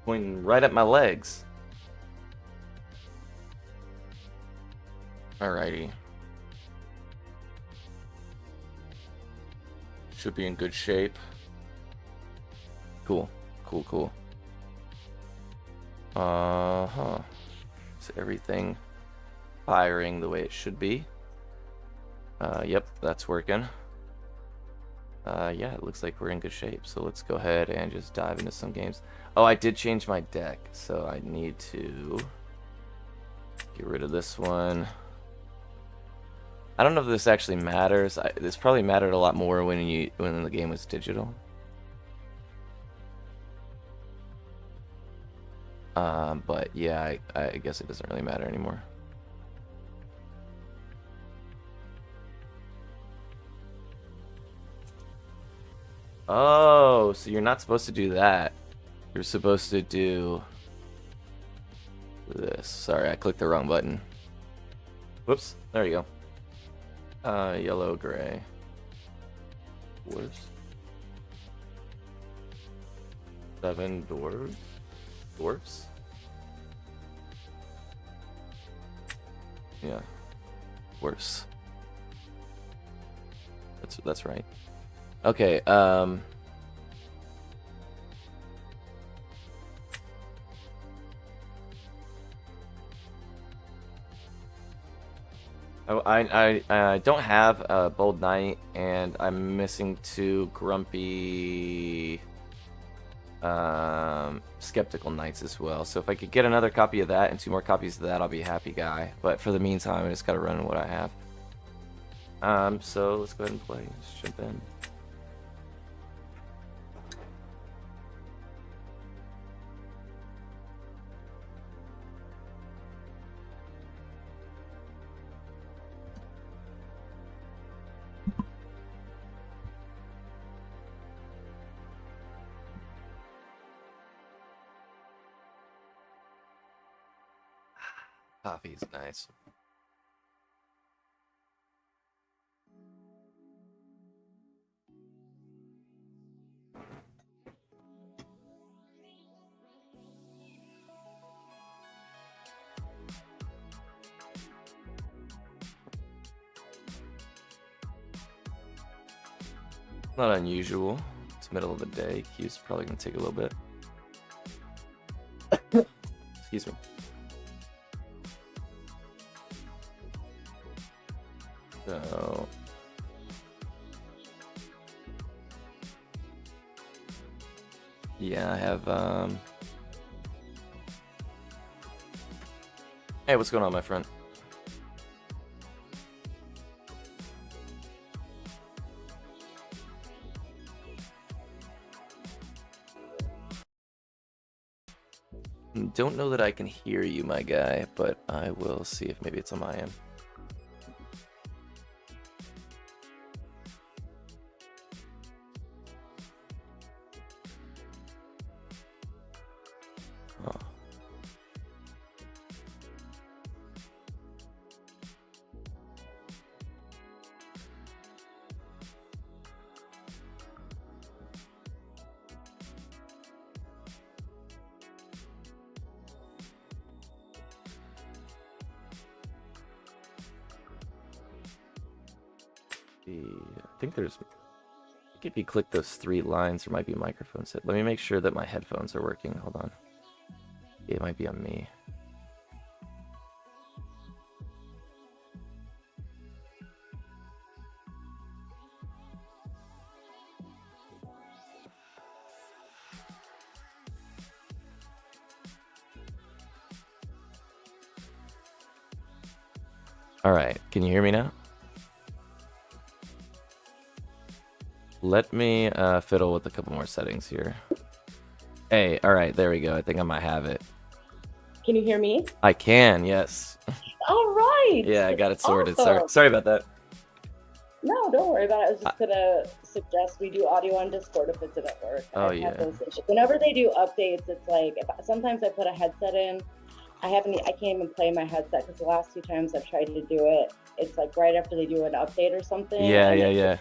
Pointing right at my legs. Alrighty. Should be in good shape. Cool. Cool, cool. Uh-huh. Is everything firing the way it should be? Yep, that's working. Yeah, it looks like we're in good shape. So let's go ahead and just dive into some games. Oh, I did change my deck, so I need to get rid of this one. I don't know if this actually matters. This probably mattered a lot more when the game was digital. But yeah, I guess it doesn't really matter anymore. Oh, so you're not supposed to do that. You're supposed to do this. Sorry, I clicked the wrong button. Whoops. There you go. Yellow, gray. Whoops. 7 dwarves. Dwarfs? Yeah. Worse. That's right. Okay, I don't have a Bold Knight, and I'm missing 2 Grumpy Skeptical Knights as well. So if I could get another copy of that and 2 more copies of that, I'll be a happy guy. But for the meantime, I just gotta run what I have. So let's go ahead and play. Let's jump in. Coffee's nice. Not unusual. It's middle of the day. Queue's probably gonna take a little bit. Excuse me. So yeah, I have Hey, what's going on, my friend? Don't know that I can hear you, my guy, but I will see if maybe it's on my end. Oh. I think there's, if you click those 3 lines, there might be a microphone set. Let me make sure that my headphones are working. Hold on. It might be on me. All right, can you hear me now? Let me fiddle with a couple more settings here. Hey, all right, there we go. I think I might have it. Can you hear me? I can, yes. All right. Yeah, I got it sorted. Awesome. Sorry about that. No, don't worry about it. I was just gonna suggest we do audio on Discord if it's at work. Oh, I've yeah. had those issues. Whenever they do updates, it's like sometimes I put a headset in. I can't even play my headset because the last 2 times I've tried to do it, it's like right after they do an update or something. Yeah.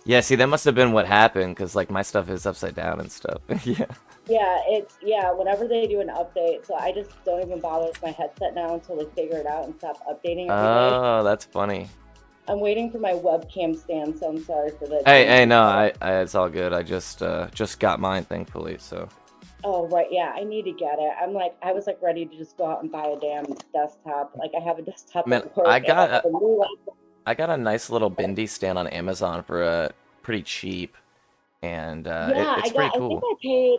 Yeah, see, that must have been what happened, because, like, my stuff is upside down and stuff. Yeah. Yeah, whenever they do an update, so I just don't even bother with my headset now until they figure it out and stop updating every day. Oh, that's funny. I'm waiting for my webcam stand, so I'm sorry for the Hey, change. no, it's all good. I just got mine, thankfully, so. Oh, right, yeah, I need to get it. I was like ready to just go out and buy a damn desktop. Like I have a desktop Man, at work and I have a new one. I got a nice little bendy stand on Amazon for pretty cheap, and Yeah, it's pretty I think cool. I paid,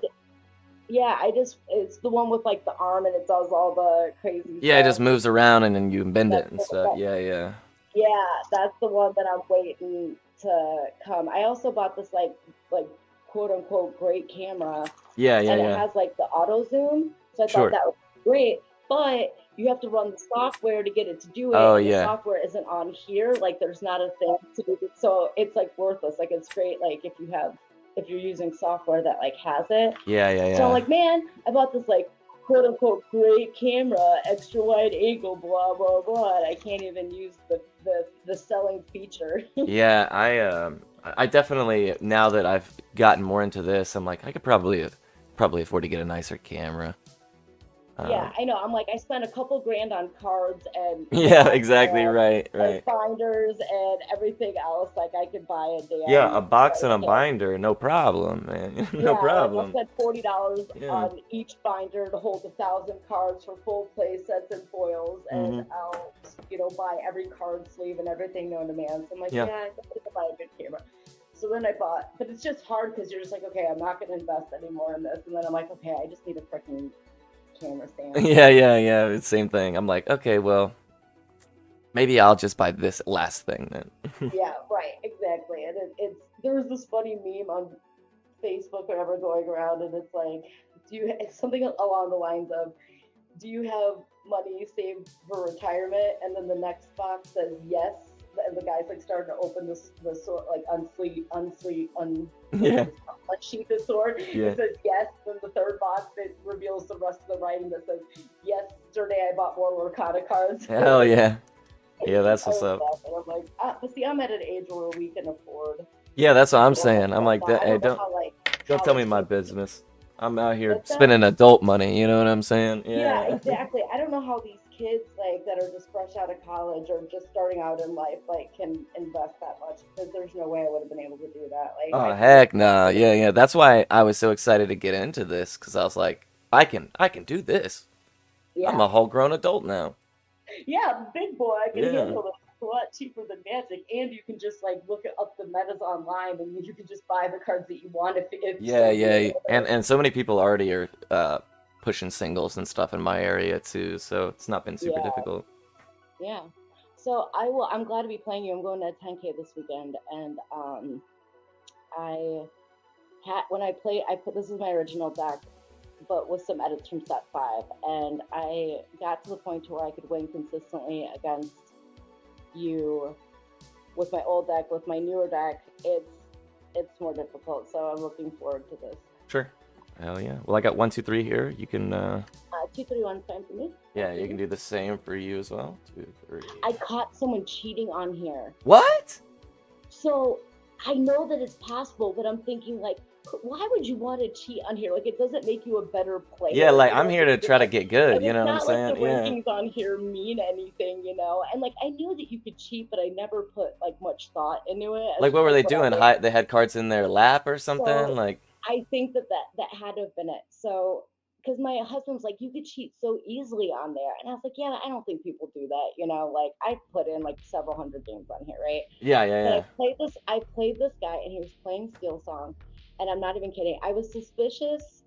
yeah, it's the one with like the arm and it does all the crazy Yeah, it stuff. just moves around and then you can bend it That's and the, stuff. that, Yeah, yeah. yeah, that's the one that I'm waiting to come. I also bought this like quote unquote great camera Yeah, yeah, and it yeah. has like the auto zoom. So I thought Sure. that was great, but you have to run the software to get it to do it, Oh, and the yeah. software isn't on here. Like there's not a thing to do it. So it's like worthless. Like it's great like if you're using software that like has it. Yeah, yeah, So I'm yeah. like, man, I bought this like quote unquote great camera, extra wide angle, blah blah blah. And I can't even use the selling feature. Yeah, I definitely, now that I've gotten more into this, I'm like, I could probably afford to get a nicer camera. Yeah, I know. I'm like, I spent a couple grand on cards and Yeah, exactly, right, and right. binders and everything else. Like I could buy a Yeah, a damn box and a like binder, no problem, man. No yeah, like I'll problem. spend $40 Yeah. on each binder to hold 1,000 cards for full play sets and foils, and Hmm. I'll buy every card sleeve and everything known to man. So I'm like, Yeah. yeah, I think I could buy a good camera. So then I bought, but it's just hard because you're just like, okay, I'm not going to invest anymore in this, and then I'm like, okay, I just need a freaking camera stand. Yeah, yeah, yeah. It's same thing. I'm like, okay, well, maybe I'll just buy this last thing then. Yeah, right, exactly. And it's there's this funny meme on Facebook or whatever going around, and it's like, it's something along the lines of, do you have money saved for retirement? And then the next box says yes, and the guy's like starting to open the sword, like Yeah, unsheath the sword. yeah. It says yes. Then the third box it reveals the rest of the writing that says, yesterday I bought more Lorcana cards. Hell yeah. Yeah, that's I what's was up. laughing. I'm like, but see, I'm at an age where we can afford Yeah, that's what I'm more saying. I'm stuff like, now. I hey, don't know don't how like don't tell me college my kids. business. I'm out here What's that? spending adult money, you know what I'm saying? Yeah, Yeah. exactly. I don't know how these kids like that are just fresh out of college or just starting out in life like can invest that much because there's no way I would have been able to do that. Like Oh I couldn't heck have nah. afforded. Yeah, yeah. That's why I was so excited to get into this, because I was like, I can do this. I'm Yeah, a whole grown adult now. yeah, big boy, I can Yeah. handle it. It's a lot cheaper than Magic, and you can just like look up the metas online, and you can just buy the cards that you want if Yeah, so be yeah. able to. And so many people already are pushing singles and stuff in my area too, so it's not been super Yeah, difficult. yeah. So I will. I'm glad to be playing you. I'm going to 10K this weekend, and I when I play, I put this is my original deck, but with some edits from set 5, and I got to the point to where I could win consistently against you with my old deck. With my newer deck, it's more difficult. So I'm looking forward to this. Sure. Hell yeah. Well, I got 1, 2, 3 here. You can 231 fine for me. yeah, you can do the same for you as well. 2, 3. I caught someone cheating on here. What? So I know that it's possible, but I'm thinking like, why would you want to cheat on here? Like, it doesn't make you a better Yeah, player, like I'm here to try to get good, and you it's know what I'm not like the saying? Yeah. rankings on here mean anything, And like, I knew that you could cheat, but I never put like much thought into it. I was Like what just were like, they doing? whatever. They had cards in their lap or something? So Like I think that had to have been it. So because my husband's like, you could cheat so easily on there, and I was like, yeah, I don't think people do that. Like I put in like several hundred games on here, right? yeah, yeah, But yeah. I played this guy, and he was playing Steel Song, and I'm not even kidding. I was suspicious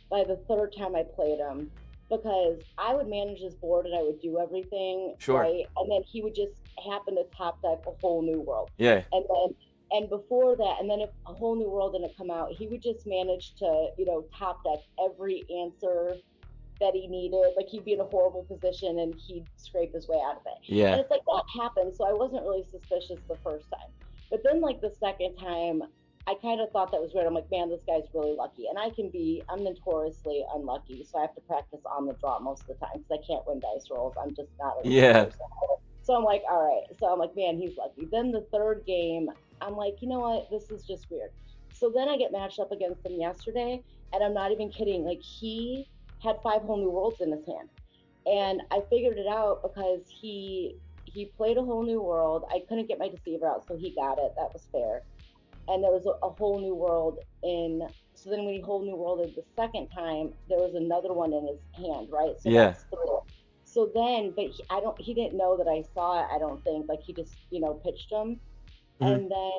by the third time I played him because I would manage his board and I would do everything Sure. right, and then he would just happen to top deck a whole new world, Yeah. and then and before that, and then if a whole new world didn't come out, he would just manage to top deck every answer that he needed. Like he'd be in a horrible position and he'd scrape his way out of it. And Yeah. it's like that happened. So I wasn't really suspicious the first time. But then like the second time, I kind of thought that was weird. I'm like, man, this guy's really lucky. And I'm notoriously unlucky. So I have to practice on the draw most of the time because I can't win dice rolls. I'm just not a lucky Yeah. person. So I'm like, all right. So I'm like, man, he's lucky. Then the third game, I'm like, you know what? This is just weird. So then I get matched up against him yesterday, and I'm not even kidding. Like he had five whole new worlds in his hand, and I figured it out because he played a whole new world. I couldn't get my deceiver out, so he got it. That was fair. And there was a whole new world in. So then when he whole new worlded the second time, there was another one in his hand, right? So Yeah. that's three. So then, but I don't. He didn't know that I saw it. I don't think. Like he just pitched him, Hmm. and then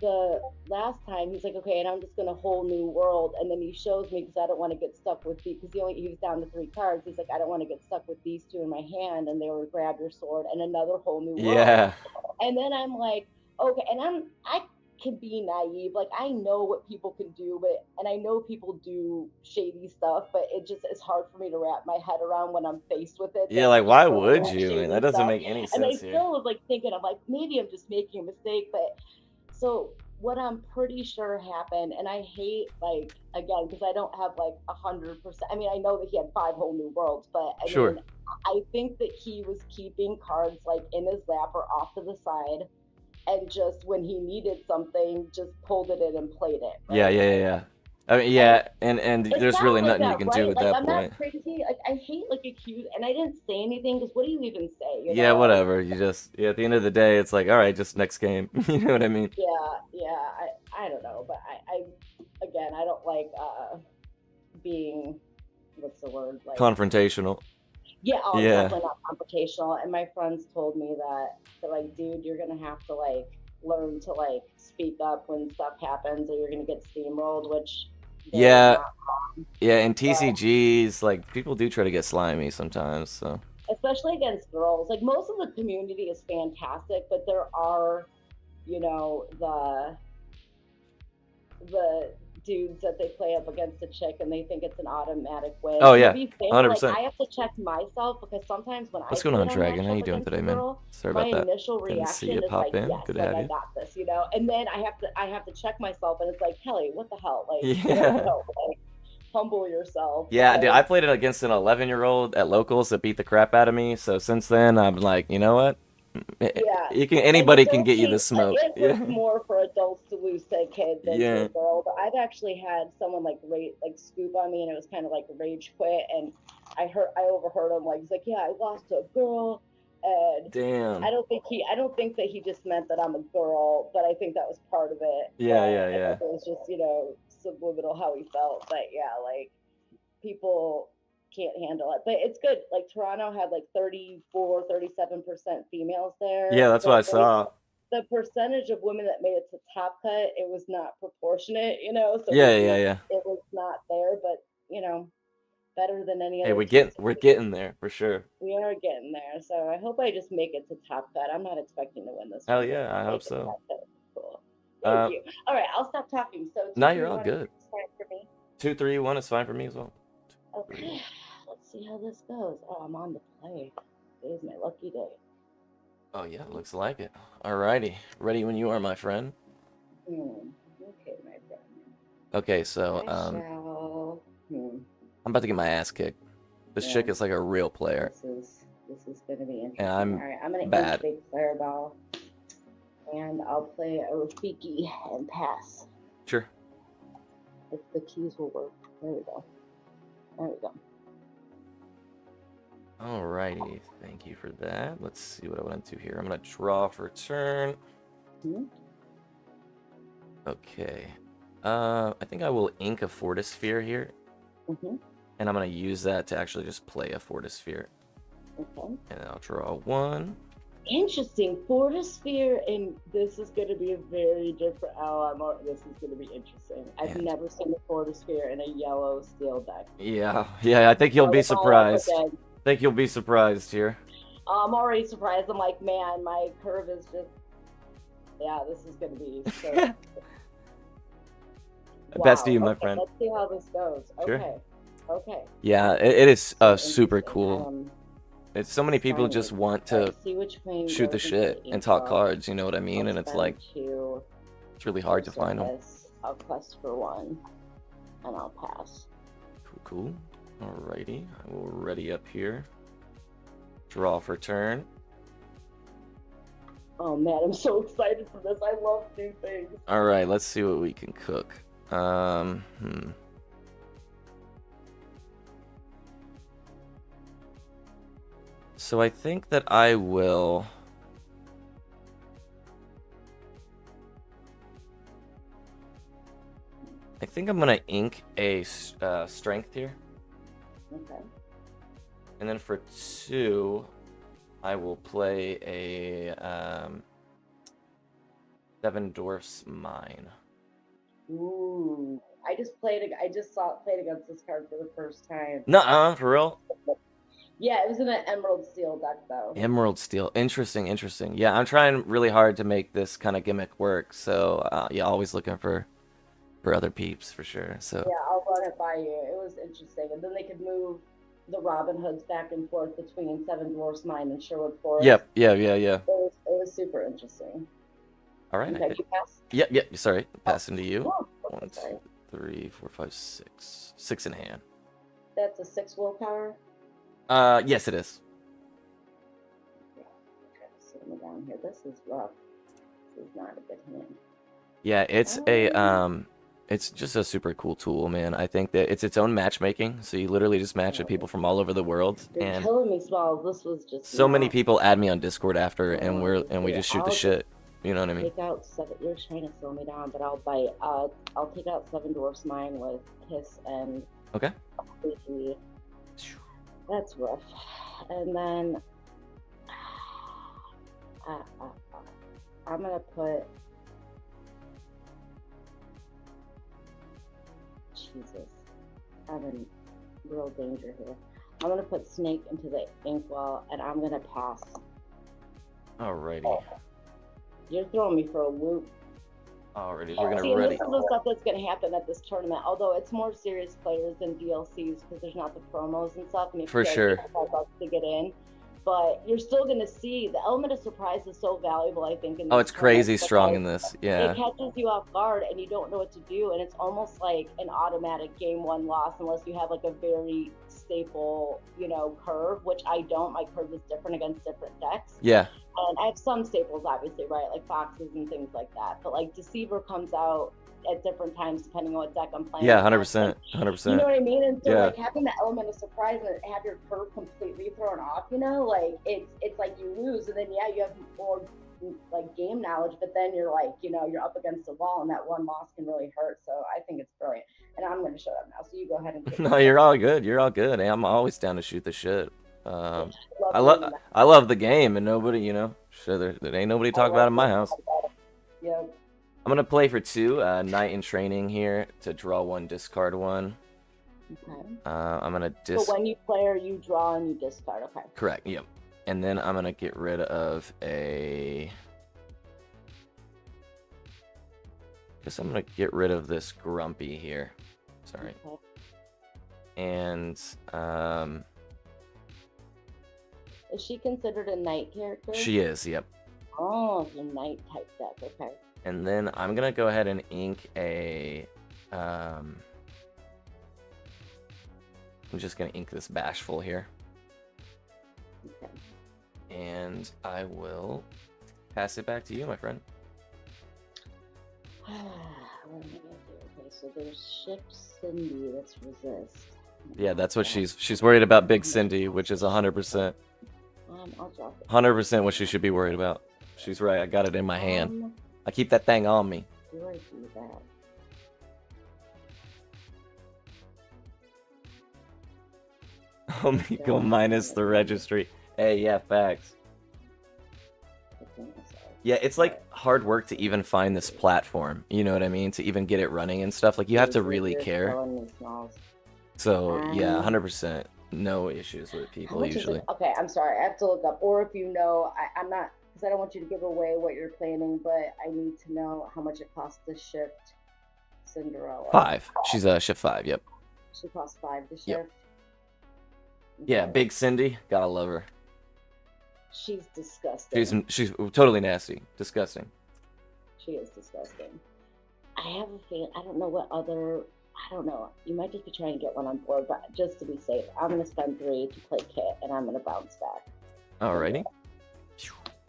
the last time he's like, okay, and I'm just gonna whole new world, and then he shows me because I don't want to get stuck with the because he was down to three cards. He's like, I don't want to get stuck with these two in my hand, and they were grab your sword and another whole new world. Yeah. And then I'm like, okay, and I can be naive, like I know what people can do, but and I know people do shady stuff, but it just is hard for me to wrap my head around when I'm faced with it Yeah, that like why people would do you? And that shady doesn't stuff. make any And I sense here. still was like thinking, I'm like, maybe I'm just making a mistake, but so what I'm pretty sure happened, and I hate like again because I don't have like 100%. I mean, I know that he had five whole new worlds, but I Sure. mean, I think that he was keeping cards like in his lap or off to the side, and just when he needed something, just pulled it in and played it, Yeah, right? yeah, yeah, yeah. I mean, And yeah, and it there's really sounds like nothing you that, can do right? at Like that I'm not point. crazy. Like I hate like accuse, and I didn't say anything because what do you even say? Yeah, I was whatever. You just at the end of the day, it's like, all right, just next game. You know what I mean? yeah. I don't know, but I again I don't like being what's the word like Confrontational. yeah, I'm Yeah. definitely not confrontational. And my friends told me that they're like, dude, you're gonna have to like learn to like speak up when stuff happens, or you're gonna get steamrolled, which they're Yeah, not. yeah, and But TCGs, like people do try to get slimy sometimes, so. especially against girls, like most of the community is fantastic, but there are, the dudes that they play up against a chick and they think it's an automatic win. Oh And to yeah, be fair, like 100%. I have to check myself because sometimes when I What's going play on, it on Dragon? match How up you doing against today, a man? girl, Sorry my about that. initial Didn't see you reaction is pop like, in. yes, Good to like have I you. got this, and then I have to check myself and it's like, Kelly, what the hell? Like, Yeah. no, like humble yourself Yeah, dude, because I played it against an 11-year-old at locals that beat the crap out of me. So since then, I'm like, you know what? yeah. And Anybody can get you the adulting, smoke. it was Yeah. more for adults to lose to a kid than to a Yeah. girl. But I've actually had someone like scoop on me, and it was kind of like rage quit. And I overheard him like he's like, yeah, I lost to a girl, and Damn. I don't think that he just meant that I'm a girl, but I think that was part of it. Yeah, But yeah, I think yeah. it was just subliminal how he felt. But yeah, like people can't handle it. But it's good. Like Toronto had like 37% females there. Yeah, that's what I saw. The percentage of women that made it to top cut, it was not proportionate, so Yeah, yeah, yeah. it was not there, but better than any Hey, other we're TCG. getting there for sure. We are getting there. So I hope I just make it to top cut. I'm not expecting to win this Hell one, but if yeah, I I hope make it to so. top cut, cool. Thank Uh, you. All right, I'll stop talking. So two, now three, you're all one is good. fine for me. 2-3-1 is fine for me as well. 2-3-1. Okay, let's see how this goes. Oh, I'm on the play. Today's my lucky day. Oh yeah, looks like it. Alrighty, ready when you are, my friend. Okay, my friend. Okay, so I shall. I'm about to get my ass kicked. This Yeah, chick is like a real player, this is going to be and interesting. I'm All right, I'm going to bad. inch player ball, and I'll play a Rafiki and pass. Sure. If the keys will work. There we go. There we go. Alrighty, thank you for that. Let's see what I want to do here. I'm gonna draw for turn. Okay. I think I will ink a Fortisphere here, and I'm gonna use that to actually just play a Fortisphere. Okay. And I'll draw one. Interesting. Fortisphere, and this is going to be a very different. This is going to be interesting. I've never seen a Fortisphere in a yellow steel deck. Yeah, I think you'll be surprised. I think you'll be surprised here. I'm already surprised. I'm like, man, my curve is just. Yeah, this is going to be. So... Wow. Best to you, my friend. Let's see how this goes. Sure. Okay. Yeah, it is super cool. It's so many people just want to shoot the shit and talk cards, you know what I mean? And it's like, it's really hard to find them. I'll quest for one, and I'll pass. Cool. Alrighty, I will ready up here. Draw for turn. Oh man, I'm so excited for this. I love new things. All right, let's see what we can cook. So I think that I will. I think I'm gonna ink a strength here, Okay. and then for 2, I will play a Seven Dwarfs Mine. Ooh, I just played. I just saw it played against this card for the first time. Nuh-uh, for real? Yeah, it was in an Emerald Steel deck though. Emerald Steel. Interesting, interesting. Yeah, I'm trying really hard to make this kind of gimmick work. So yeah, always looking for other peeps for sure. So Yeah, I'll run it by you. It was interesting, and then they could move the Robin Hoods back and forth between Seven Dwarfs Mine and Sherwood Forest. Yep, yeah. It was super interesting. All right. Okay, you pass. Yep. Sorry, passing to you. Oh, 1, sorry. 2, 3, 4, 5, 6. 6 in hand. That's a 6 willpower. Yes, it is. Yeah, sit me down here. This is rough. This is not a good hand. Yeah, it's just a super cool tool, man. I think that it's its own matchmaking, so you literally just match with people from all over the world, You're and killing me, Smalls. This was just so many people add me on Discord after, and we Yeah, just shoot the shit. You know what I mean? Take out 7. You're trying to slow me down, but I'll bite. I'll take out Seven Dwarfs Mine with Hiss and Okay. Sleepy. That's rough. And then I'm gonna put. Jesus, I'm in real danger here. I'm gonna put Snake into the inkwell, and I'm gonna pass. Alrighty. You're throwing me for a loop. Alrighty, we're gonna See, and ready. this is the stuff that's gonna happen at this tournament. Although it's more serious players than DLCs because there's not the promos and stuff. And For sure. To get in, but you're still gonna see the element of surprise is so valuable. I think. Oh, it's crazy strong in this. Yeah. It catches you off guard and you don't know what to do, and it's almost like an automatic game 1 loss unless you have like a very staple, curve, which I don't. My curve is different against different decks. Yeah. And I have some staples, obviously, right, like foxes and things like that. But like Deceiver comes out at different times depending on what deck I'm playing. Yeah, 100%, 100%. You know what I mean? And so Yeah. like having the element of surprise and have your curve completely thrown off, like it's like you lose, and then yeah, you have more like game knowledge, but then you're like, you're up against the wall, and that one loss can really hurt. So I think it's brilliant. And I'm going to shut up now. So you go ahead and. No, you're all good. You're all good. Hey, I'm always down to shoot the shit. I love the game, and nobody, sure there ain't nobody talk about it in my house. Yep. I'm gonna play for 2, Knight in Training here to draw 1, discard 1. Okay. I'm gonna So when you play, or you draw and you discard. Okay. Correct. Yep. And then I'm gonna get rid of I'm gonna get rid of this Grumpy here. Sorry. Okay. And Is she considered a knight character? she is. Yep. Oh, it's a knight type deck. Okay. And then I'm gonna go ahead and ink a. I'm just gonna ink this Bashful here. Okay. And I will pass it back to you, my friend. What am I gonna do? Okay, so there's Ship Cindy. Let's resist. Yeah, that's what she's worried about. Big Cindy, which is 100%. I'll drop it. 100% what she should be worried about. She's right. I got it in my hand. I keep that thing on me. Do I do that? Omegle minus the registry. Hey, yeah, facts. Yeah, it's like hard work to even find this platform. You know what I mean? To even get it running and stuff. Like, you have to really care. So, yeah, 100%. No issues with people usually. Okay, I'm sorry. I have to look up. Or if you know, I'm not, because I don't want you to give away what you're planning, but I need to know how much it costs to shift Cinderella. 5. She's a shift 5, yep. She costs 5 to shift? Yep. Yeah, Big Cindy. Gotta love her. She's disgusting. She's totally nasty. Disgusting. She is disgusting. I have a feeling, I don't know what other, I don't know. You might just be trying to get one on board, but just to be safe, I'm going to spend 3 to play Kit, and I'm going to bounce back. Alrighty.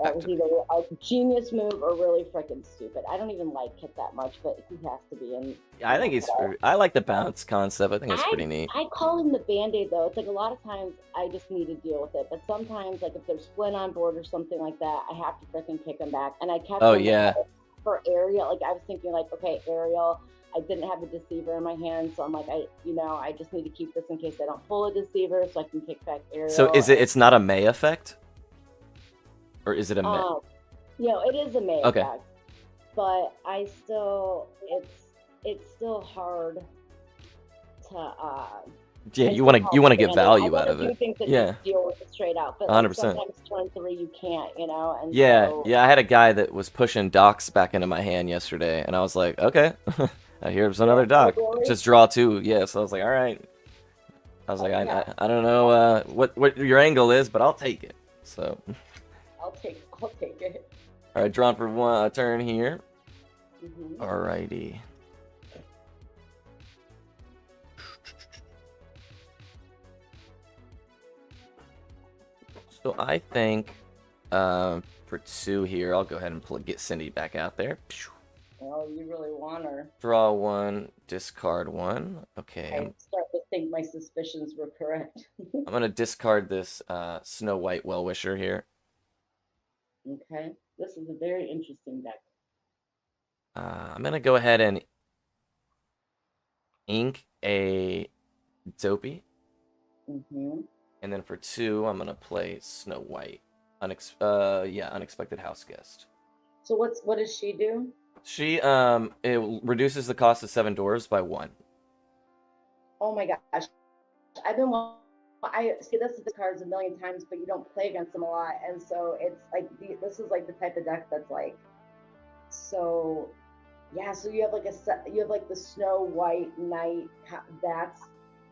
That was either a genius move or really freaking stupid. I don't even like Kit that much, but he has to be in. Yeah, I think he's. I like the bounce concept. I think it's pretty neat. I call him the Band-Aid though. It's like a lot of times I just need to deal with it, but sometimes like if there's Flynn on board or something like that, I have to freaking kick him back. And I kept. Oh yeah. For Ariel, like I was thinking, like okay, Ariel. I didn't have a deceiver in my hand, so I'm like, I just need to keep this in case I don't pull a deceiver, so I can kick back Ariel. So is it? It's not a May effect, or is it a May? It is a May okay. effect, but I still, it's still hard to. Yeah, you want to get value out of it. Think that yeah. Deal with it straight out, but 100%. Sometimes turn 3 you can't, And yeah, so... yeah. I had a guy that was pushing docks back into my hand yesterday, and I was like, okay. Here's another dock. Just draw 2. Yeah, so I was like, all right. I was like, I don't know what your angle is, but I'll take it. So. I'll take it. All right, drawn for 1 turn here. Alrighty. So I think for 2 here, I'll go ahead and get Cindy back out there. Oh, you really want her. Draw 1, discard 1. Okay. I start to think my suspicions were correct. I'm going to discard this Snow White Well-Wisher here. Okay. This is a very interesting deck. I'm going to go ahead and ink a Dopey. And then for 2, I'm going to play Snow White. Unexpected House Guest. So what does she do? She it reduces the cost of 7 dwarves by 1. Oh my gosh. I see this is the cards a million times, but you don't play against them a lot, and so it's like this is like the type of deck that's like so yeah. So you have like the Snow White Knight. That's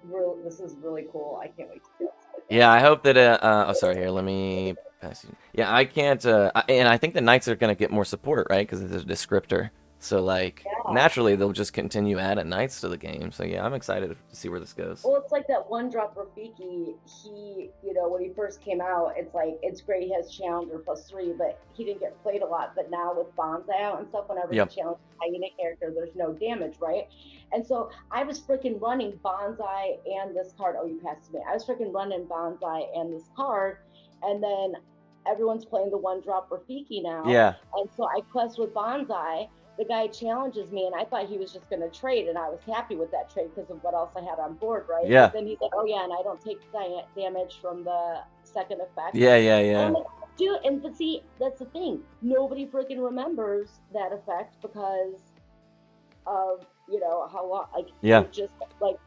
real. This is really cool. I can't wait to see this. Yeah, I hope that. Oh, sorry. Here, let me pass you. Yeah, I can't. And I think the knights are gonna get more support, right? Because it's a descriptor. So like naturally they'll just continue adding knights to the game. So yeah, I'm excited to see where this goes. Well, it's like that 1-drop Rafiki. He, when he first came out, it's like it's great. He has Challenger +3, but he didn't get played a lot. But now with Bonsai out and stuff, whenever you challenge a hyena character, there's no damage, right? And so I was freaking running Bonsai and this card. Oh, you passed me. I was freaking running Bonsai and this card, and then everyone's playing the 1-drop Rafiki now. Yeah. And so I quest with Bonsai. The guy challenges me, and I thought he was just going to trade, and I was happy with that trade because of what else I had on board, right? Yeah. But then he's like, oh, yeah, and I don't take damage from the second effect. Yeah. I'm like, dude, but see, that's the thing. Nobody freaking remembers that effect because of, how long, it just,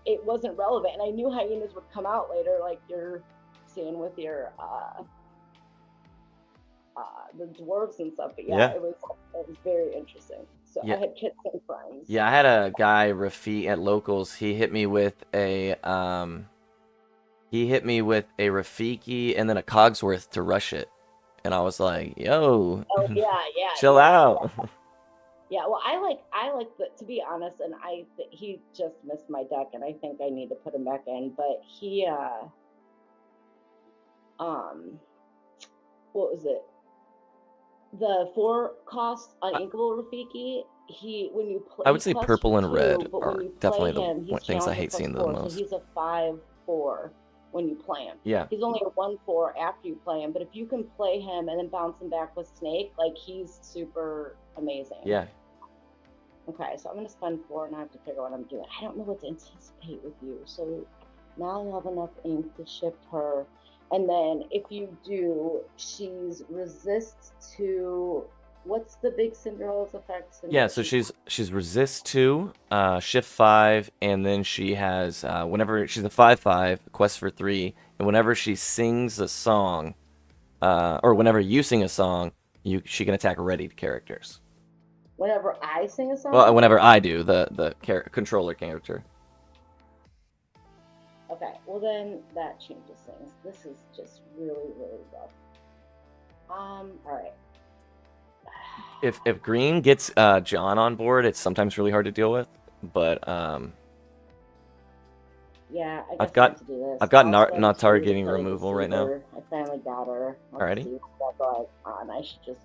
it wasn't relevant. And I knew hyenas would come out later, like you're seeing with your, the dwarves and stuff, but it was very interesting. So I had kits and friends. Yeah, I had a guy Rafik at locals. He hit me with a Rafiki and then a Cogsworth to rush it, and I was like, "Yo, chill out." Yeah, well, I like to be honest, and he just missed my deck, and I think I need to put him back in. But he, what was it? The 4-cost uninkable Rafiki. When you play, I would say purple and red are definitely the things I hate seeing the most. So he's a 5/4 when you play him. Yeah. He's only a 1/4 after you play him, but if you can play him and then bounce him back with Snake, like he's super amazing. Yeah. Okay, so I'm gonna spend 4 and I have to figure out what I'm doing. I don't know what to anticipate with you. So now you have enough ink to shift her. And then if you do, she's resist to, what's the big Cinderella's effect? Yeah, so she's resist to, shift 5, and then she has, whenever she's a 5/5, quest for 3, and whenever she sings a song, or whenever you sing a song, she can attack readied characters. Whenever I sing a song? Well, whenever I do, the controller character. Okay, well then that changes things. This is just really, really rough. Alright. If green gets John on board, it's sometimes really hard to deal with, but yeah, I've got Natar getting removal right now. I finally got her. Alrighty. going on. I just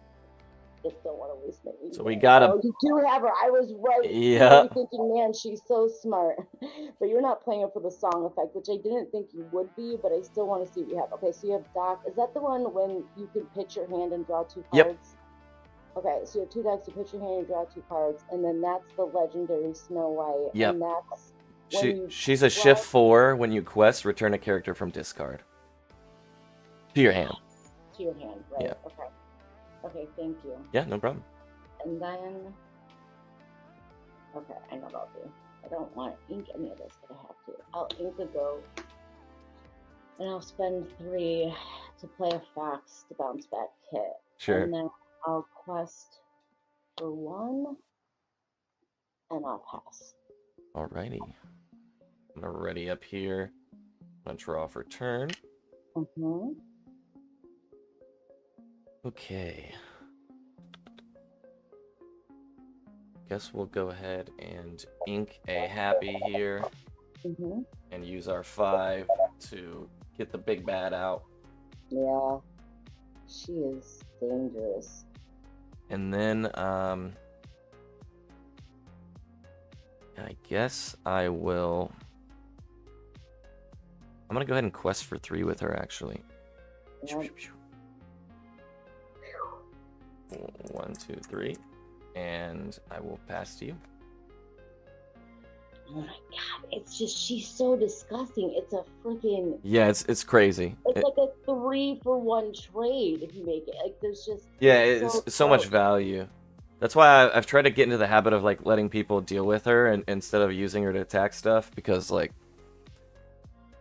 don't want to waste my email. So we got Oh, you do have her. I was right. Yeah. You're thinking, man, she's so smart. But you're not playing it for the song effect, which I didn't think you would be, but I still want to see what you have. Okay, so you have Doc. Is that the one when you can pitch your hand and draw 2 cards? Yep. Okay, so you have 2 decks, you pitch your hand and draw 2 cards, and then that's the legendary Snow White. Yep. And that's when She's a shift 4. When you quest, return a character from discard to your hand. To your hand, right? Yeah. Okay. Okay, thank you. Yeah, no problem. And then, okay, I know what I'll do. I don't want to ink any of this, but I have to. I'll ink a goat, and I'll spend 3 to play a fox to bounce back hit. Sure. And then I'll quest for 1, and I'll pass. Alrighty. I'm gonna ready up here. I'm gonna draw for turn. Mm-hmm. Okay. Guess we'll go ahead and ink a happy here Mm-hmm. and use our 5 to get the big bad out. Yeah, she is dangerous. And then, I guess I will. I'm gonna go ahead and quest for 3 with her, actually. Yep. 1, 2, 3, and I will pass to you. Oh my god, it's just, she's so disgusting. It's a freaking, Yeah, it's crazy. it's like a 3-for-1 trade if you make it. Like, there's just, Yeah, it's so much value. That's why I've tried to get into the habit of like letting people deal with her and instead of using her to attack stuff, because like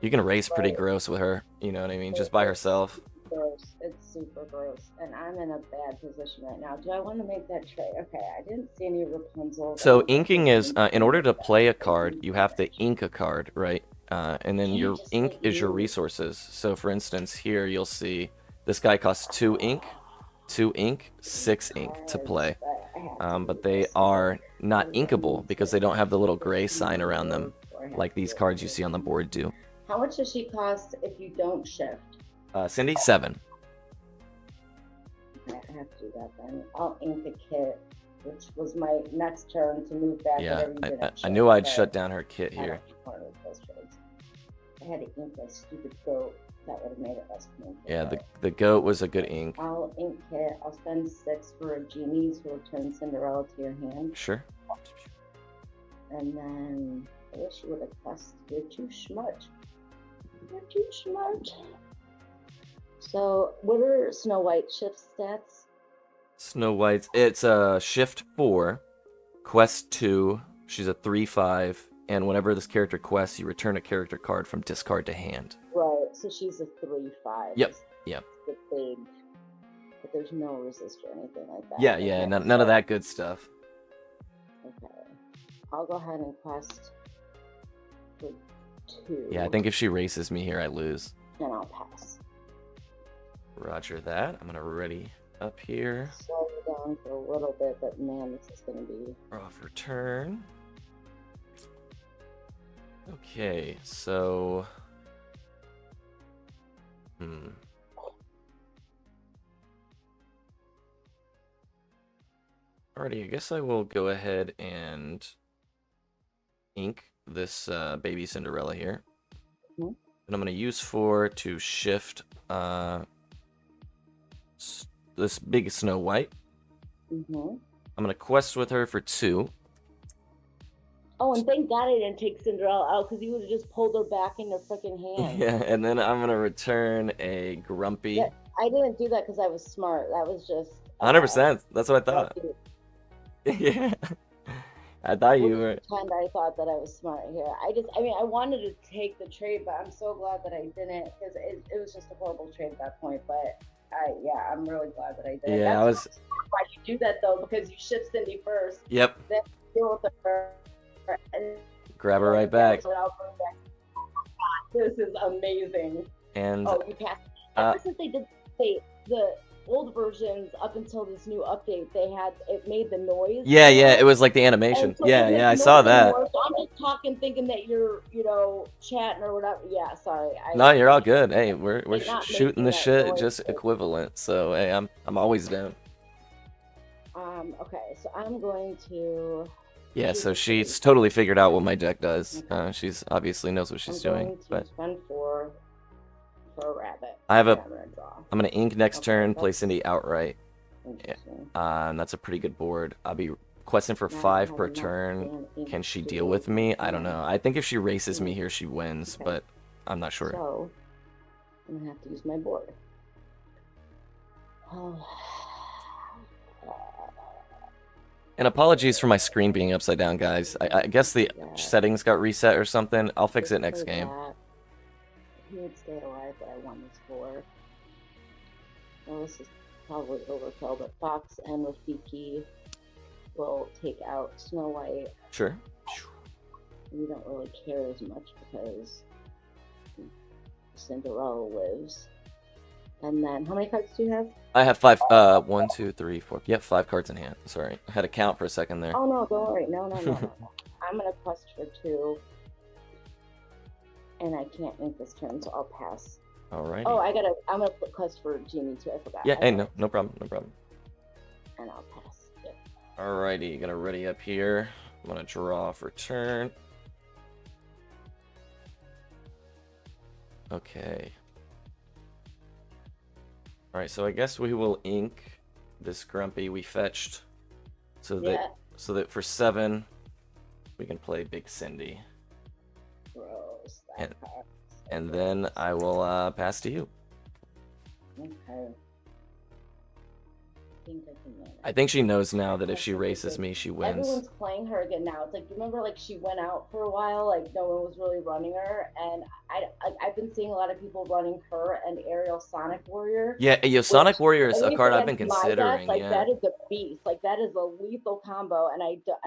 you can race pretty gross with her. You know what I mean? Just by herself. gross. It's super gross, and I'm in a bad position right now. Do I want to make that trade? Okay, I didn't see any Rapunzel. So inking is in order to play a card, you have to ink a card, right? And then your ink is your resources. So for instance, here you'll see this guy costs 2 ink, 2 ink, 6 ink to play. But they are not inkable because they don't have the little gray sign around them like these cards you see on the board do. How much does she cost if you don't shift? Cindy, 7. I have to do that then. I'll ink the kit, which was my next turn to move back. Yeah, I knew I'd shut down her kit here. I had to ink that stupid goat. That would have made it less painful. Yeah, the goat was a good ink. I'll ink kit. I'll spend 6 for a genie to return Cinderella to your hand. Sure. And then I wish you would have quested. You're too smart. You're too smart. So, what are Snow White shift stats? Snow White's, it's a shift 4, quest 2. She's a 3/5, and whenever this character quests, you return a character card from discard to hand. Right. So she's a 3/5. Yep. Yep. The big, but there's no resist or anything like that. Yeah, yeah, none of that good stuff. Okay. I'll go ahead and quest for 2. Yeah, I think if she races me here, I lose. And I'll pass. Roger that. I'm gonna ready up here. Slow you down for a little bit, but man, this is gonna be. Off return. Okay, so. Alrighty, I guess I will go ahead and ink this baby Cinderella here. Mm-hmm. And I'm going to use 4 to shift this big Snow White. Mm-hmm. I'm going to quest with her for 2. Oh, and thank God I didn't take Cinderella out, because you would have just pulled her back in her freaking hand. Yeah, and then I'm going to return a Grumpy. Yeah, I didn't do that because I was smart. That was just... 100%. That's what I thought. Yeah. I thought you were... And I thought that I was smart here. I wanted to take the trade, but I'm so glad that I didn't, because it was just a horrible trade at that point. But I'm really glad that I did. Yeah, That's why you do that, though, because you shift Cindy first. Yep. Then deal with her. And grab her right back. This is amazing. And oh, you passed. Ever since they did the old versions up until this new update, it made the noise. Yeah, it was like the animation. And so Yeah, I saw that. Anymore, so I'm just talking, thinking that you're, chatting or whatever. Yeah, sorry. No, you're all good. Hey, we're not shooting the making that shit noise. just equivalent. So hey, I'm always down. Okay, so I'm going to. Yeah, so she's totally figured out what my deck does. She's obviously knows what she's doing. Going to But spend 4 for a rabbit. I have I'm gonna draw. I'm gonna ink next turn, play that's Cindy outright. interesting. And that's a pretty good board. I'll be questing for Now 5 I per have turn. enough damage Can she to deal with me? I don't know. I think if she races me here, she wins, Okay. but I'm not sure. So I'm gonna have to use my board. Oh. And apologies for my screen being upside down, guys. I guess the settings got reset or something. I'll fix it next game. He would stay alive, but I won this 4. Well, this is probably overkill, but Fox and Rafiki will take out Snow White. Sure. We don't really care as much because Cinderella lives. And then, how many cards do you have? I have 5. 1, 2, 3, 4. Yep, 5 cards in hand. Sorry, I had to count for a second there. Oh no, don't worry. No. I'm gonna quest for 2, and I can't ink this turn, so I'll pass. Alrighty. Oh, I'm gonna put quest for Genie too. I forgot. Yeah. Hey, no problem. And I'll pass. Yeah. Alrighty, gonna ready up here. I'm gonna draw for turn. Okay. Alright, so I guess we will ink this Grumpy we fetched so that for 7 we can play Big Cindy. Gross. And then I will pass to you. Okay. I think she knows now that if she races me, she wins. Everyone's playing her again now. It's like, remember, like, she went out for a while, like, no one was really running her, and I've been seeing a lot of people running her and Ariel Sonic Warrior. Yeah, Sonic Warrior is a card I've been considering. Deck, that is a beast. Like, that is a lethal combo, and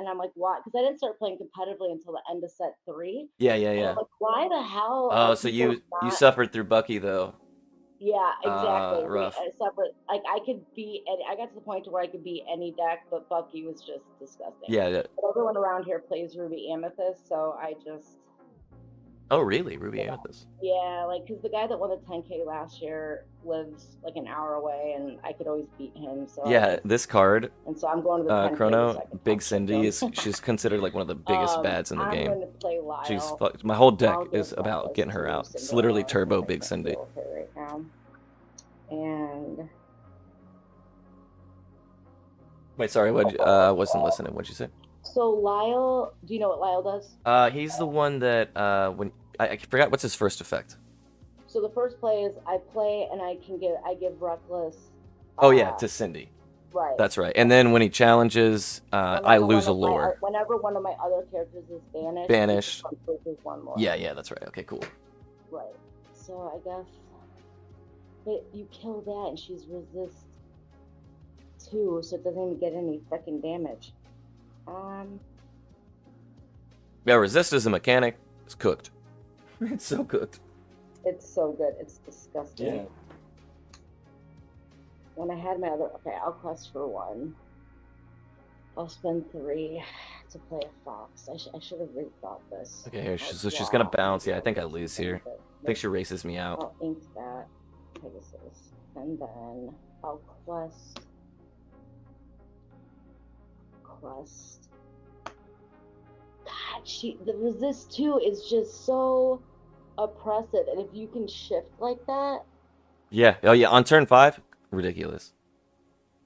I'm like, why? Because I didn't start playing competitively until the end of set 3. Yeah. I'm like, why the hell? Oh, so you suffered through Bucky though. Yeah, exactly. Rough. Separate, like, I could be, and I got to the point to where I could be any deck, but Bucky was just disgusting. Yeah. But everyone around here plays Ruby Amethyst, so I just. Oh, really? Ruby Amethyst? Yeah, like, because the guy that won the 10K last year lives like an hour away, and I could always beat him. So yeah, this card. And so I'm going to the 10K Chrono. Big Cindy she's considered like one of the biggest bads in the game. I'm going to play Lyle. My whole deck is about getting her out. It's literally turbo Big Cindy. Right now. And wait, sorry, wasn't listening. What'd you say? So Lyle, do you know what Lyle does? He's the one that when I forgot what's his first effect. So the first play is I play and I give Reckless. Oh yeah, to Cindy. Right. That's right. And then when he challenges, I lose a lore. Whenever one of my other characters is banished. One more. Yeah, that's right. Okay, cool. Right. So I guess. But you kill that and she's resist 2, so it doesn't even get any freaking damage. Yeah, resist is a mechanic. It's cooked. It's so cooked. It's so good. It's disgusting. Yeah. When I had my other, okay, I'll quest for 1. I'll spend 3 to play a Fox. I should have rethought this. Okay, here, so she's gonna bounce. Yeah, I think I lose here. I think she races me out. I'll ink that. Pegasus. And then I'll quest. God, the resist 2 is just so oppressive, and if you can shift like that. Yeah. Oh yeah. On turn 5, ridiculous.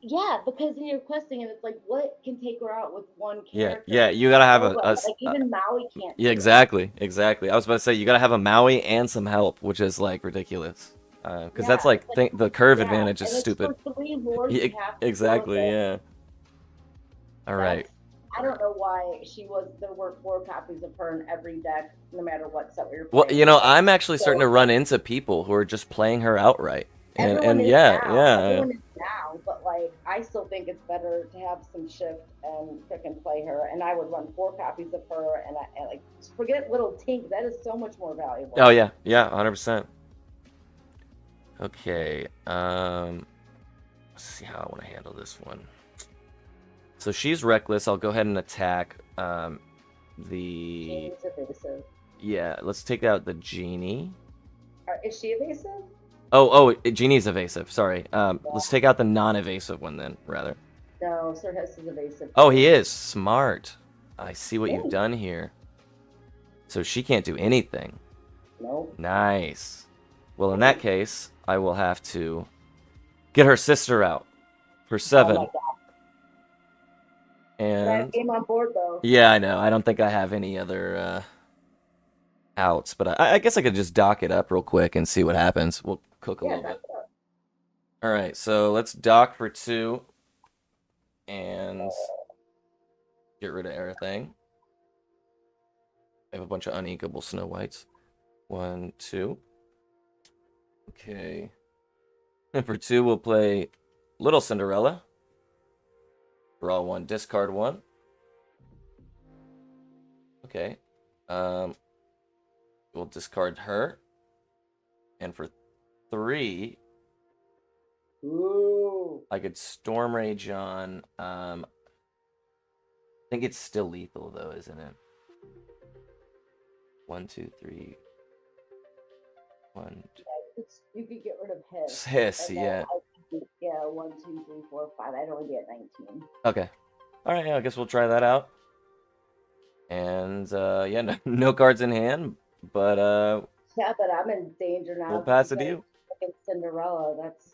Yeah, because then you're questing, and it's like, what can take her out with one character? Yeah. You gotta have like even Maui can't. Yeah, exactly. I was about to say you gotta have a Maui and some help, which is like ridiculous. Because that's like the curve advantage is stupid. For 3 lords, exactly. Yeah. All right. I don't know why there were 4 copies of her in every deck, no matter what set we were playing. Well, I'm actually starting to run into people who are just playing her outright. Everyone is now, but like, I still think it's better to have some shift and frickin' play her. And I would run 4 copies of her, and like, forget Little Tink. That is so much more valuable. Oh yeah, 100%. Okay. Let's see how I want to handle this one. So she's reckless. I'll go ahead and attack the... Genie's evasive. Yeah, let's take out the genie. Is she evasive? Oh, genie's evasive. Sorry. Let's take out the non-evasive one then, rather. No, Sir Hess is evasive. Oh, he is. Smart. I see what you've done here. So she can't do anything. Nope. Nice. Well, in that case, I will have to get her sister out for 7. Oh my God. And That game on board though. yeah, I know. I don't think I have any other outs, but I guess I could just dock it up real quick and see what happens. We'll cook a little bit. All right, so let's dock for 2 and get rid of everything. I have a bunch of unequal Snow Whites. 1, 2. Okay. And for 2, we'll play Little Cinderella. Draw 1, discard 1. Okay. We'll discard her. And for 3, Ooh. I could Storm Rage on. I think it's still lethal though, isn't it? 1, 2, 3. 1. You could get rid of Hiss. Hiss, yeah. Yeah, 1, 2, 3, 4, 5. I'd only be at 19. Okay. All right. Yeah, I guess we'll try that out. And yeah, no cards in hand, but yeah, but I'm in danger now. We'll pass it to you. Fucking Cinderella. That's.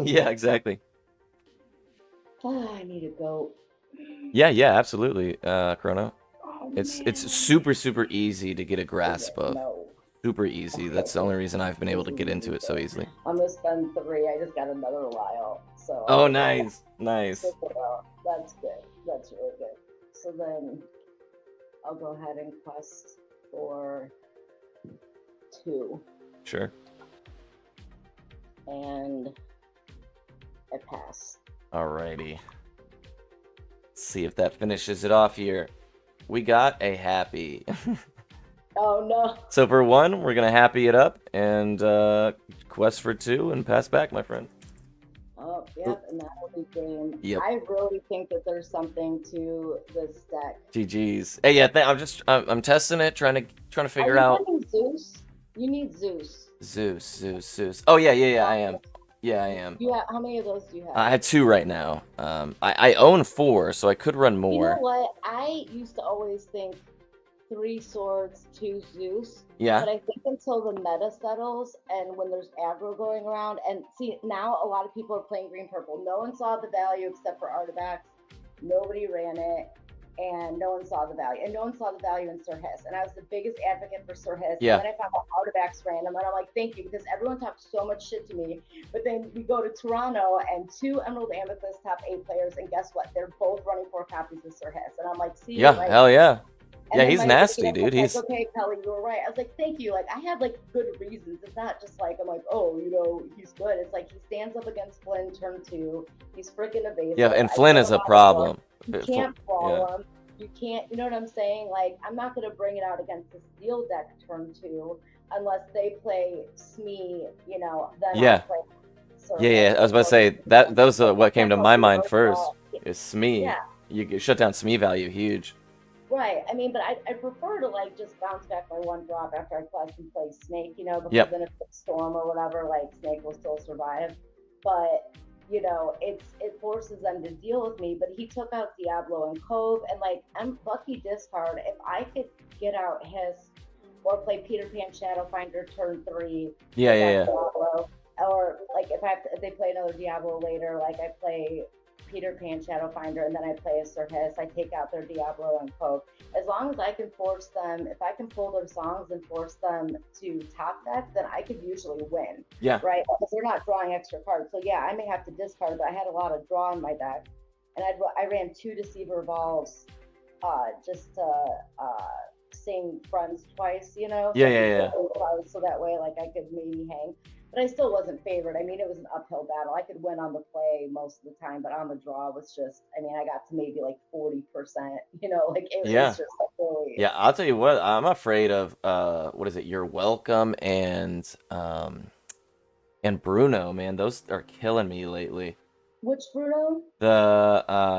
Yeah, exactly. Oh, I need a goat. Yeah, absolutely, Chrono. Oh, It's super easy to get a grasp of. No. Super easy. That's the only reason I've been able to get into it so easily. I'm gonna spend 3. I just got another Lyle. So. Oh, nice. That's good. That's really good. So then, I'll go ahead and quest for 2. Sure. And I pass. Alrighty. Let's see if that finishes it off here. We got a happy. Oh no. So for 1, we're gonna happy it up and quest for 2 and pass back, my friend. Oh, yep, and that'll be game. Yep. I really think that there's something to this deck. GG's. Hey, yeah, I'm testing it, trying to figure out. Zeus? You need Zeus. Zeus. Oh yeah, I am. Yeah, I am. How many of those do you have? I have 2 right now. I own 4, so I could run more. You know what? I used to always think 3 swords, 2 Zeus. Yeah. But I think until the meta settles and when there's aggro going around, and see, now a lot of people are playing green purple. No one saw the value except for artifacts. Nobody ran it, and no one saw the value. And no one saw the value in Sir Hiss. And I was the biggest advocate for Sir Hiss. Yeah. And then I found out artifacts random, and I'm like, thank you, because everyone talks so much shit to me. But then we go to Toronto, and 2 Emerald Amethyst top 8 players, and guess what? They're both running 4 copies of Sir Hiss. And I'm like, see, Yeah, like, hell yeah. and Yeah, then he's my nasty, executive dude. was He's like, okay, Kelly, you were right. I was like, thank you. Like, I had like good reasons. It's not just like I'm like, oh, he's good. It's like he stands up against Flynn turn 2. He's freaking evasive. yeah, and Flynn is a problem. You can't follow him. You can't. You know what I'm saying? Like, I'm not gonna bring it out against the steel deck turn 2 unless they play Smee. Then Yeah. I'll play Yeah. I was about to say that was what came to my mind first. Is Smee. Yeah. You shut down Smee value huge. Right. I mean, but I prefer to like just bounce back my 1 drop after I quest and play Snake, because Yep. then if it's Storm or whatever, like Snake will still survive. But it forces them to deal with me. But he took out Diablo and Cove, and like I'm lucky discard. If I could get out Hiss or play Peter Pan Shadowfinder turn 3, Yeah. Diablo, or like if they play another Diablo later, like I play Peter Pan Shadowfinder, and then I play a Sir Hiss. I take out their Diablo and Cove. As long as I can force them, if I can pull their songs and force them to top deck, then I could usually win. Yeah. Right? Because they're not drawing extra cards. So yeah, I may have to discard, but I had a lot of draw in my deck. And I ran 2 Deceiver Evolves just to sing Friends twice, Yeah. So that way, like, I could maybe hang. But I still wasn't favored. I mean, it was an uphill battle. I could win on the play most of the time, but on the draw was just, I got to maybe like 40%, like it was just like really. Yeah, I'll tell you what, I'm afraid of, what is it, You're Welcome and And Bruno, man, those are killing me lately. Which Bruno?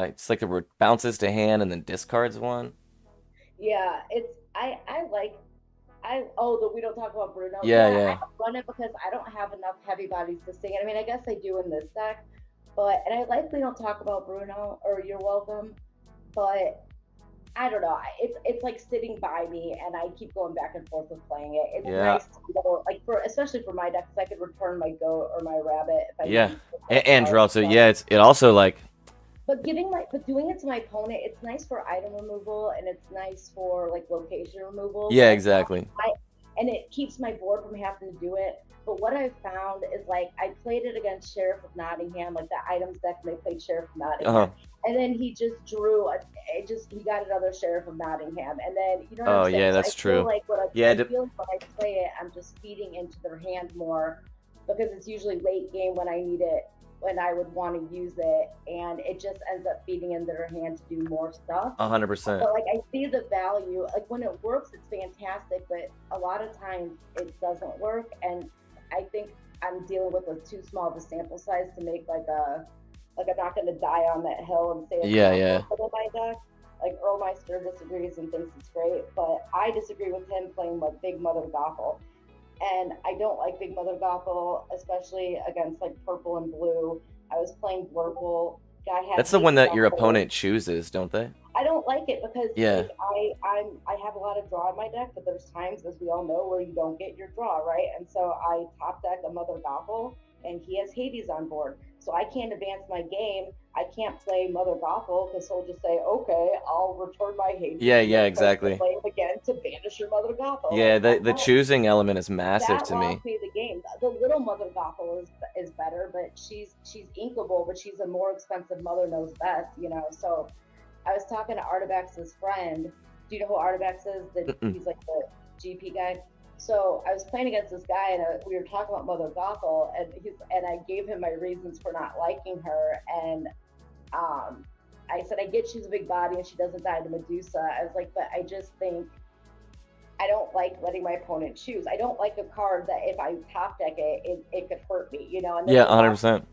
It's like the bounces to hand and then discards one. Yeah, it's I like I oh that we don't talk about Bruno. Yeah, Yeah, I yeah. don't run it because I don't have enough heavy bodies to sing it. I mean, I guess I do in this deck, but and I like we don't talk about Bruno or you're welcome, but I don't know. It's like sitting by me, and I keep going back and forth with playing it. It's Yeah, nice to go like for especially for my decks, I could return my goat or my rabbit if I yeah. need to. And draw. So yeah, it also like But doing it to my opponent, it's nice for item removal and it's nice for like location removal. yeah, So it's not exactly. I and it keeps my board from having to do it. But what I've found is like I played it against Sheriff of Nottingham, like the items deck, and they played Sheriff of Uh-huh. Nottingham, and then he just drew he got another Sheriff of Nottingham, and then you know what I'm Oh saying. yeah, So I that's feel true. like Yeah, I feel like when I play it, I'm just feeding into their hand more because it's usually late game when I need it when I would want to use it, and it just ends up feeding into their hand to do more stuff. 100%. But like I see the value, like when it works, it's fantastic. But a lot of times it doesn't work, and I think I'm dealing with a too small of a sample size to make like I'm not going to die on that hill and say it's Yeah, not yeah. worth it in my deck. Like Earlmeister disagrees and thinks it's great, but I disagree with him playing like Big Mother Gothel. And I don't like Big Mother Gothel, especially against like purple and blue. I was playing Blurple. Guy had That's the one Hades that on your board. opponent chooses, don't they? I don't like it because Yeah. like I have a lot of draw in my deck, but there's times, as we all know, where you don't get your draw, right? And so I top deck a Mother Gothel, and he has Hades on board, so I can't advance my game. I can't play Mother Gothel because he'll just say, "Okay, I'll return my Hades. Yeah, You yeah, have play to exactly. play him again to banish your Mother Gothel." Yeah, Like the no, choosing element is massive that to lost me. me the game. The little Mother Gothel is better, but she's inkable, but she's a more expensive Mother knows best, you know. So I was talking to Artabax's friend. Do you know who Artabax is? Mm-mm. He's like the GP guy. So I was playing against this guy, and we were talking about Mother Gothel, and I gave him my reasons for not liking her, and um, I said I get she's a big body and she doesn't die to Medusa. I was like, but I just think I don't like letting my opponent choose. I don't like a card that if I top deck it could hurt me, you know. And then Yeah, the last 100%.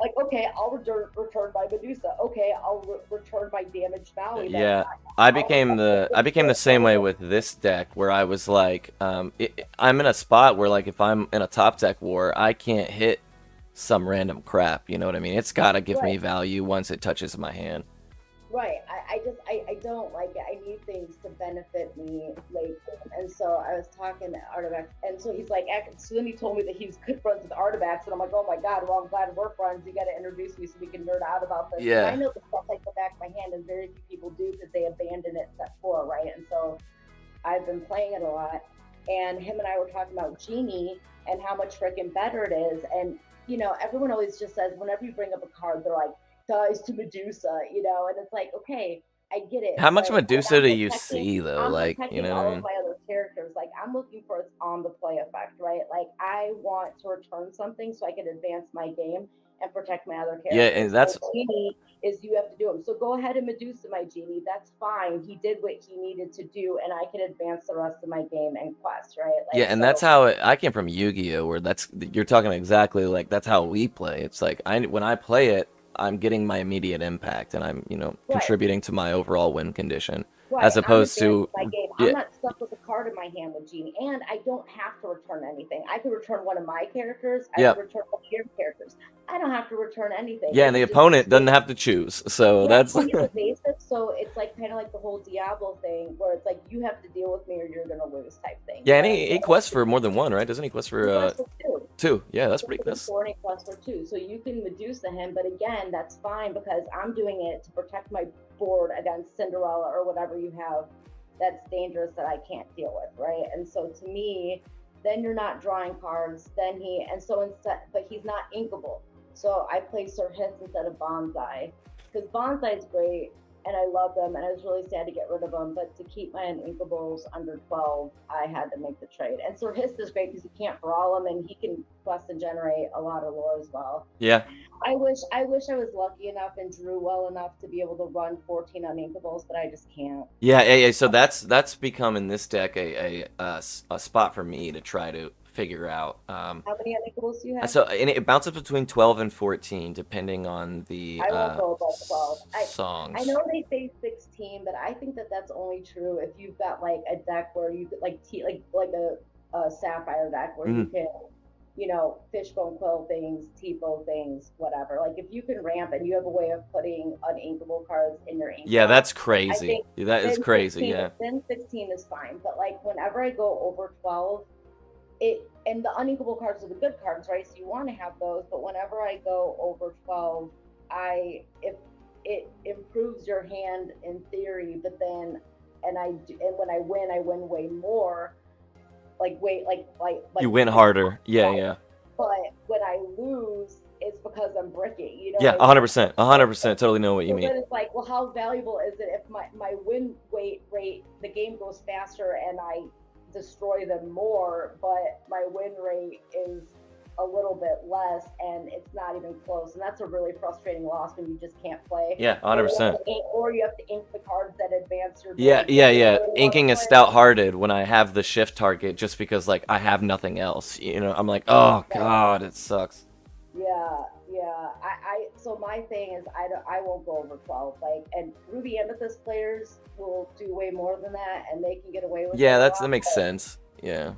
like, okay, I'll return my Medusa. Okay, I'll return my damaged Maui. That's Yeah, not. I became the same way with this deck where I was like, I'm in a spot where like if I'm in a top deck war, I can't hit some random crap. You know what I mean? It's gotta give me Right, value once it touches my hand. right. I don't like it. I need things to benefit me late game. And so I was talking to Artabax, and so he's like, so then he told me that he was good friends with Artabax, and I'm like, oh my god, well I'm glad we're friends. You got to introduce me so we can nerd out about this. Because I Yeah. know the stuff like the back of my hand, and very few people do because they abandon it set 4, right? And so I've been playing it a lot, and him and I were talking about Genie and how much freaking better it is. And you know, everyone always just says whenever you bring up a card, they're like dies to Medusa, you know, and it's like okay, I get it, How much but Medusa do you see though? I'm Like, you protecting know what I all of mean? my other characters. Like I'm looking for its on the play effect, right? Like I want to return something so I can advance my game and protect my other Yeah, and characters. that's So Genie is you have to do them. So go ahead and Medusa my Genie. That's fine. He did what he needed to do, and I can advance the rest of my game and quest, right? yeah, Like and that's so. how I came from Yu-Gi-Oh, where that's you're talking exactly like that's how we play. It's like I when I play it, I'm getting my immediate impact, and I'm Right. contributing to my overall win condition, Right, as I'm opposed advancing to my game. I'm yeah, not stuck with a card in my hand with Genie, and I don't have to return anything. I could return one of my characters. I yeah, could return one of your characters. I don't have to return anything. yeah, It and the could just opponent doesn't be have to choose. So yeah, that's he's evasive, so it's like kind of like the whole Diablo thing, where it's like you have to deal with me or you're gonna lose type thing, yeah, you and know. he quests for more than one, right? Doesn't he quest He for quests for two. two? Yeah, He that's quests pretty. for That's four and he quests for two, so you can Medusa him. But again, that's fine because I'm doing it to protect my board against Cinderella or whatever you have that's dangerous that I can't deal with, right? And so to me, then you're not drawing cards. Then he and so instead, but he's not inkable. So I play Sir Hiss instead of Bonsai because Bonsai is great and I love them and I was really sad to get rid of them. But to keep my uninkables under 12, I had to make the trade. And Sir Hiss is great because you can't brawl him and he can quest and generate a lot of lore as well. yeah. I wish I was lucky enough and drew well enough to be able to run 14 uninkables, but I just can't. Yeah, yeah, yeah. So that's become in this deck a spot for me to try to figure out. How many unequals do you have? So and it bounces between 12 and 14, depending on the I won't go above 12. I songs. know they say 16, but I think that that's only true if you've got like a deck where you could like a sapphire deck where you Mhm. can, you know, fishbone quill things, TPO things, whatever. Like if you can ramp and you have a way of putting uninkable cards in your ink Yeah, pile, that's I crazy. think That is crazy. Yeah. then 16 is fine. But like whenever I go over 12, it and the unequal cards are the good cards, right? So you want to have those, but whenever I go over 12, I if it improves your hand in theory, but then and when I win way more, like way You win like harder. Yeah, right. yeah. But when I lose, it's because I'm bricking. You know Yeah, what I mean? 100%. 100%. Totally know what you So mean. then it's like, well, how valuable is it if my win rate, the game goes faster and I destroy them more, but my win rate is a little bit less and it's not even close. And that's a really frustrating loss when you just can't play. Yeah, 100%. Or you have to ink the cards that advance your Yeah, board. yeah, yeah. Really Inking is stout-hearted when I have the shift target just because like I have nothing else. You know, I'm like, oh god, it sucks. Yeah, yeah. So my thing is I won't go over 12. Like, and Ruby Amethyst players will do way more than that, and they can get away with Yeah, it a that lot. makes sense. Yeah.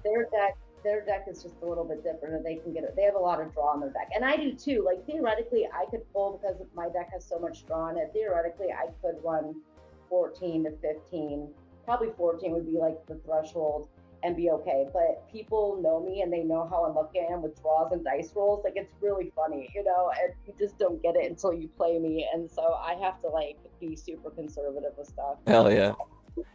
Their deck is just a little bit different, and they can get it. They have a lot of draw in their deck, and I do too. Like theoretically, I could pull because my deck has so much draw in it. Theoretically, I could run 14 to 15. Probably 14 would be like the threshold and be okay. But people know me and they know how unlucky I am with draws and dice rolls. Like it's really funny, you know, and you just don't get it until you play me. And so I have to like be super conservative with stuff. Hell yeah.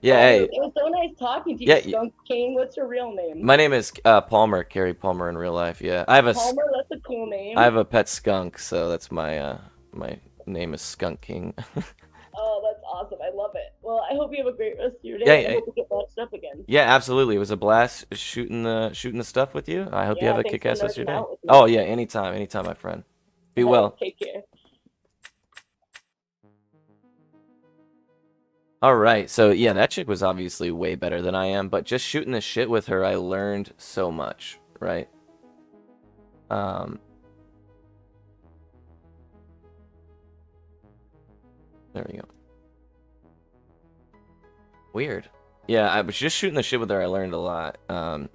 Yeah, hey. It was so nice talking to you, Yeah, Skunk King. What's your real name? my name is Palmer, Gary Palmer in real life. Yeah. Palmer, that's a cool name. I have a pet skunk, so that's my name is Skunk King. Oh, that's awesome. I love it. Well, I hope you have a great rest of your day. Yeah, I yeah. hope we get matched up again. Yeah, absolutely. It was a blast shooting the stuff with you. I hope you Yeah, have a thanks for kick-ass rest of your nerding day. out with me. Oh yeah, anytime, my friend. Be well. Take care. All right, so yeah, that chick was obviously way better than I am, but just shooting the shit with her, I learned so much, right? There we go. Weird. Yeah, I was just shooting the shit with her. I learned a lot. And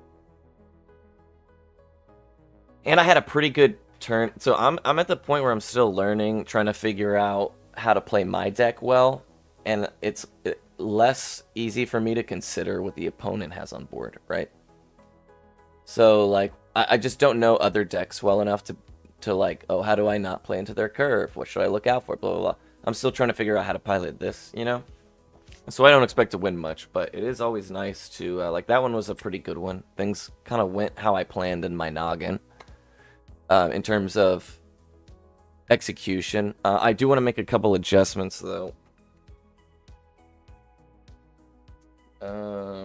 I had a pretty good turn. So I'm at the point where I'm still learning, trying to figure out how to play my deck well, and it's less easy for me to consider what the opponent has on board, right? So like I just don't know other decks well enough to like, oh, how do I not play into their curve? What should I look out for? Blah blah blah. I'm still trying to figure out how to pilot this, you know? So I don't expect to win much, but it is always nice to, like, that one was a pretty good one. Things kind of went how I planned in my noggin. In terms of execution. I do want to make a couple adjustments, though. I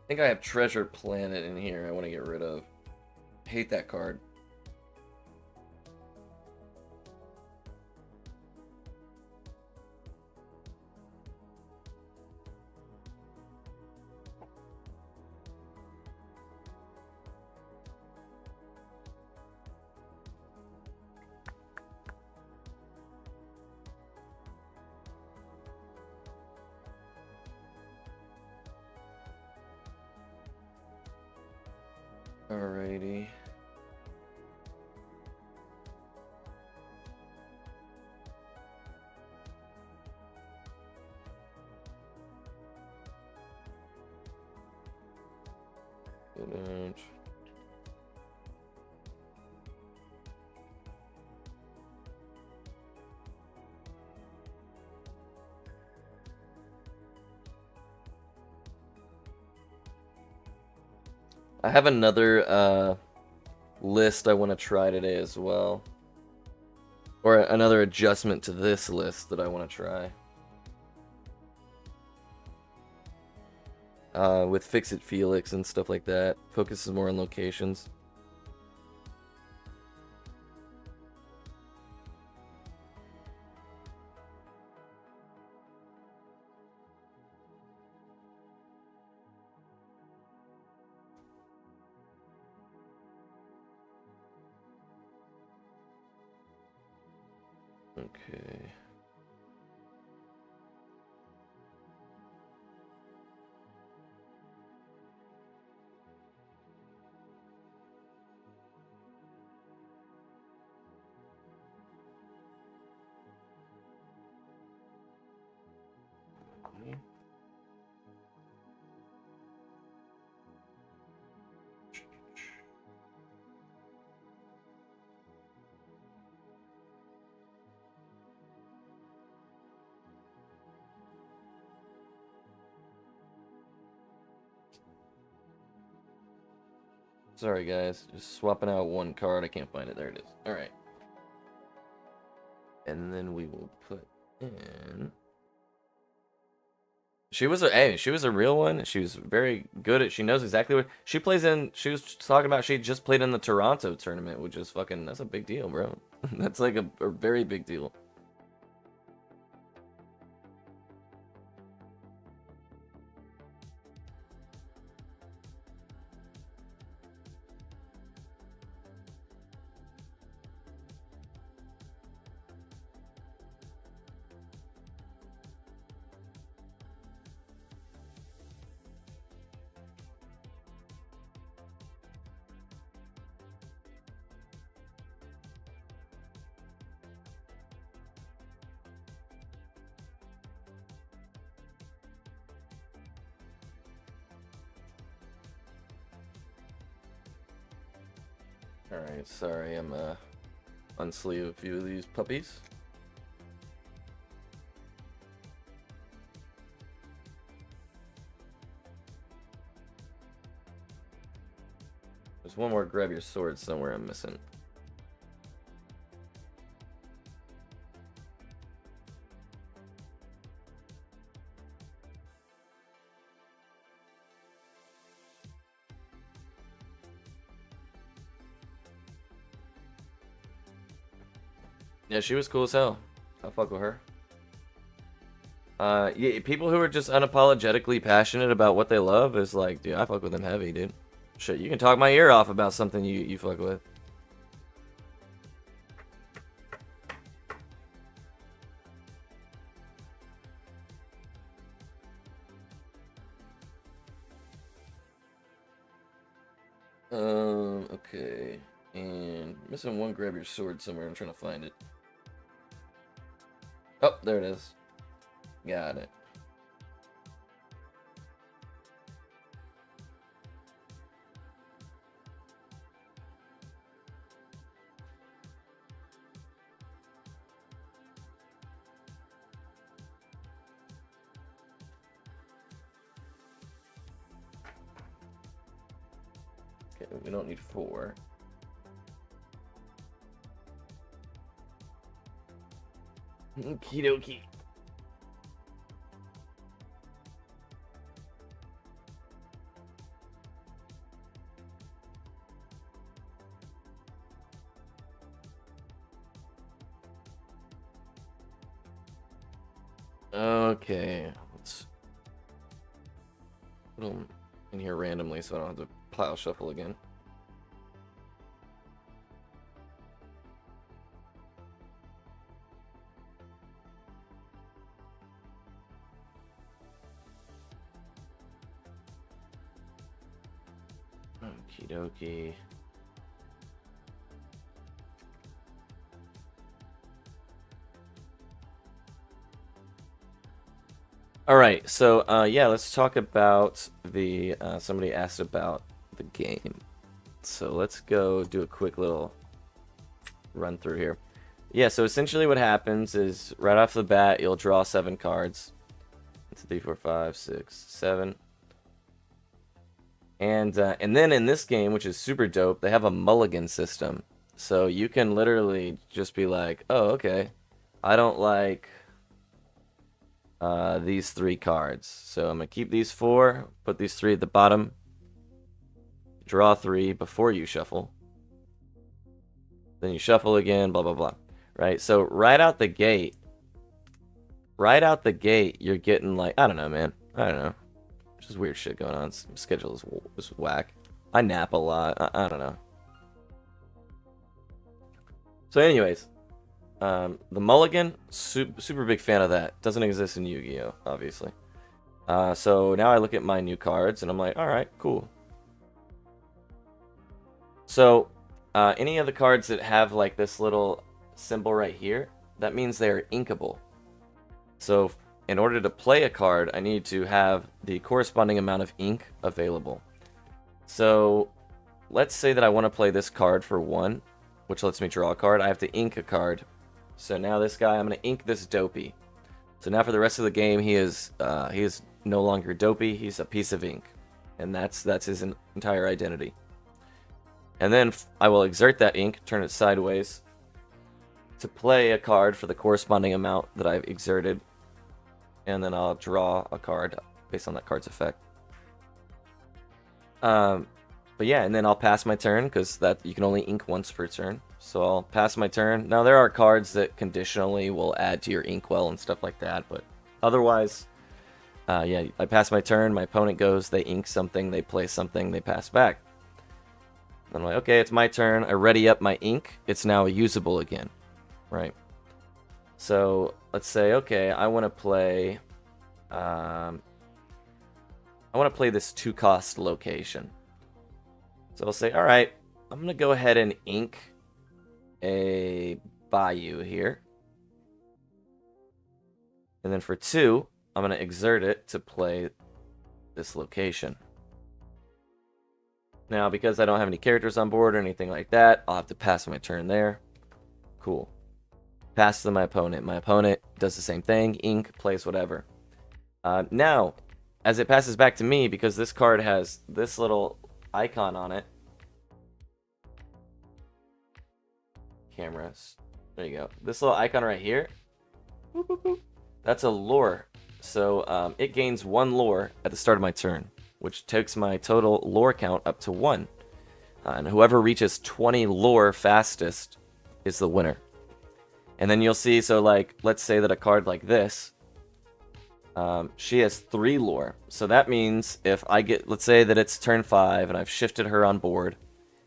think I have Treasure Planet in here I want to get rid of. Hate that card. Alrighty. Good. I have another list I want to try today as well. Or another adjustment to this list that I want to try. With Fix-It Felix and stuff like that. Focuses more on locations. Okay. Sorry, guys. Just swapping out one card. I can't find it. There it is. All right. And then we will put in. She was a real one. She was very good at. She knows exactly what she plays in. She was talking about. She just played in the Toronto tournament, which is fucking. That's a big deal, bro. That's like a very big deal. Alright, sorry, I'm unsleeve a few of these puppies. There's one more grab your sword somewhere I'm missing. Yeah, she was cool as hell. I fuck with her. Yeah, people who are just unapologetically passionate about what they love is like, dude, I fuck with them heavy, dude. Shit, you can talk my ear off about something you fuck with. Okay. And missing one grab your sword somewhere. I'm trying to find it. Oh, there it is. Got it. Okay, we don't need 4. Okie dokie. Okay, let's put them in here randomly so I don't have to pile shuffle again. Okie dokie. All right, so yeah, let's talk about the. Somebody asked about the game, so let's go do a quick little run through here. Yeah, so essentially what happens is right off the bat you'll draw 7 cards. It's 3, 4, 5, 6, 7. And then in this game, which is super dope, they have a mulligan system. So you can literally just be like, oh, okay, I don't like these 3 cards. So I'm going to keep these 4, put these 3 at the bottom, draw 3 before you shuffle. Then you shuffle again, blah, blah, blah. Right? So right out the gate, you're getting like, I don't know, man. I don't know. Just weird shit going on. Schedule is whack. I nap a lot. I don't know. So anyways, The mulligan, super big fan of that. Doesn't exist in Yu-Gi-Oh, obviously. So now I look at my new cards and I'm like, all right, cool. So any of the cards that have like this little symbol right here, that means they're inkable. So in order to play a card, I need to have the corresponding amount of ink available. So let's say that I want to play this card for 1, which lets me draw a card. I have to ink a card. So now this guy, I'm going to ink this Dopey. So now for the rest of the game, he is no longer Dopey. He's a piece of ink. And that's his entire identity. And then I will exert that ink, turn it sideways, to play a card for the corresponding amount that I've exerted. And then I'll draw a card based on that card's effect. But yeah, and then I'll pass my turn, because that you can only ink once per turn. So I'll pass my turn. Now there are cards that conditionally will add to your inkwell and stuff like that, but otherwise, yeah, I pass my turn, my opponent goes, they ink something, they play something, they pass back. I'm like, okay, it's my turn. I ready up my ink. It's now usable again, right? So let's say, okay, I want to play this 2-cost location. So I'll say, all right, I'm going to go ahead and ink a Bayou here. And then for 2, I'm going to exert it to play this location. Now, because I don't have any characters on board or anything like that, I'll have to pass my turn there. Cool. Pass to my opponent. My opponent does the same thing, ink, plays whatever. Now, as it passes back to me, because this card has this little icon on it. Cameras. There you go. This little icon right here. Boop, boop, boop. That's a lore. So it gains 1 lore at the start of my turn, which takes my total lore count up to 1. And whoever reaches 20 lore fastest is the winner. And then you'll see, so like, let's say that a card like this, she has 3 lore. So that means if I get, let's say that it's turn 5 and I've shifted her on board,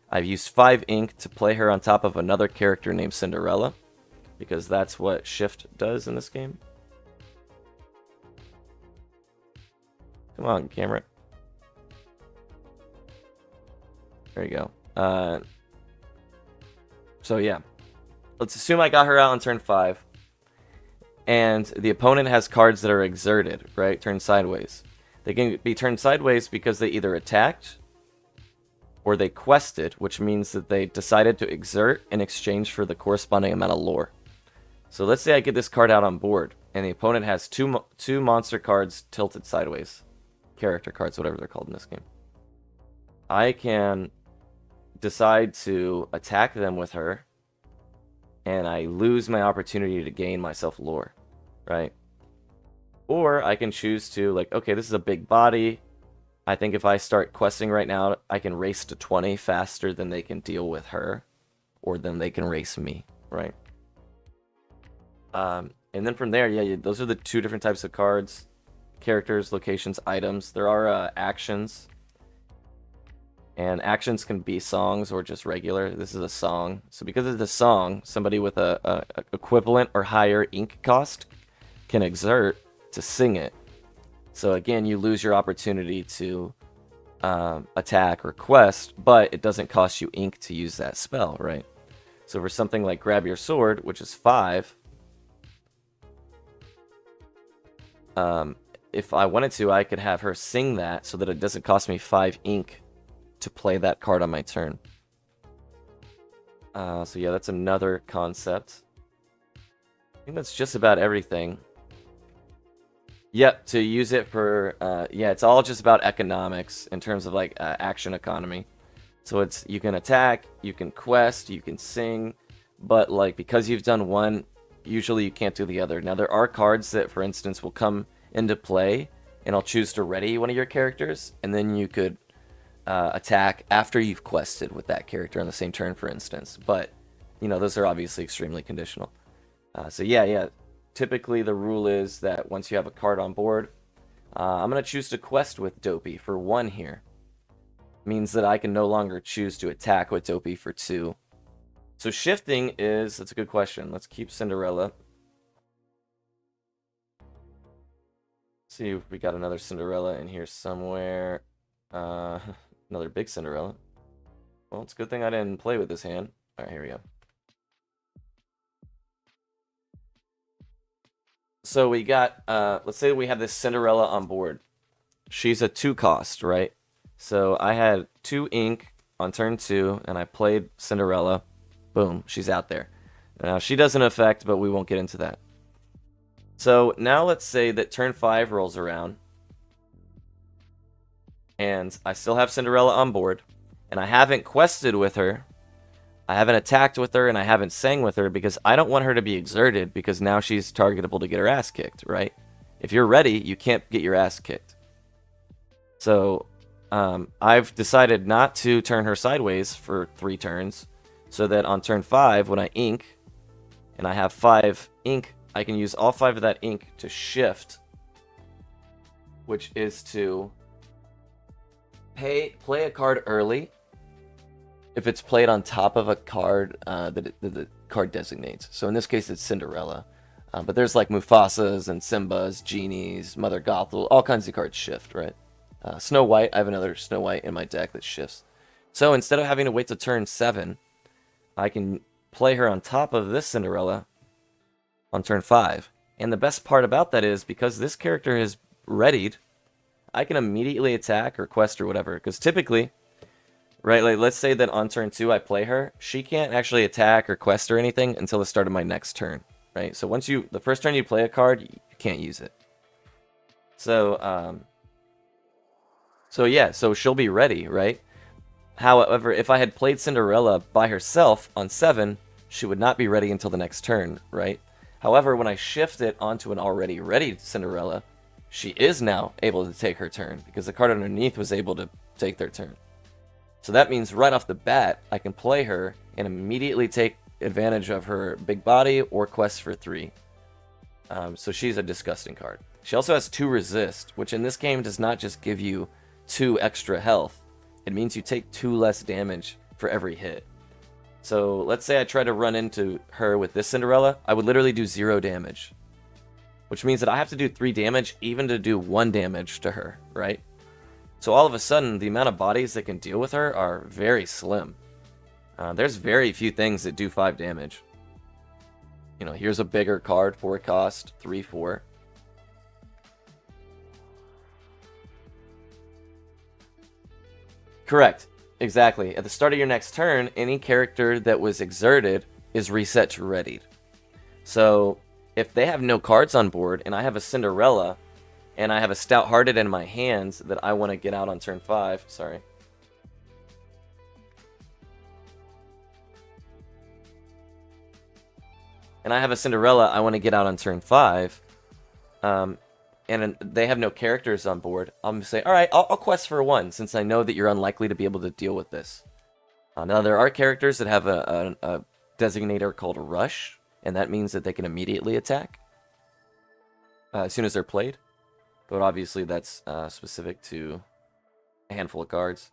I've used 5 ink to play her on top of another character named Cinderella, because that's what shift does in this game. Come on, camera. There you go. So yeah, let's assume I got her out on turn 5, and the opponent has cards that are exerted, right? Turned sideways. They can be turned sideways because they either attacked or they quested, which means that they decided to exert in exchange for the corresponding amount of lore. So let's say I get this card out on board, and the opponent has two monster cards tilted sideways. Character cards, whatever they're called in this game. I can decide to attack them with her, and I lose my opportunity to gain myself lore, right? Or I can choose to, like, okay, this is a big body. I think if I start questing right now, I can race to 20 faster than they can deal with her, or than they can race me, right? And then from there, yeah, those are the 2 different types of cards. Characters, locations, items. There are actions. And actions can be songs or just regular. This is a song. So because it's a song, somebody with a equivalent or higher ink cost can exert to sing it. So again, you lose your opportunity to attack or quest, but it doesn't cost you ink to use that spell, right? So for something like Grab Your Sword, which is 5, if I wanted to, I could have her sing that so that it doesn't cost me 5 ink to play that card on my turn. So yeah, that's another concept. I think that's just about everything. Yep, to use it for, yeah, it's all just about economics in terms of like action economy. So it's, you can attack, you can quest, you can sing, but like because you've done one, usually you can't do the other. Now there are cards that, for instance, will come into play, and I'll choose to ready one of your characters, and then you could attack after you've quested with that character on the same turn, for instance. But, you know, those are obviously extremely conditional. So yeah. Typically, the rule is that once you have a card on board, I'm going to choose to quest with Dopey for 1 here. Means that I can no longer choose to attack with Dopey for 2. So shifting that's a good question. Let's keep Cinderella. See if we got another Cinderella in here somewhere. Another big Cinderella. Well, it's a good thing I didn't play with this hand. All right, here we go. So we got, let's say we have this Cinderella on board. She's a 2 cost, right? So I had 2 ink on turn 2, and I played Cinderella. Boom, she's out there. Now, she doesn't affect, but we won't get into that. So now let's say that turn 5 rolls around, and I still have Cinderella on board, and I haven't quested with her, I haven't attacked with her, and I haven't sang with her because I don't want her to be exerted because now she's targetable to get her ass kicked, right? If you're ready, you can't get your ass kicked. So I've decided not to turn her sideways for 3 turns so that on turn 5, when I ink, and I have 5 ink, I can use all 5 of that ink to shift, which is to play a card early if it's played on top of a card that the card designates. So in this case, it's Cinderella. But there's like Mufasas and Simbas, Genies, Mother Gothel, all kinds of cards shift, right? Snow White, I have another Snow White in my deck that shifts. So instead of having to wait to turn 7, I can play her on top of this Cinderella on turn 5. And the best part about that is because this character is readied, I can immediately attack or quest or whatever. Because typically, right, like let's say that on turn 2 I play her, she can't actually attack or quest or anything until the start of my next turn, right? So once the first turn you play a card, you can't use it. So, so she'll be ready, right? However, if I had played Cinderella by herself on 7, she would not be ready until the next turn, right? However, when I shift it onto an already ready Cinderella, she is now able to take her turn because the card underneath was able to take their turn. So that means right off the bat, I can play her and immediately take advantage of her big body or quest for 3. So she's a disgusting card. She also has 2 resist, which in this game does not just give you 2 extra health. It means you take 2 less damage for every hit. So let's say I try to run into her with this Cinderella, I would literally do 0 damage. Which means that I have to do 3 damage even to do 1 damage to her, right? So all of a sudden, the amount of bodies that can deal with her are very slim. There's very few things that do 5 damage. You know, here's a bigger card, 4 cost, 3/4. Correct. Exactly. At the start of your next turn, any character that was exerted is reset to readied. So if they have no cards on board and I have a Cinderella and I have a Stout-Hearted in my hands that I want to get out on turn 5, sorry. And I have a Cinderella I want to get out on turn 5, and they have no characters on board, I'm going to say, alright, I'll quest for 1, since I know that you're unlikely to be able to deal with this. Now, there are characters that have a designator called Rush, and that means that they can immediately attack as soon as they're played. But obviously, that's specific to a handful of cards.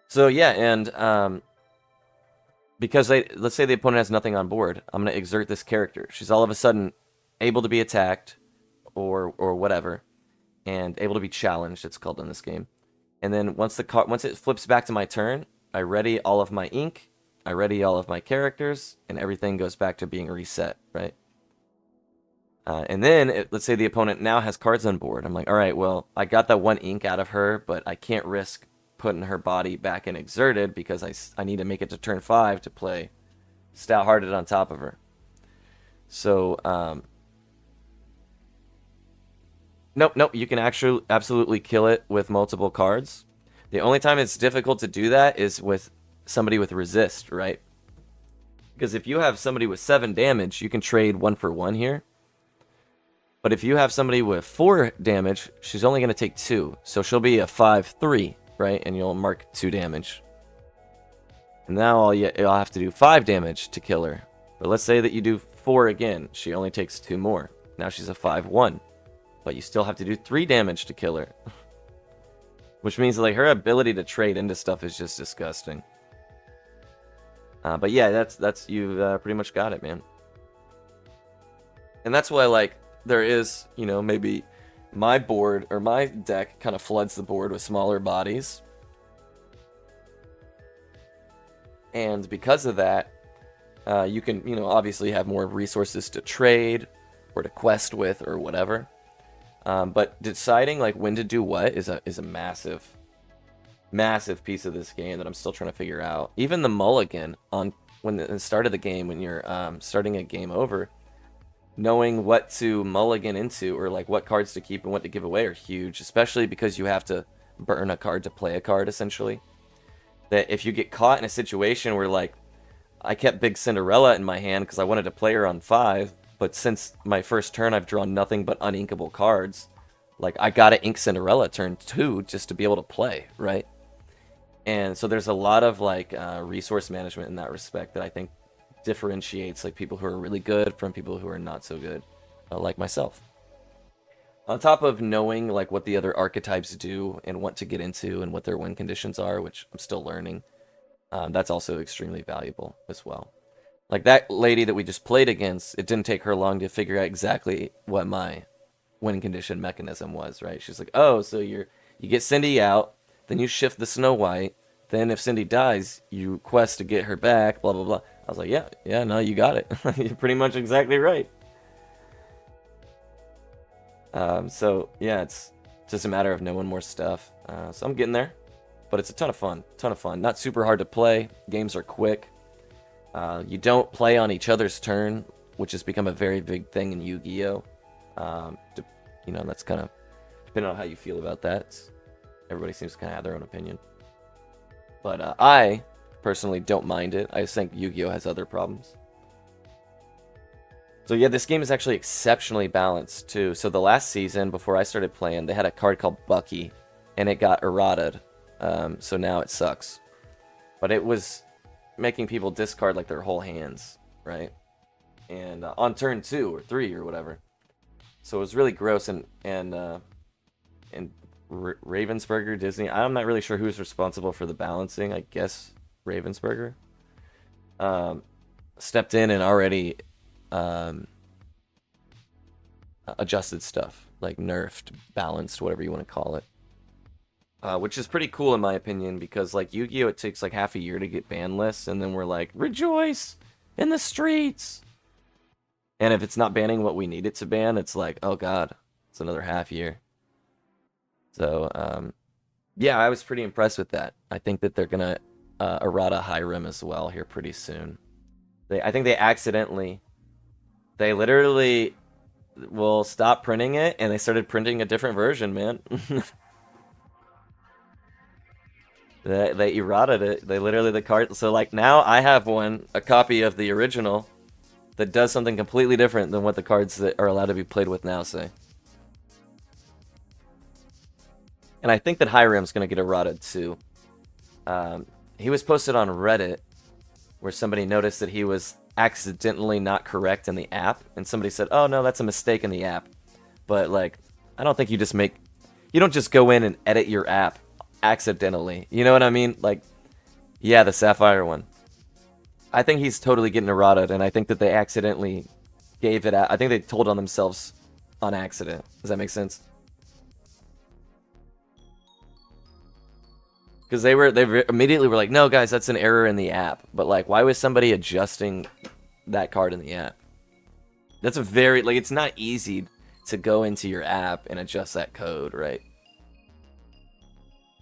So, yeah, and because let's say the opponent has nothing on board, I'm going to exert this character. She's all of a sudden able to be attacked, or whatever, and able to be challenged, it's called in this game. And then once it flips back to my turn, I ready all of my ink, I ready all of my characters, and everything goes back to being reset, right? And then, let's say the opponent now has cards on board. I'm like, alright, well, I got that 1 ink out of her, but I can't risk putting her body back in exerted because I need to make it to turn 5 to play Stout-Hearted on top of her. So, Nope, you can actually absolutely kill it with multiple cards. The only time it's difficult to do that is with somebody with resist, right? Because if you have somebody with 7 damage, you can trade 1 for 1 here. But if you have somebody with 4 damage, she's only going to take 2. So she'll be a 5/3, right? And you'll mark 2 damage. And now you'll have to do 5 damage to kill her. But let's say that you do 4 again. She only takes 2 more. Now she's a 5/1. But you still have to do 3 damage to kill her. Which means like her ability to trade into stuff is just disgusting. But yeah, that's you pretty much got it, man. And that's why, like, there is, you know, maybe my board or my deck kind of floods the board with smaller bodies. And because of that, you can, you know, obviously have more resources to trade or to quest with or whatever. But deciding like when to do what is a massive, massive piece of this game that I'm still trying to figure out. Even the mulligan on when the start of the game, when you're starting a game over, knowing what to mulligan into or like what cards to keep and what to give away are huge, especially because you have to burn a card to play a card essentially. That if you get caught in a situation where like I kept Big Cinderella in my hand because I wanted to play her on 5, but since my first turn I've drawn nothing but uninkable cards, like I gotta ink Cinderella turn 2 just to be able to play, right? And so there's a lot of like resource management in that respect that I think differentiates like people who are really good from people who are not so good, like myself. On top of knowing like what the other archetypes do and what to get into and what their win conditions are, which I'm still learning, that's also extremely valuable as well. Like that lady that we just played against, it didn't take her long to figure out exactly what my win condition mechanism was, right? She's like, oh, so you get Cindy out, then you shift the Snow White, then if Cindy dies, you quest to get her back, blah, blah, blah. I was like, yeah, no, you got it. You're pretty much exactly right. So, yeah, it's just a matter of knowing more stuff. So I'm getting there, but it's a ton of fun, Not super hard to play. Games are quick. You don't play on each other's turn, which has become a very big thing in Yu-Gi-Oh! You know, that's kind of, depending on how you feel about that, everybody seems to kind of have their own opinion. But I personally don't mind it. I just think Yu-Gi-Oh! Has other problems. So yeah, this game is actually exceptionally balanced too. So the last season, before I started playing, they had a card called Bucky, and it got errataed. So now it sucks. But it was making people discard like their whole hands, right? And on turn 2 or 3 or whatever. So it was really gross. And Ravensburger, Disney, I'm not really sure who's responsible for the balancing. I guess Ravensburger stepped in and already adjusted stuff, like nerfed, balanced, whatever you want to call it. Which is pretty cool in my opinion, because like Yu-Gi-Oh! It takes like half a year to get ban lists, and then we're like, rejoice in the streets! And if it's not banning what we need it to ban, it's like, oh god, it's another half year. So, yeah, I was pretty impressed with that. I think that they're gonna errata Hiram as well here pretty soon. I think they literally will stop printing it, and they started printing a different version, man. They errated it. They literally, the card. So like now I have a copy of the original that does something completely different than what the cards that are allowed to be played with now say. And I think that Hiram's gonna get errated too. He was posted on Reddit where somebody noticed that he was accidentally not correct in the app, and somebody said, oh no, that's a mistake in the app. But like, I don't think you don't just go in and edit your app accidentally. You know what I mean? Like, yeah, the Sapphire one. I think he's totally getting errated, and I think that they accidentally gave it out. I think they told on themselves on accident. Does that make sense? Because they immediately were like, no guys, that's an error in the app. But like, why was somebody adjusting that card in the app? That's a very, like, it's not easy to go into your app and adjust that code, right?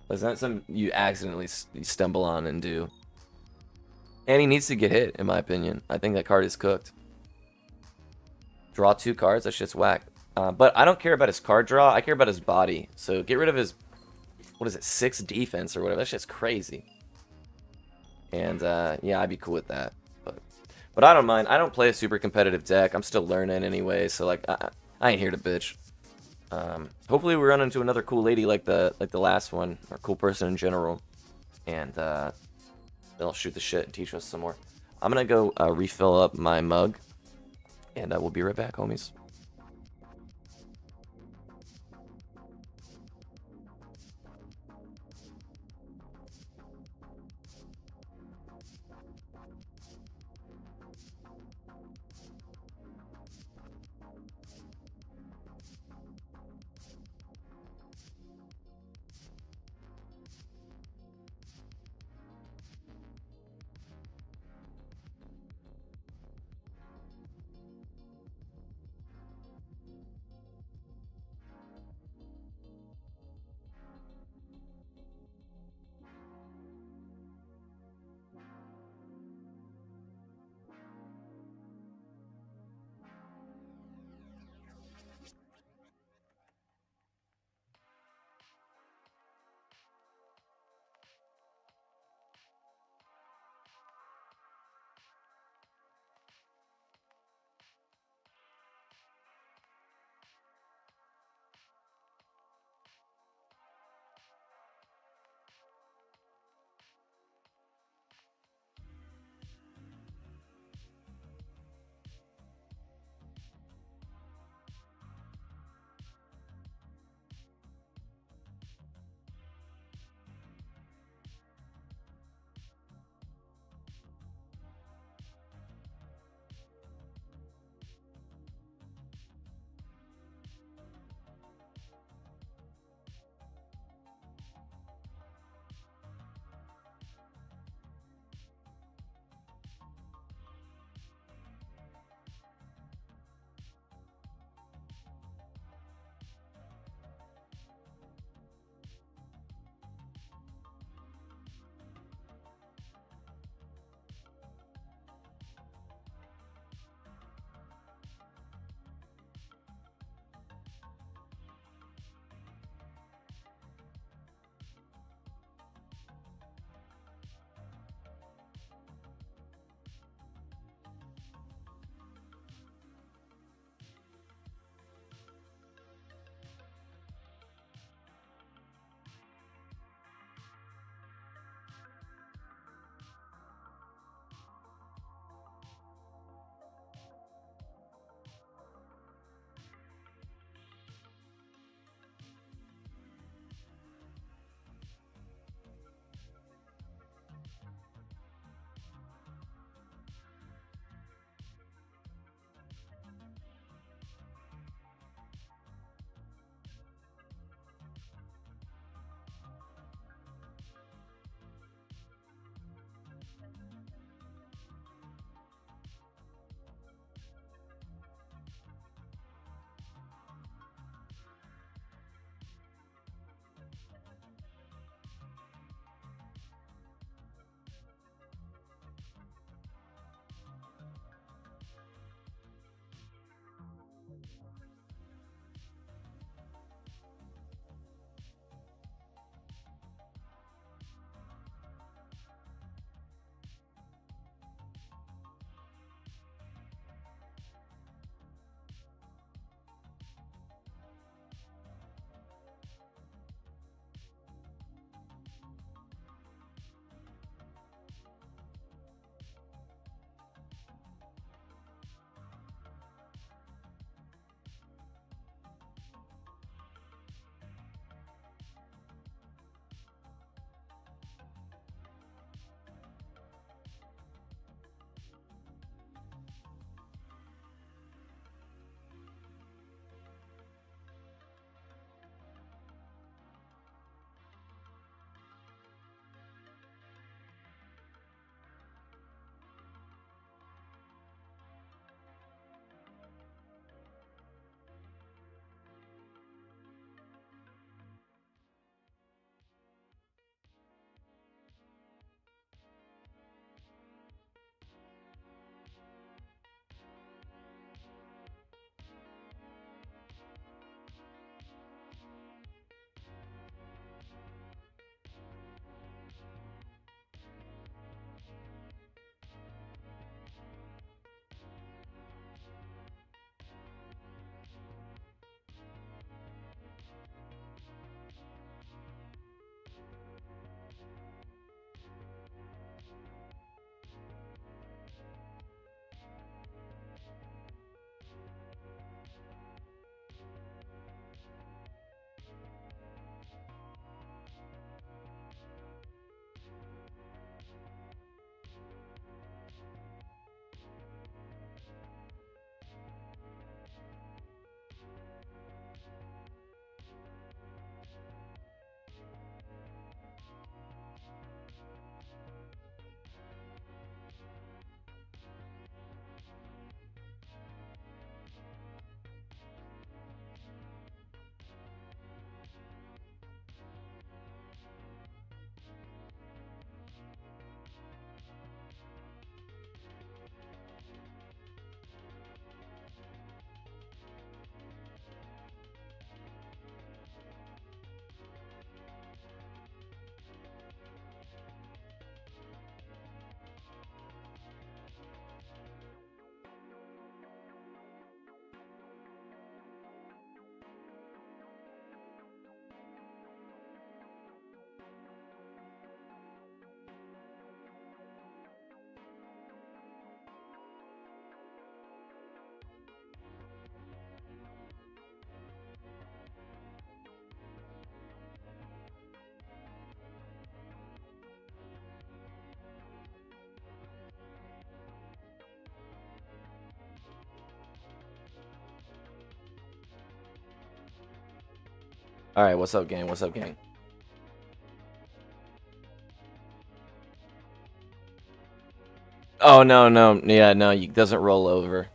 It's not something you accidentally stumble on and do. And he needs to get hit, in my opinion. I think that card is cooked. Draw 2 cards, that shit's whack. But I don't care about his card draw, I care about his body. So get rid of his, what is it, 6 defense or whatever. That shit's crazy. And yeah, I'd be cool with that. But I don't mind. I don't play a super competitive deck. I'm still learning anyway, so like I ain't here to bitch. Hopefully we run into another cool lady like the last one, or cool person in general, and they'll shoot the shit and teach us some more. I'm gonna go refill up my mug, and we'll be right back, homies. All right, what's up, gang? What's up, gang? Oh no, no, yeah, no, it doesn't roll over.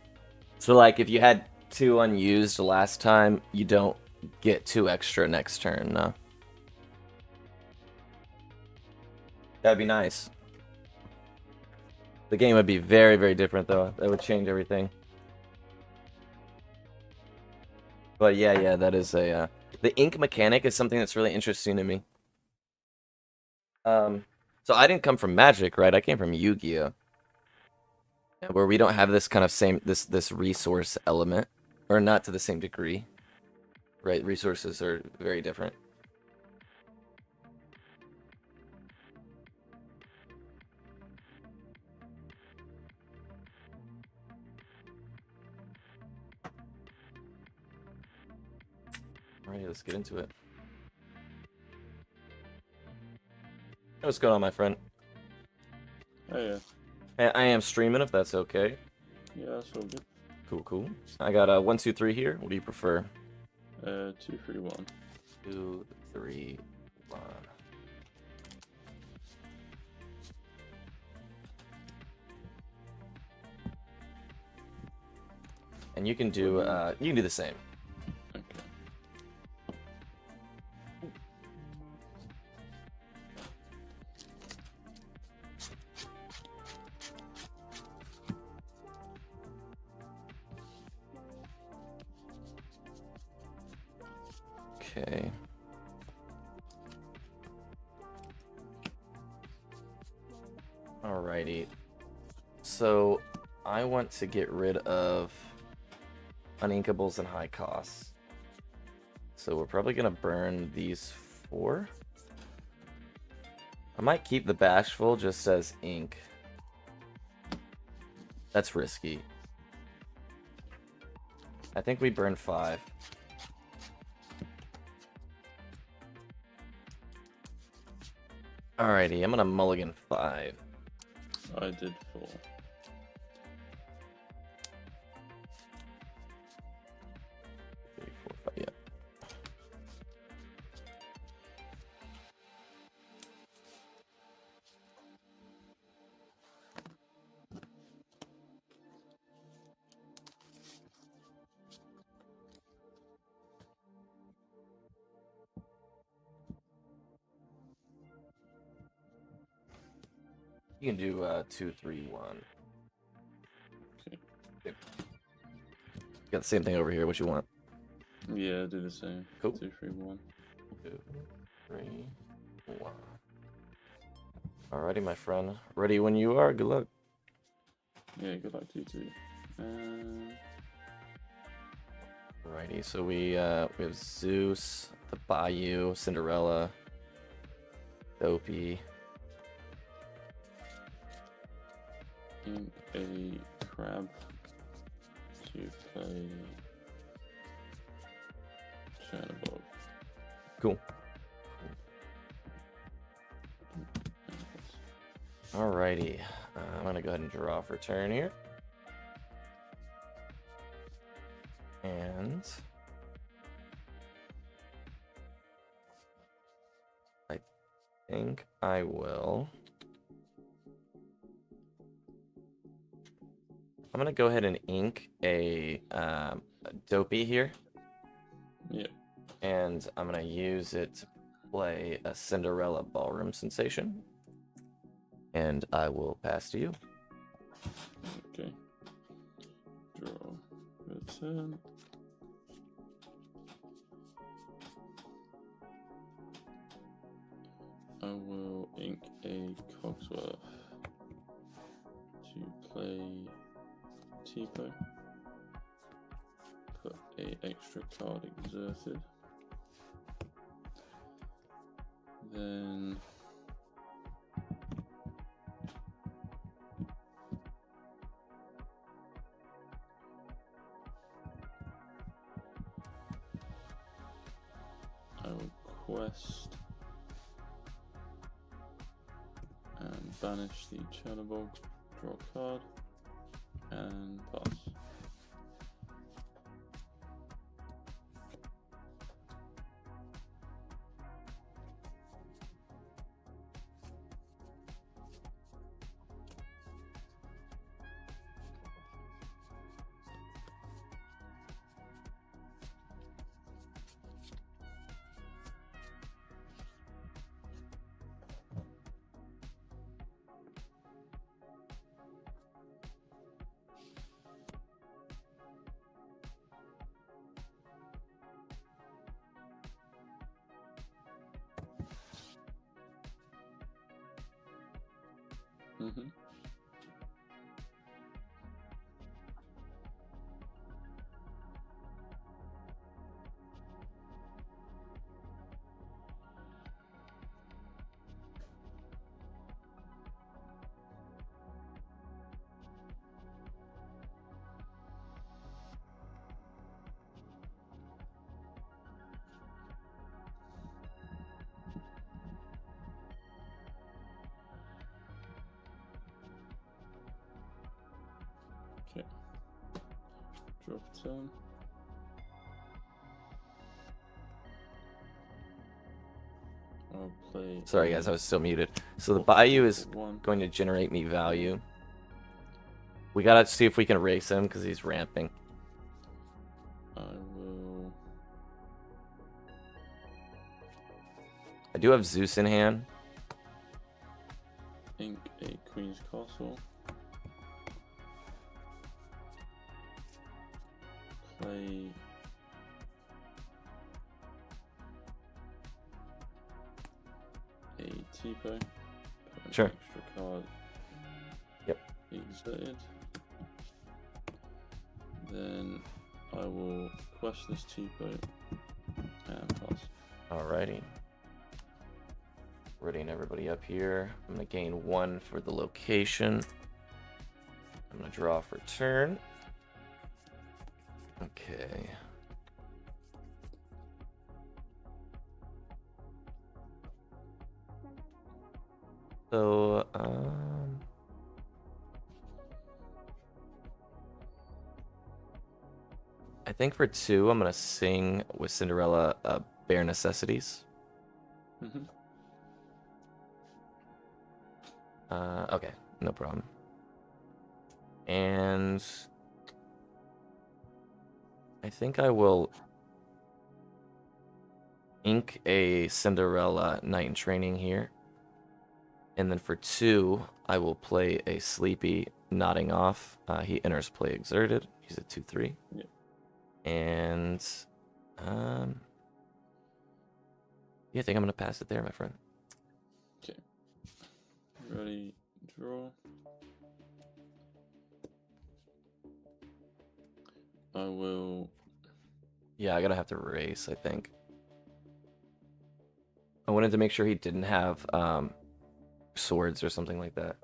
So like, if you had 2 unused last time, you don't get 2 extra next turn. No, that'd be nice. The game would be very, very different though. That would change everything. But yeah, that is a the ink mechanic is something that's really interesting to me. So I didn't come from Magic, right? I came from Yu-Gi-Oh, where we don't have this kind of same this resource element, or not to the same degree, right? Resources are very different. Alright, let's get into it. What's going on, my friend? Oh yeah. I am streaming, if that's okay. Yeah, that's all good. Cool. I got a 1, 2, 3 here. What do you prefer? 2, 3, 1. 2, 3, 1. And you can do the same. Okay. Okay. Alrighty. So I want to get rid of uninkables and high costs. So we're probably gonna burn these 4. I might keep the bashful just as ink. That's risky. I think we burn 5. Alrighty, I'm gonna mulligan 5. I did 4. 3, 4, 5, yeah. You can do 2, 3, 1. Okay. Got the same thing over here. What you want? Yeah, do the same. Cool. 2, 3, 1. 2, 3, 1. Alrighty, my friend. Ready when you are. Good luck. Yeah, good luck to you too. Alrighty, so we have Zeus, the Bayou, Cinderella, Dopey. In a crab to play Chernobog. Cool. Alrighty, I'm gonna go ahead and draw for turn here. And I think I will. I'm gonna go ahead and ink a Dopey here. Yeah. And I'm gonna use it to play a Cinderella Ballroom Sensation. And I will pass to you. Okay. Draw. Return. I will ink a Cogsworth to play Tipo. Put a extra card exerted. Then I will quest and banish the Chernobog, draw a card, and pass. Mm-hmm. Okay. Draw for turn. I'll play. Sorry guys, I was still muted. So the Four Bayou for is one. going to generate me value. We gotta see if we can race him because he's ramping. I will. I do have Zeus in hand. Ink a Queen's Castle. Play a Tipo. Put an Sure. extra card. Yep. Exerted. Then I will quest this Tipo and pass. Alrighty. Readying everybody up here. I'm gonna gain 1 for the location. I'm gonna draw for turn. Okay. So, I think for 2, I'm gonna sing with Cinderella Bare Necessities. Mm-hmm. Okay, no problem. And I think I will ink a Cinderella Knight in Training here. And then for 2, I will play a Sleepy Nodding Off. He enters play exerted. He's a 2/3. Yep. And yeah, I think I'm gonna pass it there, my friend. Okay. Ready, draw. I will. Yeah, I'm gonna have to race, I think. I wanted to make sure he didn't have swords or something like that.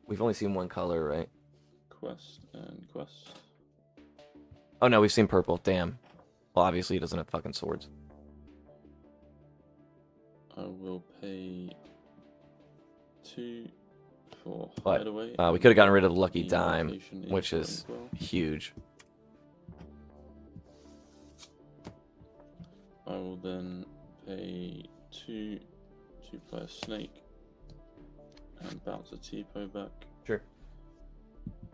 We've only seen one color, right? Quest and quest. Oh no, we've seen purple. Damn. Well, obviously he doesn't have fucking swords. I will pay 2 for But, hideaway. we could have gotten rid of the lucky The dime, location which range is well. huge. I will then pay 2 to play a snake and bounce a Tipo back. Sure.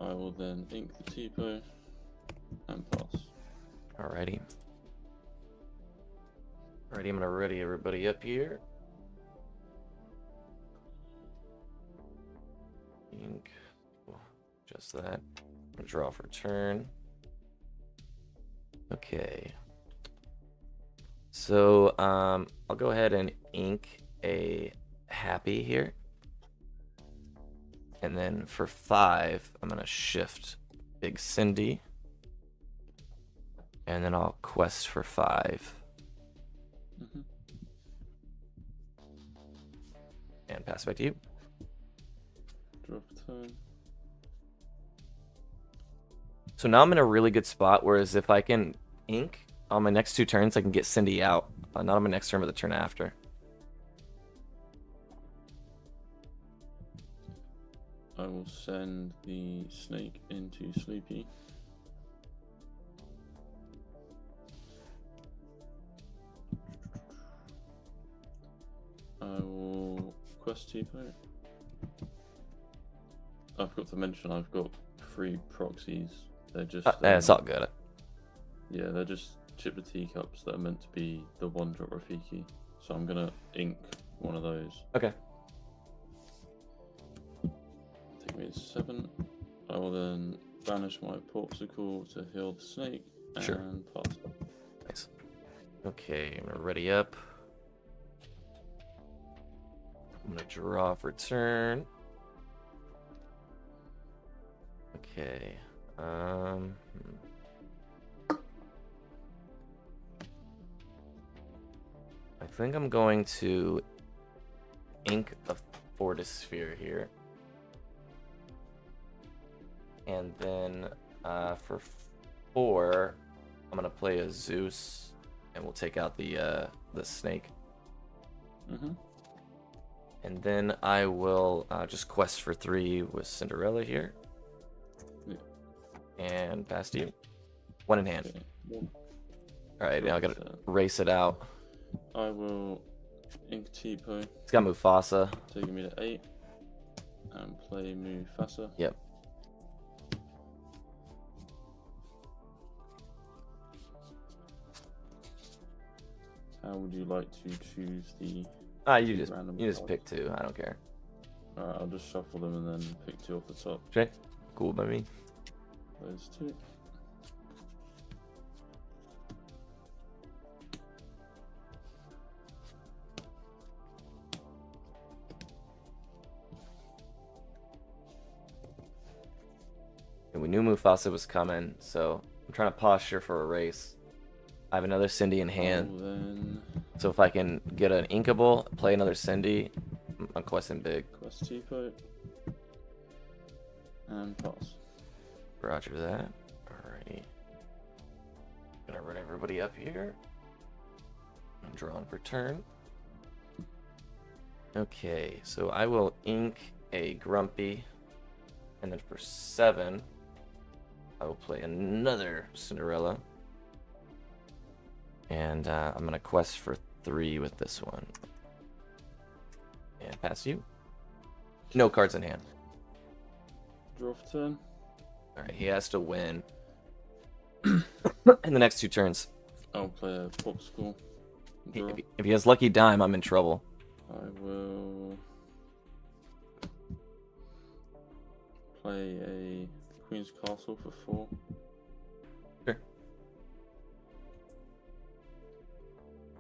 I will then ink the Tipo and pass. Alrighty. Alrighty, I'm gonna ready everybody up here. Ink. Just that. I'm gonna draw for turn. Okay. So, I'll go ahead and ink a Happy here. And then for 5, I'm gonna shift Big Cindy. And then I'll quest for 5. Mm-hmm. And pass back to you. Draw for turn. So now I'm in a really good spot, whereas if I can ink on my next 2 turns, I can get Cindy out. Not on my next turn, but the turn after. I will send the snake into Sleepy. I will quest Tipo. I forgot to mention I've got 3 proxies. They're just It's all good. yeah, they're just chip the teacups that are meant to be the 1-drop Rafiki. So I'm gonna ink one of those. Okay. Take me to 7. I will then banish my Popsicle to heal the snake and Sure. pass. Nice. Okay, I'm gonna ready up. I'm gonna draw for turn. Okay. I think I'm going to ink a Fortisphere here. And then for 4, I'm gonna play a Zeus, and we'll take out the snake. Mm-hmm. And then I will just quest for 3 with Cinderella here. Yeah. And pass to you. 1 in hand. Okay. Well, Alright, now I gotta so race it out. I will ink Tipo, It's got Mufasa. taking me to 8, and play Mufasa. Yep. How would you like to choose the You just random pick cards? 2. I don't care. Alright, I'll just shuffle them and then pick 2 off the top. Okay. Cool by me. Those 2. And we knew Mufasa was coming, so I'm trying to posture for a race. I have another Cindy in hand, Oh, then so if I can get an Inkable, play another Cindy, I'm questing big. quest Tipo. And pass. Roger that. Alrighty. Gonna run everybody up here. I'm drawing for turn. Okay, so I will ink a Grumpy, and then for 7, I will play another Cinderella. And I'm gonna quest for 3 with this one. And pass you. No cards in hand. Draw for turn. Alright, he has to win in the next 2 turns. I'll play a popsicle. Draw. If he has Lucky Dime, I'm in trouble. I will play a Queen's Castle for 4. Sure.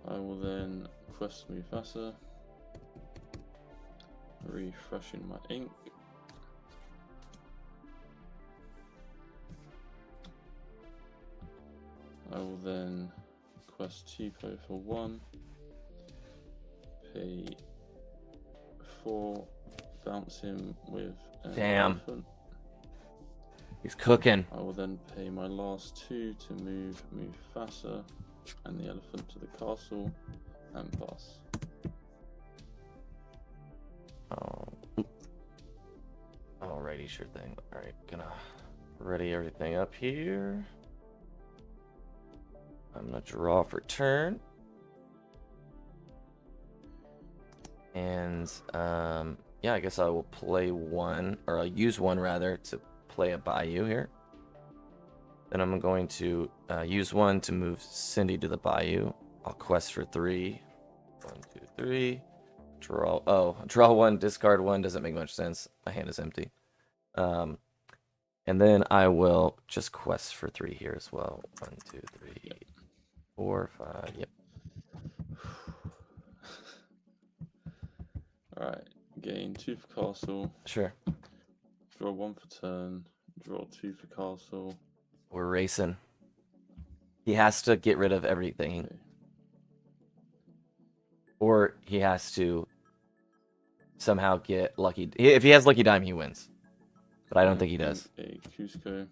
I will then quest Mufasa, refreshing my ink. I will then quest Tipo for 1, pay 4, bounce him with an Damn. elephant. He's cooking. I will then pay my last 2 to move Mufasa and the elephant to the castle and pass. Oh. Alrighty, sure thing. Alright, gonna ready everything up here. I'm gonna draw for turn. And yeah, I guess I will play 1, or I'll use 1 rather, to play a Bayou here. Then I'm going to use 1 to move Cindy to the Bayou. I'll quest for 3. 1, 2, 3. Draw. Oh, draw 1, discard 1. Doesn't make much sense. My hand is empty. And then I will just quest for 3 here as well. 1, 2, 3, 4, 5. Yep. Alright, gain 2 for castle, Sure. draw 1 for turn, draw 2 for castle. We're racing. He has to get rid of everything. Okay. Or he has to somehow get lucky. If he has Lucky Dime, he wins. But I don't think he does. A Cusco.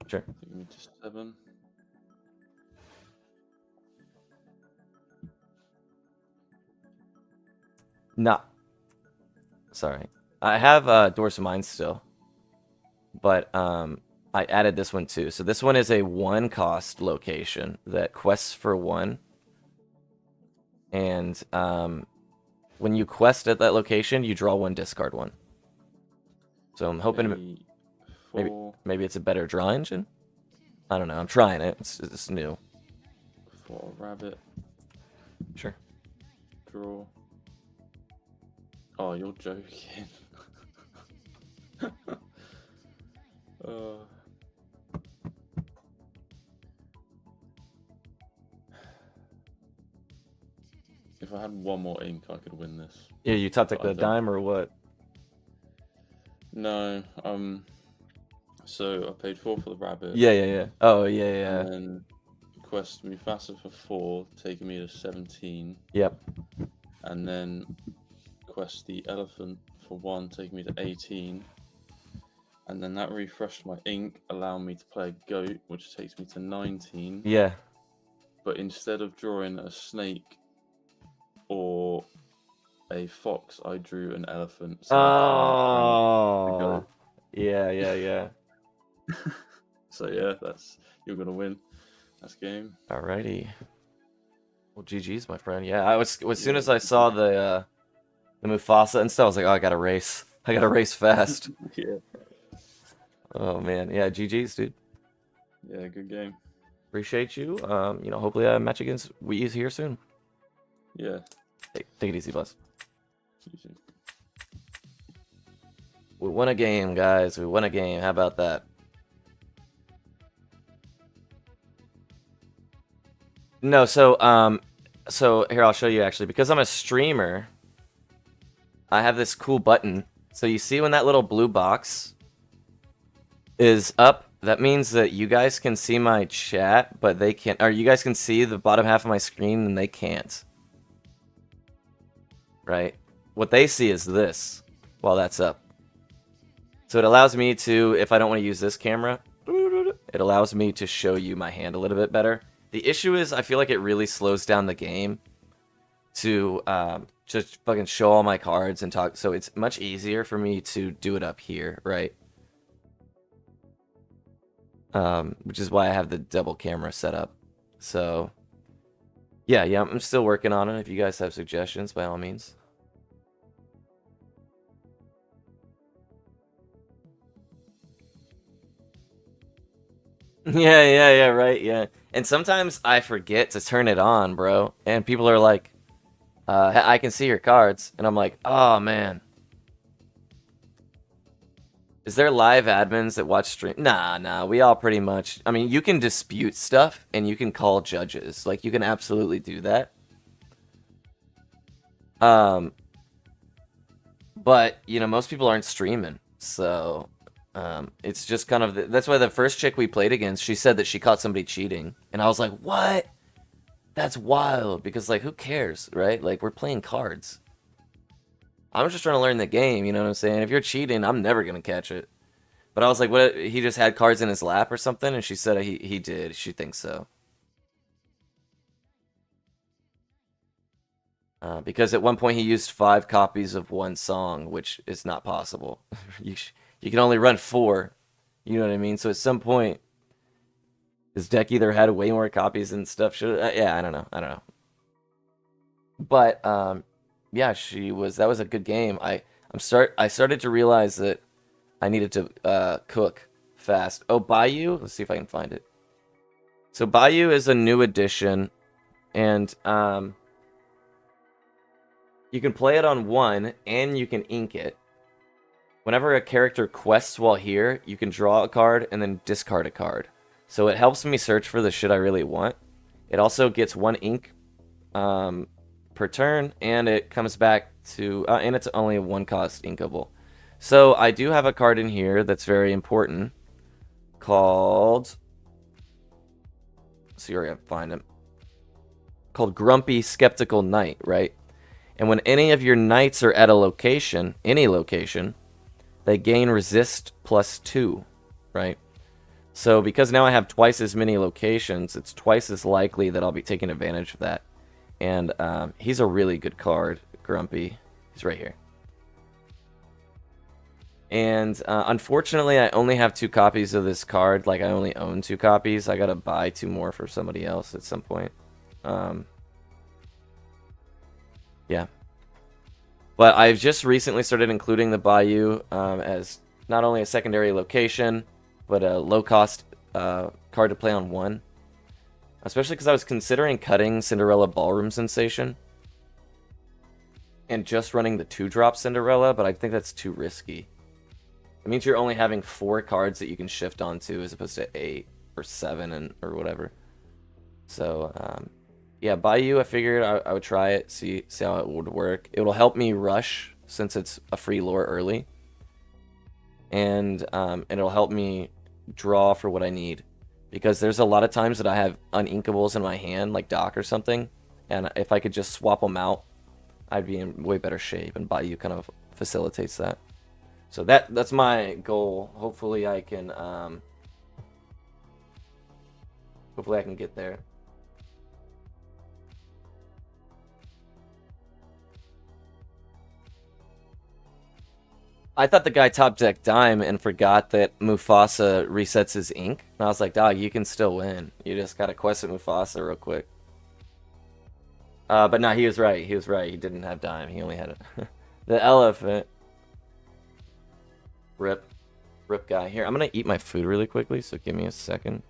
Sure. Taking me to 7. No. Sorry. I have Doors of Mine still. But I added this one too. So this one is a 1 cost location that quests for 1. And when you quest at that location, you draw 1, discard 1. So I'm hoping maybe it's a better draw engine. I don't know. I'm trying it. It's new. For a rabbit. Sure. Draw. Oh, you're joking. If I had 1 more ink, I could win this. Yeah, you tapped like But I the don't. dime or what? No, So I paid 4 for the rabbit. Yeah, yeah, yeah. Oh, yeah, yeah. And then quest Mufasa for 4, taking me to 17. Yep. And then quest the elephant for 1, taking me to 18. And then that refreshed my ink, allowing me to play a goat, which takes me to 19. Yeah. But instead of drawing a snake or a fox, I drew an elephant. So Oh. Yeah, yeah, yeah. So yeah, you're gonna win. That's game. Alrighty. Well, GG's, my friend. Yeah, as soon as I saw the Mufasa and stuff, I was like, oh, I gotta race. I gotta race fast. Yeah. Oh man, yeah, GG's, dude. Yeah, good game. Appreciate you. Hopefully I match against Wii here soon. Yeah. Hey, take it easy, boss. You too. We won a game, guys. We won a game. How about that? No, so here I'll show you actually. Because I'm a streamer, I have this cool button. So you see when that little blue box is up, that means that you guys can see my chat, but they can't. Or you guys can see the bottom half of my screen, and they can't. Right? What they see is this while that's up. So it allows me to, if I don't want to use this camera, it allows me to show you my hand a little bit better. The issue is I feel like it really slows down the game to just fucking show all my cards and talk. So it's much easier for me to do it up here, right? Which is why I have the double camera set up. So yeah, I'm still working on it. If you guys have suggestions, by all means. Yeah, right, yeah. And sometimes I forget to turn it on, bro. And people are like, I can see your cards. And I'm like, oh, man. Is there live admins that watch stream? Nah, we all pretty much... I mean, you can dispute stuff, and you can call judges. Like, you can absolutely do that. But, most people aren't streaming, so... it's just kind of... That's why the first chick we played against, she said that she caught somebody cheating. And I was like, what? That's wild. Because, like, who cares, right? Like, we're playing cards. I'm just trying to learn the game, you know what I'm saying? If you're cheating, I'm never going to catch it. But I was like, what? He just had cards in his lap or something? And she said he did. She thinks so. Because at one point he used 5 copies of one song, which is not possible. You can only run 4. You know what I mean? So at some point, his deck either had way more copies and stuff. Yeah, I don't know. But yeah, that was a good game. I started to realize that I needed to cook fast. Oh, Bayou. Let's see if I can find it. So Bayou is a new edition, and you can play it on 1, and you can ink it. Whenever a character quests while here, you can draw a card and then discard a card. So it helps me search for the shit I really want. It also gets 1 ink per turn, and it comes back to... and it's only 1 cost inkable. So I do have a card in here that's very important called... Let's see where I can find it. Called Grumpy Skeptical Knight, right? And when any of your knights are at a location, any location, they gain resist +2, right? So because now I have twice as many locations, it's twice as likely that I'll be taking advantage of that. And he's a really good card, Grumpy. He's right here. And unfortunately, I only have 2 copies of this card. Like, I only own 2 copies. I gotta buy 2 more for somebody else at some point. Yeah. But I've just recently started including the Bayou as not only a secondary location, but a low-cost card to play on 1. Especially because I was considering cutting Cinderella Ballroom Sensation and just running the 2-drop Cinderella, but I think that's too risky. It means you're only having 4 cards that you can shift onto as opposed to 8 or 7 or whatever. So, yeah, Bayou, I figured I would try it, see how it would work. It will help me rush since it's a free lore early. And it'll help me draw for what I need. Because there's a lot of times that I have uninkables in my hand, like Doc or something, and if I could just swap them out, I'd be in way better shape, and Bayou kind of facilitates that. So that's my goal. Hopefully I can get there. I thought the guy top decked Dime and forgot that Mufasa resets his ink. And I was like, dog, you can still win. You just gotta quest at Mufasa real quick. But no, he was right. He was right. He didn't have Dime. He only had it. The elephant. Rip. Rip guy. Here, I'm gonna eat my food really quickly, so give me a second.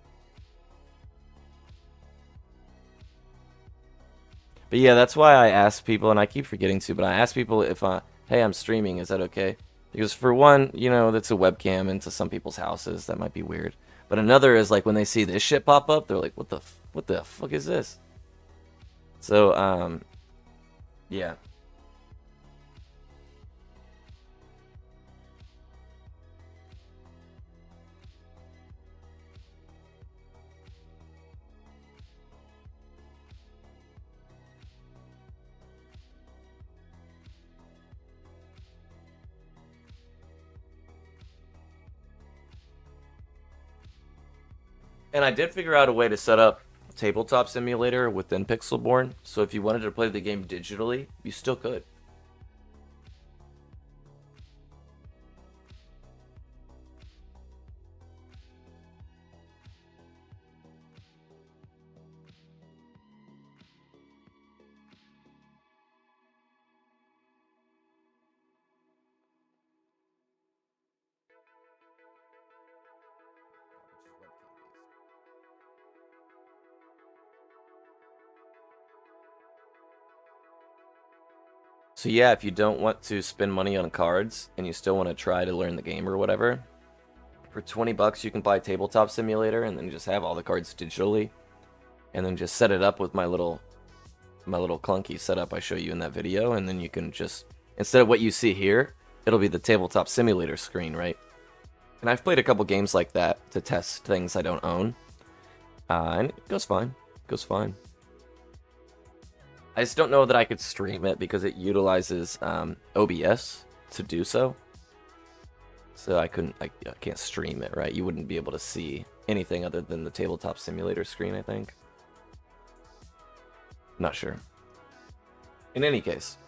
But yeah, that's why I ask people, and I keep forgetting to, but I ask people if, hey, I'm streaming, is that okay? Because for one, you know, that's a webcam into some people's houses. That might be weird. But another is like when they see this shit pop up, they're like, what the fuck is this? So, yeah. And I did figure out a way to set up Tabletop Simulator within Pixelborn, so if you wanted to play the game digitally, you still could. So yeah, if you don't want to spend money on cards and you still want to try to learn the game or whatever, for 20 bucks you can buy Tabletop Simulator and then just have all the cards digitally, and then just set it up with my little clunky setup I show you in that video, and then you can just, instead of what you see here, it'll be the Tabletop Simulator screen, right? And I've played a couple games like that to test things I don't own, and it goes fine. It goes fine. I just don't know that I could stream it because it utilizes OBS to do so. So I can't stream it, right? You wouldn't be able to see anything other than the Tabletop Simulator screen, I think. Not sure. In any case.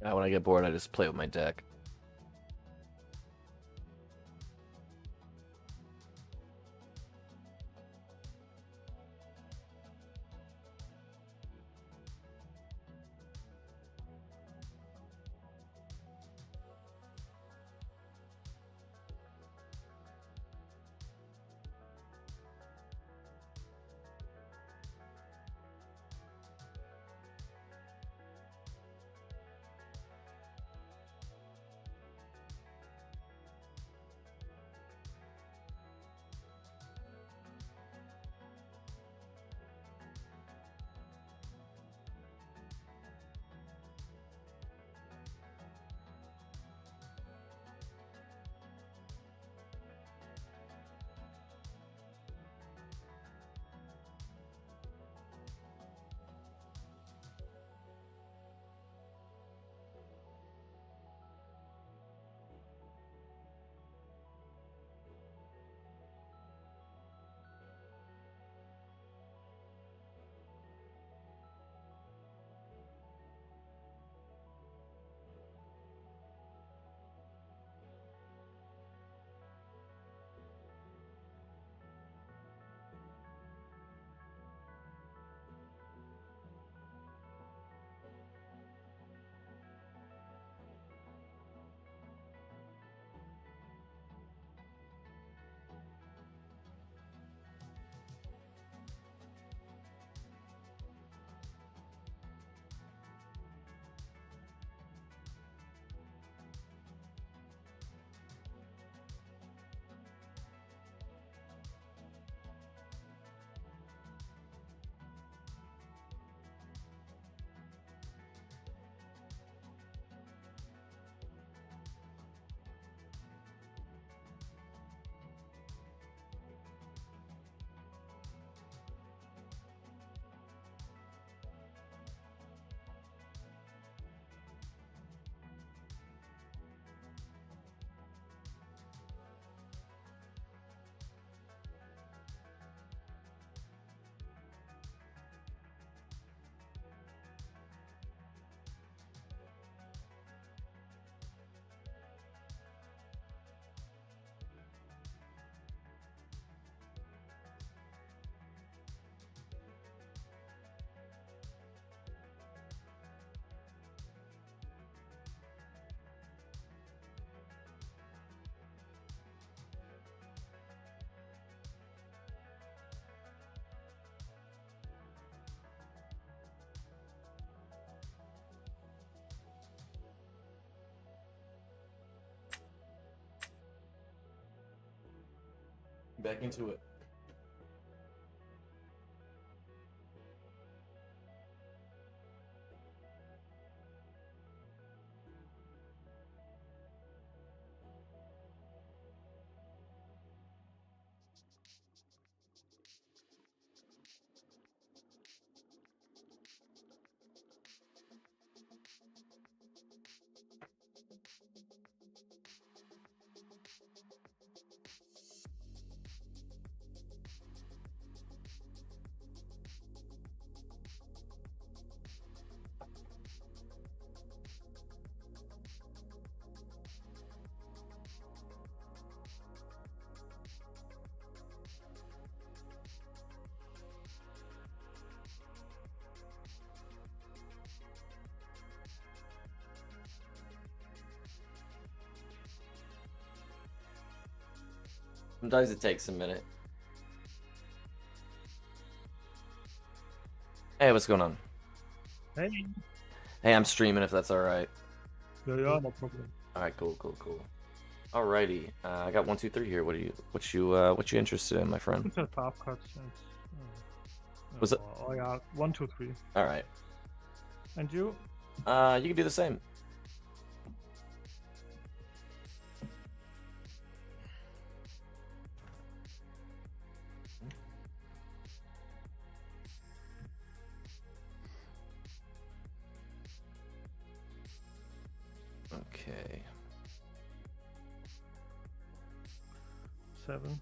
When I get bored, I just play with my deck. Back into it. Sometimes it takes a minute. Hey, what's going on? Hey. Hey, I'm streaming if that's alright. Yeah, no problem. Alright, cool. Alrighty. I got 1, 2, 3 here. What you interested in, my friend? It's a half cuts. Was it? Oh yeah, 1, 2, 3. Alright. And you? You can do the same. Okay. 7.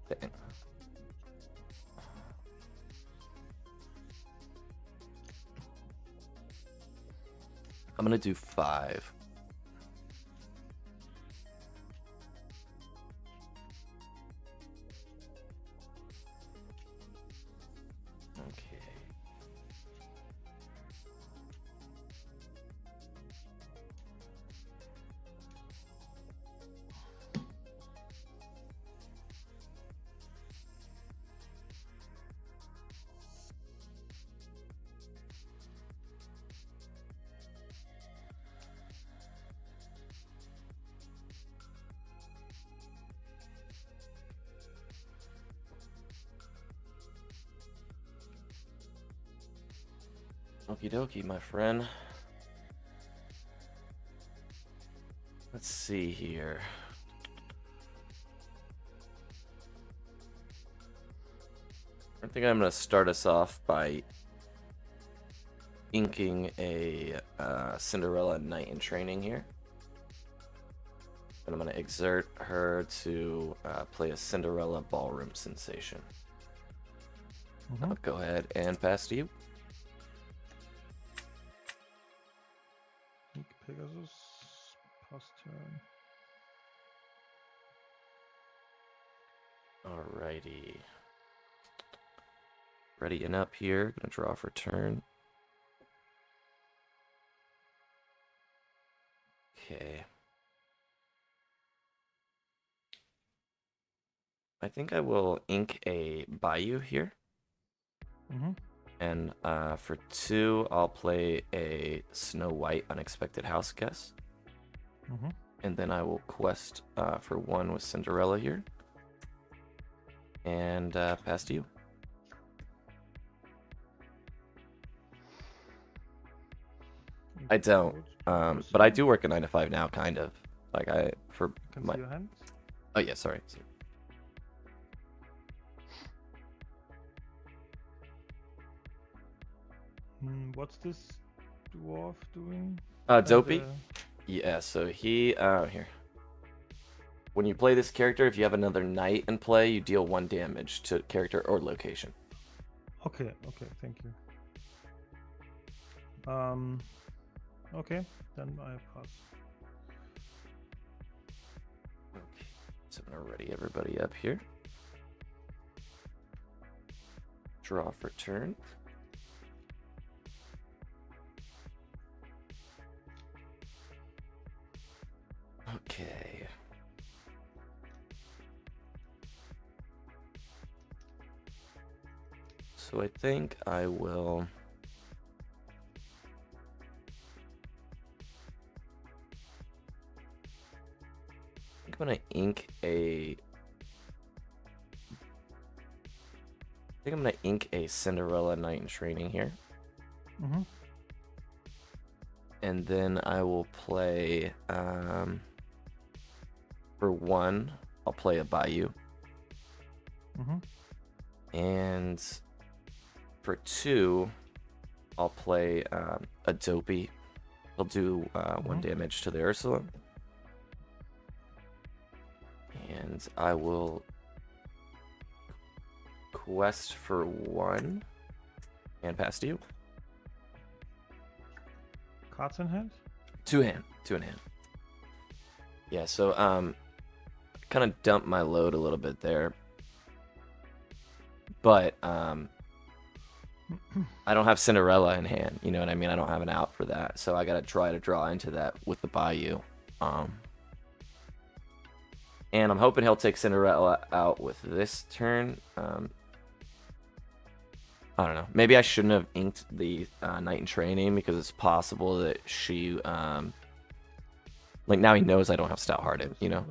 Dang. I'm gonna do 5. Okay. Okie dokie, my friend. Let's see here. I think I'm going to start us off by inking a Cinderella Knight in Training here. And I'm going to exert her to play a Cinderella Ballroom Sensation. I'll go ahead and pass to you. Pegasus, pass turn. Alrighty. Readying up here. Gonna draw for turn. Okay. I think I will ink a Bayou here. And for 2, I'll play a Snow White Unexpected House Guest. And then I will quest for 1 with Cinderella here. And pass to you. I don't. But I do work a 9 to 5 now, kind of. Like for Can my. see your hands? Oh yeah, sorry. What's this dwarf doing? Dopey? Yeah, so he here. When you play this character, if you have another knight in play, you deal 1 damage to character or location. Okay, thank you. Okay, then I pass. Okay, so I'm gonna ready everybody up here. Draw for turn. Okay. So I think I will. I'm gonna ink a. I think I'm gonna ink a Cinderella Knight in Training here. And then I will play. For 1, I'll play a Bayou. And for 2, I'll play a Dopey. He'll do 1 damage to the Ursula. And I will quest for 1 and pass to you. Cards in hand? 2 hand. 2 in hand. Yeah, so kind of dumped my load a little bit there. But I don't have Cinderella in hand, you know what I mean? I don't have an out for that. So I got to try to draw into that with the Bayou. And I'm hoping he'll take Cinderella out with this turn. I don't know. Maybe I shouldn't have inked the Knight in Training because it's possible that she... like, now he knows I don't have Stout-Hearted, you know?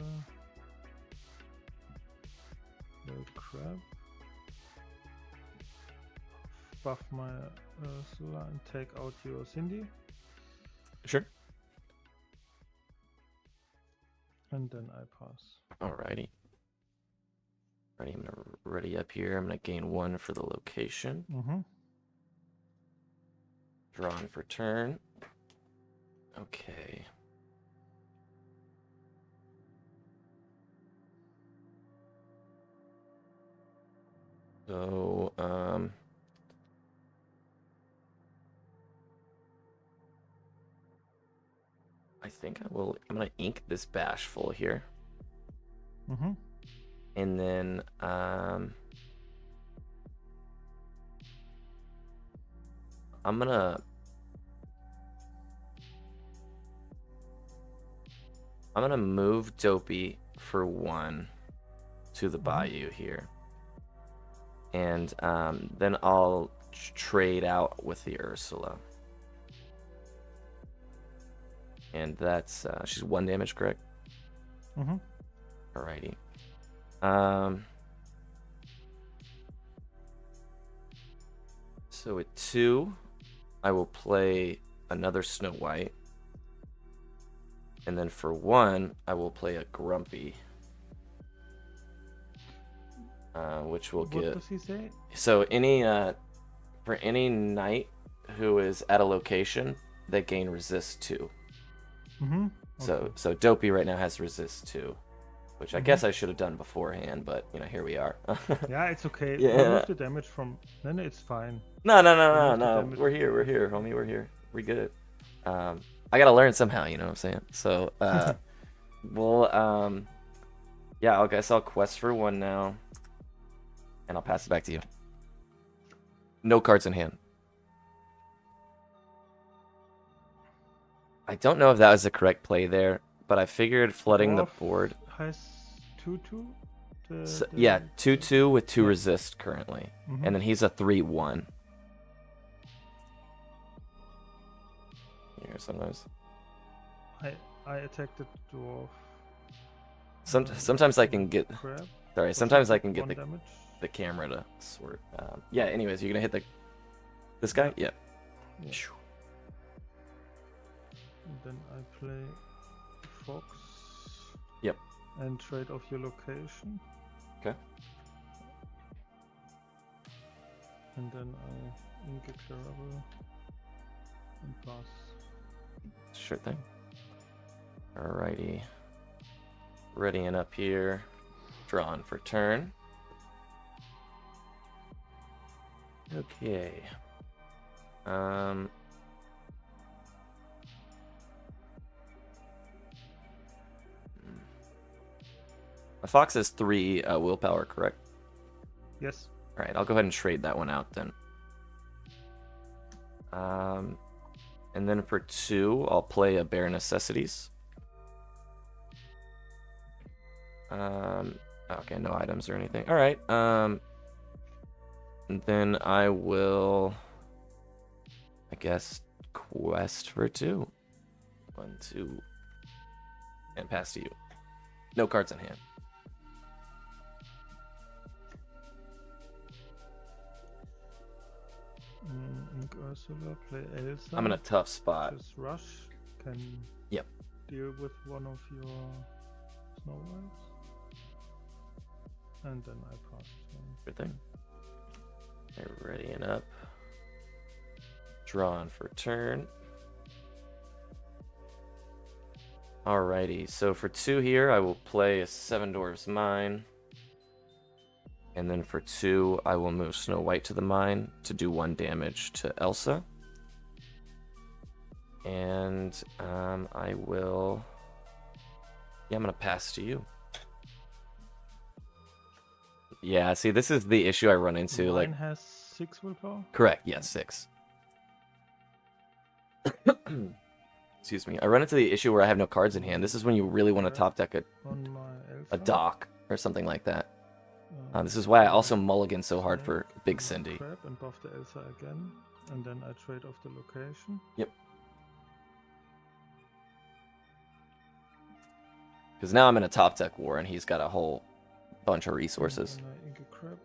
Crab. Buff my Ursula and take out your Cindy. Sure. And then I pass. Alrighty. Alright, I'm gonna ready up here. I'm gonna gain 1 for the location. Drawing for turn. Okay. So, I think I'm gonna ink this Bashful here. Mm-hmm. And then I'm gonna move Dopey for 1 to the Bayou here. And then I'll trade out with the Ursula. And that's she's 1 damage, correct? Mm-hmm. Alrighty. So at 2, I will play another Snow White. And then for 1, I will play a Grumpy. Which will What get... does he say? So for any knight who is at a location, they gain resist 2. Mm-hmm. So Dopey right now has resist 2. Which I guess I should have done beforehand, but here we are. Yeah, it's okay. Yeah. Remove the damage from. No, it's fine. No. Remove the damage. We're here, homie. We're here. We're good. I gotta learn somehow. You know what I'm saying? So, we'll yeah. I guess I'll quest for 1 now, and I'll pass it back to you. No cards in hand. I don't know if that was the correct play there, but I figured flooding the Dwarf board. Has 2/2. Yeah, 2/2 with 2 resist currently, Mhm. and then he's a 3/1. Here sometimes. I attacked the dwarf. Sometimes I can get. Crab. Sorry, sometimes I can get 1 damage. the camera to sort. Yeah. Anyways, you're gonna hit this guy. Yeah. Yeah. Phew. And then I play Fox. Yep. And trade off your location. Okay. And then I ink a Clarabelle and pass. Sure thing. Alrighty. Readying up here. Drawing for turn. Okay. A fox has 3 willpower, correct? Yes. Alright, I'll go ahead and trade that one out then. And then for 2, I'll play a Bare Necessities. Okay, no items or anything. Alright, and then I will, I guess, quest for 2. 1, 2, and pass to you. No cards in hand. Ink Ursula, play Elsa. I'm in a tough spot. Just rush. Can Yep. deal with one of your Snow Whites. And then I pass turn. Good thing. Okay, readying up. Drawing for turn. Alrighty, so for 2 here, I will play a 7 Dwarves Mine. And then for 2, I will move Snow White to the mine to do 1 damage to Elsa. And I will... Yeah, I'm going to pass to you. Yeah, see, this is the issue I run into. Mine Like, has 6 willpower. correct, yes, 6. Excuse me. I run into the issue where I have no cards in hand. This is when you really want to top deck On my Elsa. a dock or something like that. This is why I also mulligan so hard for Big Cindy. Crab and buff the Elsa again. And then I trade off the location. Yep. Because now I'm in a top deck war and he's got a whole bunch of resources. And I ink a crab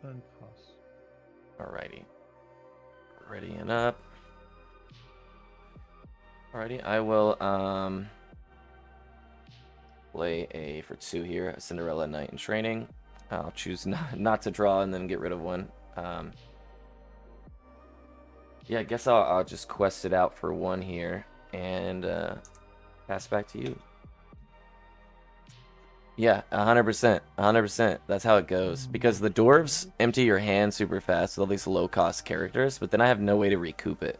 and pass. Alrighty. Readying up. Alrighty, I will play a for 2 here, a Cinderella Knight in Training. I'll choose not to draw and then get rid of 1. Yeah, I guess I'll just quest it out for 1 here and pass back to you. Yeah, 100%, 100%. That's how it goes. Because the dwarves empty your hand super fast with all these low-cost characters, but then I have no way to recoup it.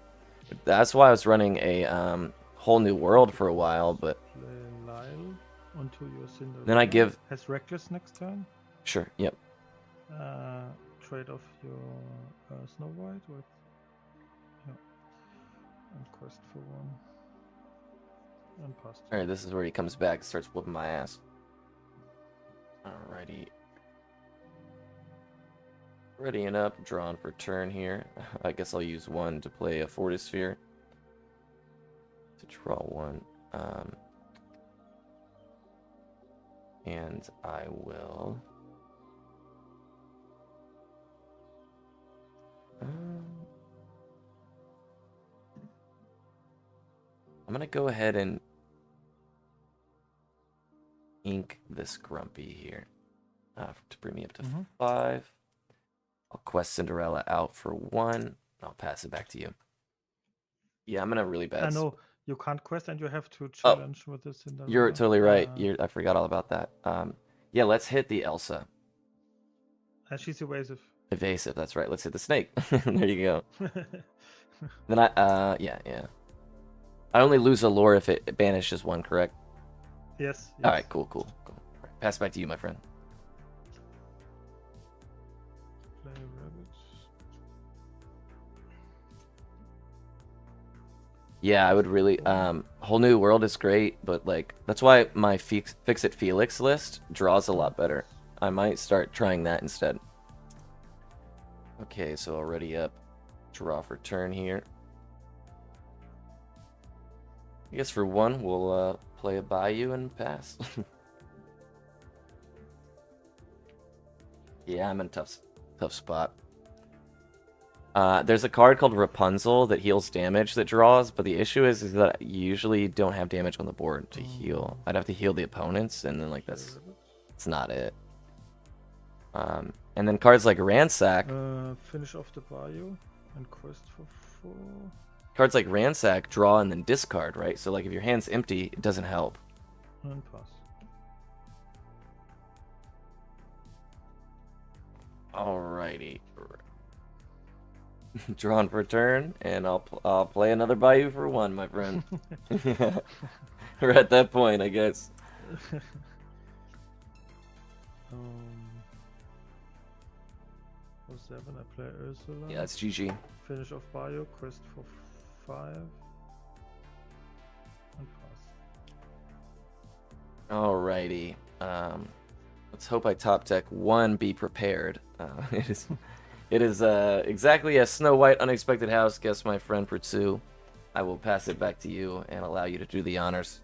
That's why I was running a Whole New World for a while, but Play Lyle onto your Cinderella. then I give... Has Reckless next turn. Sure, yep. Trade off your Snow White with... Yeah. And quest for 1. And pass. Alright, this is where he comes back and starts whooping my ass. Alrighty. Readying up, drawing for turn here. I guess I'll use 1 to play a Fortisphere. To draw 1. And I will... I'm gonna go ahead and ink this Grumpy here to bring me up to 5. I'll quest Cinderella out for 1. I'll pass it back to you. Yeah, I'm gonna really bad. I know you can't quest and you have to challenge with the Cinderella. You're totally right. I forgot all about that. Yeah, let's hit the Elsa. And she's evasive. Evasive, that's right. Let's hit the snake. There you go. Then yeah. I only lose a lore if it banishes 1, correct? Yes. All right, cool. Right, pass back to you, my friend. Play rabbits. Yeah, I would really. Whole New World is great, but like that's why my Fix It Felix list draws a lot better. I might start trying that instead. Okay, so already up. Draw for turn here. I guess for 1, we'll play a Bayou and pass. Yeah, I'm in a tough spot. There's a card called Rapunzel that heals damage that draws, but the issue is that I usually don't have damage on the board to heal. I'd have to heal the opponents, and then like that's not it. And then cards like Ransack. Finish off the Bayou and quest for 4. Cards like Ransack draw and then discard, right? So like if your hand's empty, it doesn't help. And pass. Alrighty. Drawn for turn, and I'll play another Bayou for 1, my friend. We're at that point, I guess. For 7, I play Ursula. Yeah, it's GG. Finish off Bayou, quest for 5. And pass. Alrighty. Let's hope I top deck 1, be prepared. It is exactly a Snow White Unexpected House. Guess my friend for 2. I will pass it back to you and allow you to do the honors.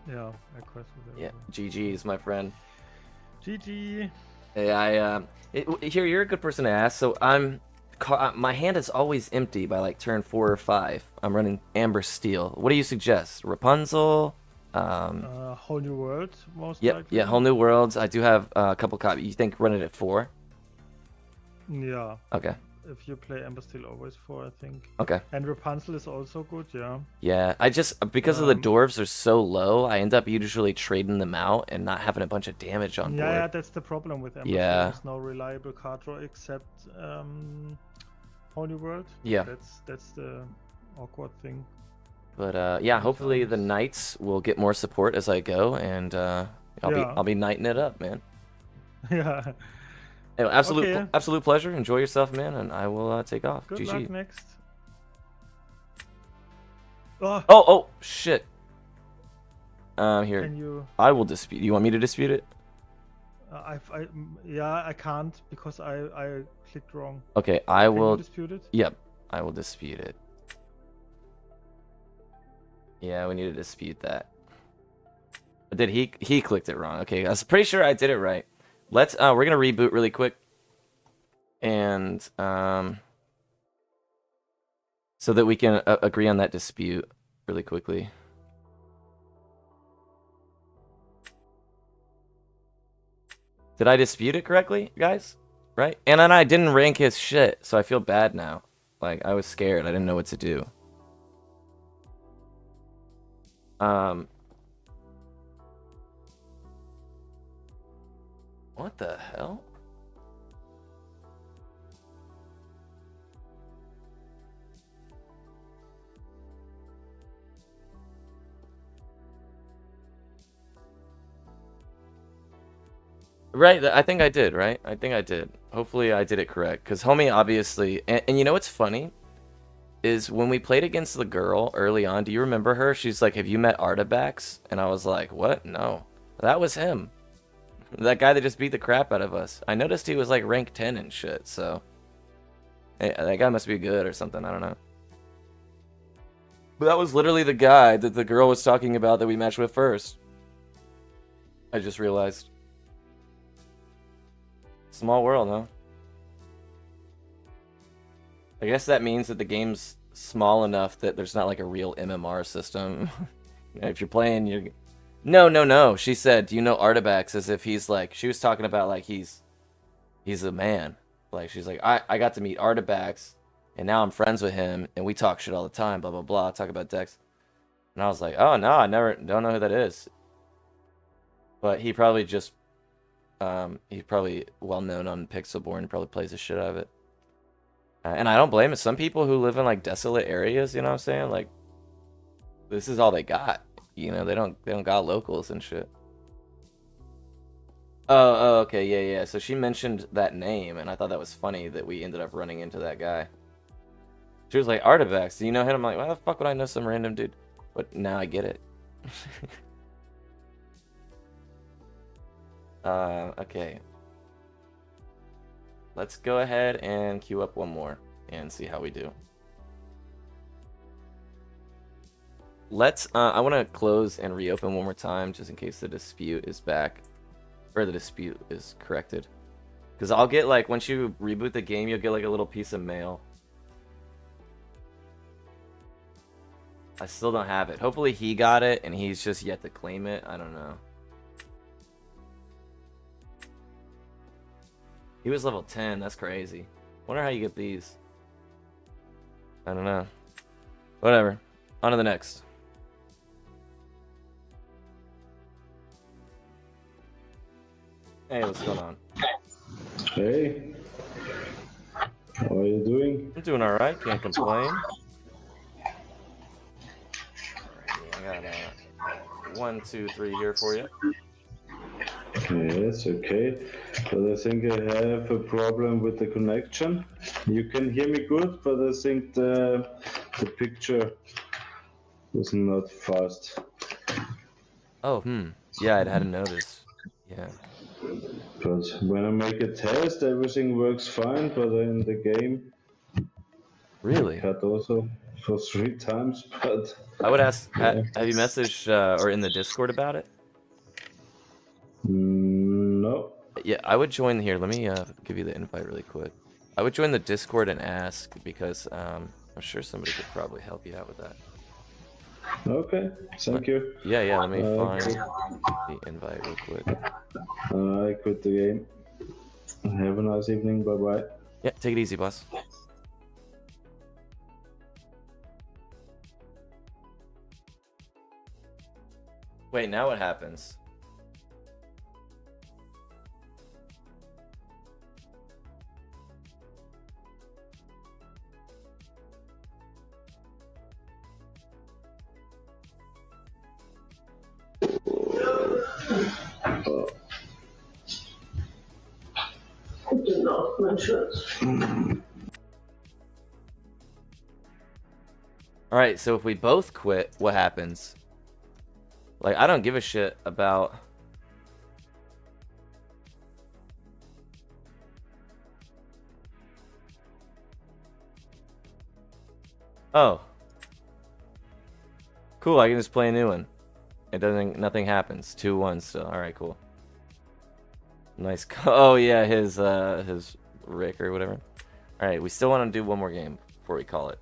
Yeah, I quest with Yeah, everything. GG's, my friend. GG. Hey, here, you're a good person to ask. So my hand is always empty by like turn 4 or 5. I'm running Amber Steel. What do you suggest? Rapunzel? Whole New World, most Yep, likely. yeah, Whole New Worlds. I do have a couple copies. You think run it at 4? Yeah. Okay. If you play Amber Steel, always 4, I think. Okay. And Rapunzel is also good, yeah. Yeah, I just because of the dwarves are so low, I end up usually trading them out and not having a bunch of damage on board. Yeah, that's the problem with Amber Yeah. Steel. There's no reliable card draw except Whole New World. Yeah. That's the awkward thing. But yeah, hopefully the knights will get more support as I go, and I'll be knighting it up, man. Yeah. Anyway, Okay. absolute pleasure. Enjoy yourself, man, and I will take off. Good GG. luck next. Oh, Oh, shit. Here. can you? I will dispute. You want me to dispute it? I can't because I clicked wrong. Okay, I Can will. you dispute it? Yep, I will dispute it. Yeah, we need to dispute that. Did he clicked it wrong? Okay, I was pretty sure I did it right. Let's we're gonna reboot really quick, and so that we can agree on that dispute really quickly. Did I dispute it correctly, guys? Right? And then I didn't rank his shit, so I feel bad now. Like I was scared. I didn't know what to do. What the hell? Right, I think I did, right? I think I did. Hopefully I did it correct. Because homie obviously... And you know what's funny? Is when we played against the girl early on, do you remember her? She's like, have you met Artabax? And I was like, what? No. That was him. That guy that just beat the crap out of us. I noticed he was like rank 10 and shit, so... That guy must be good or something, I don't know. But that was literally the guy that the girl was talking about that we matched with first. I just realized. Small world, huh? I guess that means that the game's small enough that there's not like a real MMR system. If you're playing, you're... No. She said, do you know Artabax? As if he's like... She was talking about like he's a man. Like, she's like, I got to meet Artabax, and now I'm friends with him, and we talk shit all the time, blah, blah, blah, talk about Dex. And I was like, oh, no, don't know who that is. But he probably just... he's probably well known on Pixelborn. Probably plays the shit out of it, and I don't blame it. Some people who live in like desolate areas, you know what I'm saying? Like, this is all they got. You know, they don't got locals and shit. Oh, okay, yeah. So she mentioned that name, and I thought that was funny that we ended up running into that guy. She was like, Artabax, do you know him? I'm like, why the fuck would I know some random dude? But now I get it. Okay. Let's go ahead and queue up one more and see how we do. Let's, I want to close and reopen one more time just in case the dispute is back. Or the dispute is corrected. Because I'll get, like, once you reboot the game, you'll get, like, a little piece of mail. I still don't have it. Hopefully he got it and he's just yet to claim it. I don't know. He was level 10. That's crazy. Wonder how you get these. I don't know. Whatever. On to the next. Hey, what's going on? Hey, how are you doing? I'm doing alright. Can't complain. Alright, I got 1, 2, 3 here for you. Yes, okay. But I think I have a problem with the connection. You can hear me good, but I think the picture is not fast. Oh, yeah, I hadn't noticed. Yeah. But when I make a test, everything works fine, but in the game, Really? I cut also for 3 times, but... I would ask, Yeah. have you messaged or in the Discord about it? No. Yeah, I would join here. Let me give you the invite really quick. I would join the Discord and ask because I'm sure somebody could probably help you out with that. Okay, thank you. Yeah, let me find Okay. the invite real quick. I quit the game. Have a nice evening, bye-bye. Yeah, take it easy, boss. Wait, now what happens? Alright, so if we both quit, what happens? Like, I don't give a shit about... Oh. Cool, I can just play a new one. It doesn't, nothing happens. 2-1 still. Alright, cool. Nice. Oh, yeah, his Rick or whatever. Alright, we still want to do one more game before we call it.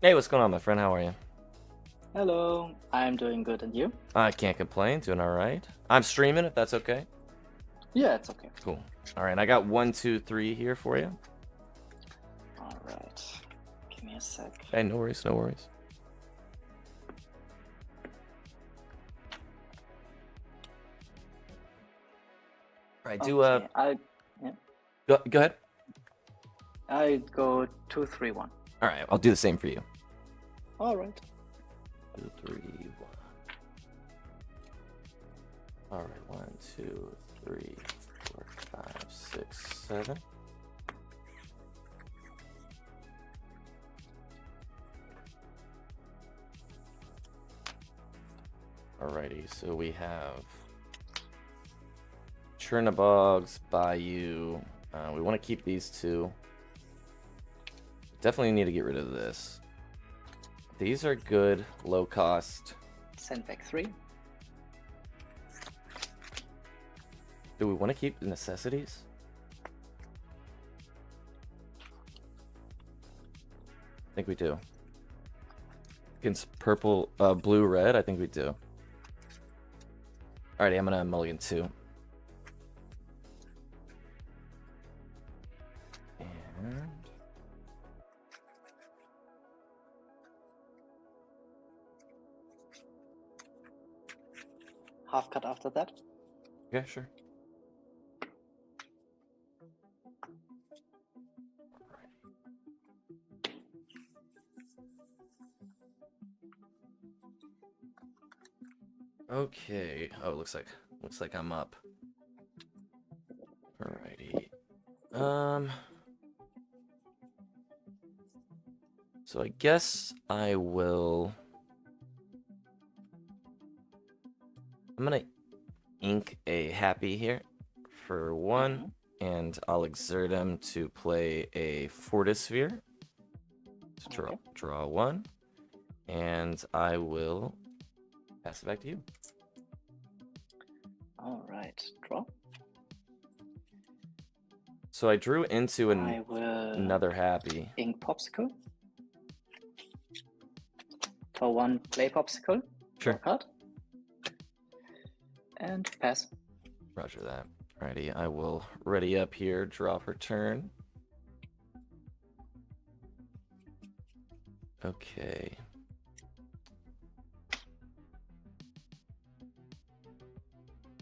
Hey, what's going on, my friend? How are you? Hello, I'm doing good, and you? I can't complain. Doing alright. I'm streaming, if that's okay. Yeah, it's okay. Cool. Alright, I got 1, 2, 3 here for you. Alright, give me a sec. Hey, no worries, no worries. Alright, do Okay, go ahead. I go 2, 3, 1. Alright, I'll do the same for you. Alright. 2, 3, 1. All right, 1, 2, 3, 4, 5, 6, 7. Alrighty, so we have Chernobog's, Bayou. We want to keep these two. Definitely need to get rid of this. These are good, low cost. Send back 3. Do we want to keep the necessities? I think we do. Against purple, blue, red, I think we do. Alrighty, I'm gonna mulligan 2. And Half cut after that. yeah, sure. Okay. Oh, looks like I'm up. Alrighty. So I guess I will. I'm gonna ink a happy here for 1, and I'll exert him to play a Fortisphere to Okay. draw 1, and I will pass it back to you. All right, draw. So I drew into I will another happy. ink popsicle. For 1, play popsicle. Sure. Draw card. And pass. Roger that. Alrighty, I will ready up here, draw for turn. Okay.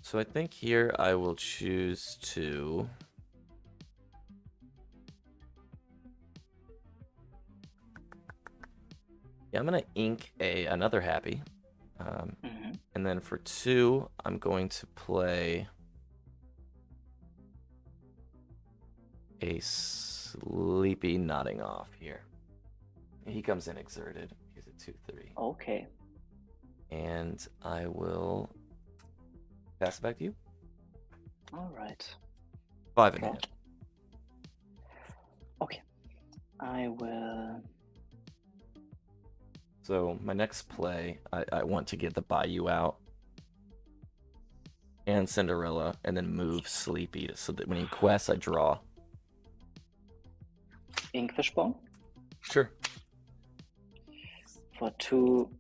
So I think here I will choose to... Yeah, I'm gonna ink another happy. And then for 2, I'm going to play a sleepy nodding off here. He comes in exerted. He's a 2/3. Okay. And I will pass it back to you. All right. 5 in Draw. hand. Okay. I will. So my next play, I want to get the Bayou out and Cinderella, and then move Sleepy so that when he quests, I draw. Ink Fishbone. Sure. For 2,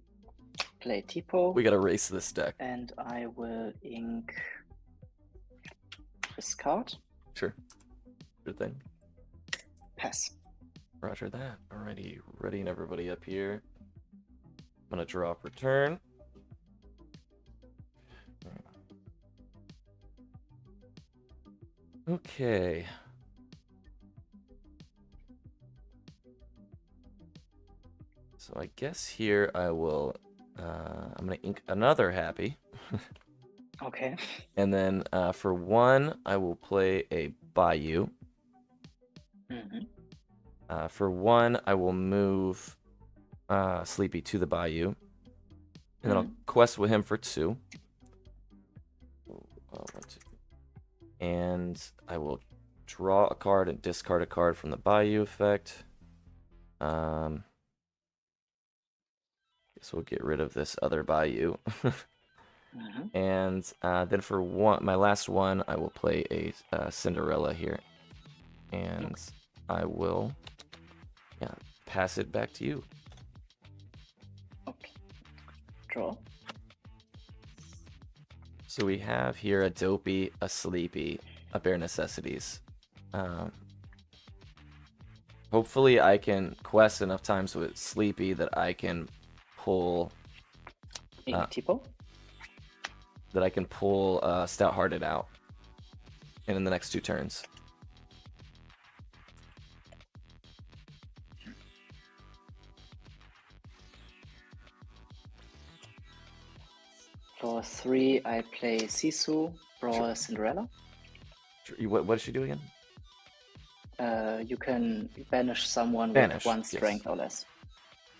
play Tipo. We gotta race this deck. And I will ink this card. Sure. Good thing. Pass. Roger that. Alrighty, readying everybody up here. I'm gonna draw for turn. Okay. So I guess here I will. I'm gonna ink another happy. Okay. And then for 1, I will play a Bayou. For 1, I will move Sleepy to the Bayou. And then I'll quest with him for 2. 1, 2. And I will draw a card and discard a card from the Bayou effect. Guess we'll get rid of this other Bayou. And then for 1, my last one, I will play a Cinderella here. And I will pass it back to you. Okay. Draw. So we have here a Dopey, a Sleepy, a Bare Necessities. Hopefully I can quest enough times with Sleepy that I can pull... Ink Tipo. That I can pull Stout-Hearted out. And in the next 2 turns. For 3, I play Sisu, draw Cinderella. What does she do again? You can banish someone Banish, with 1 yes. strength or less.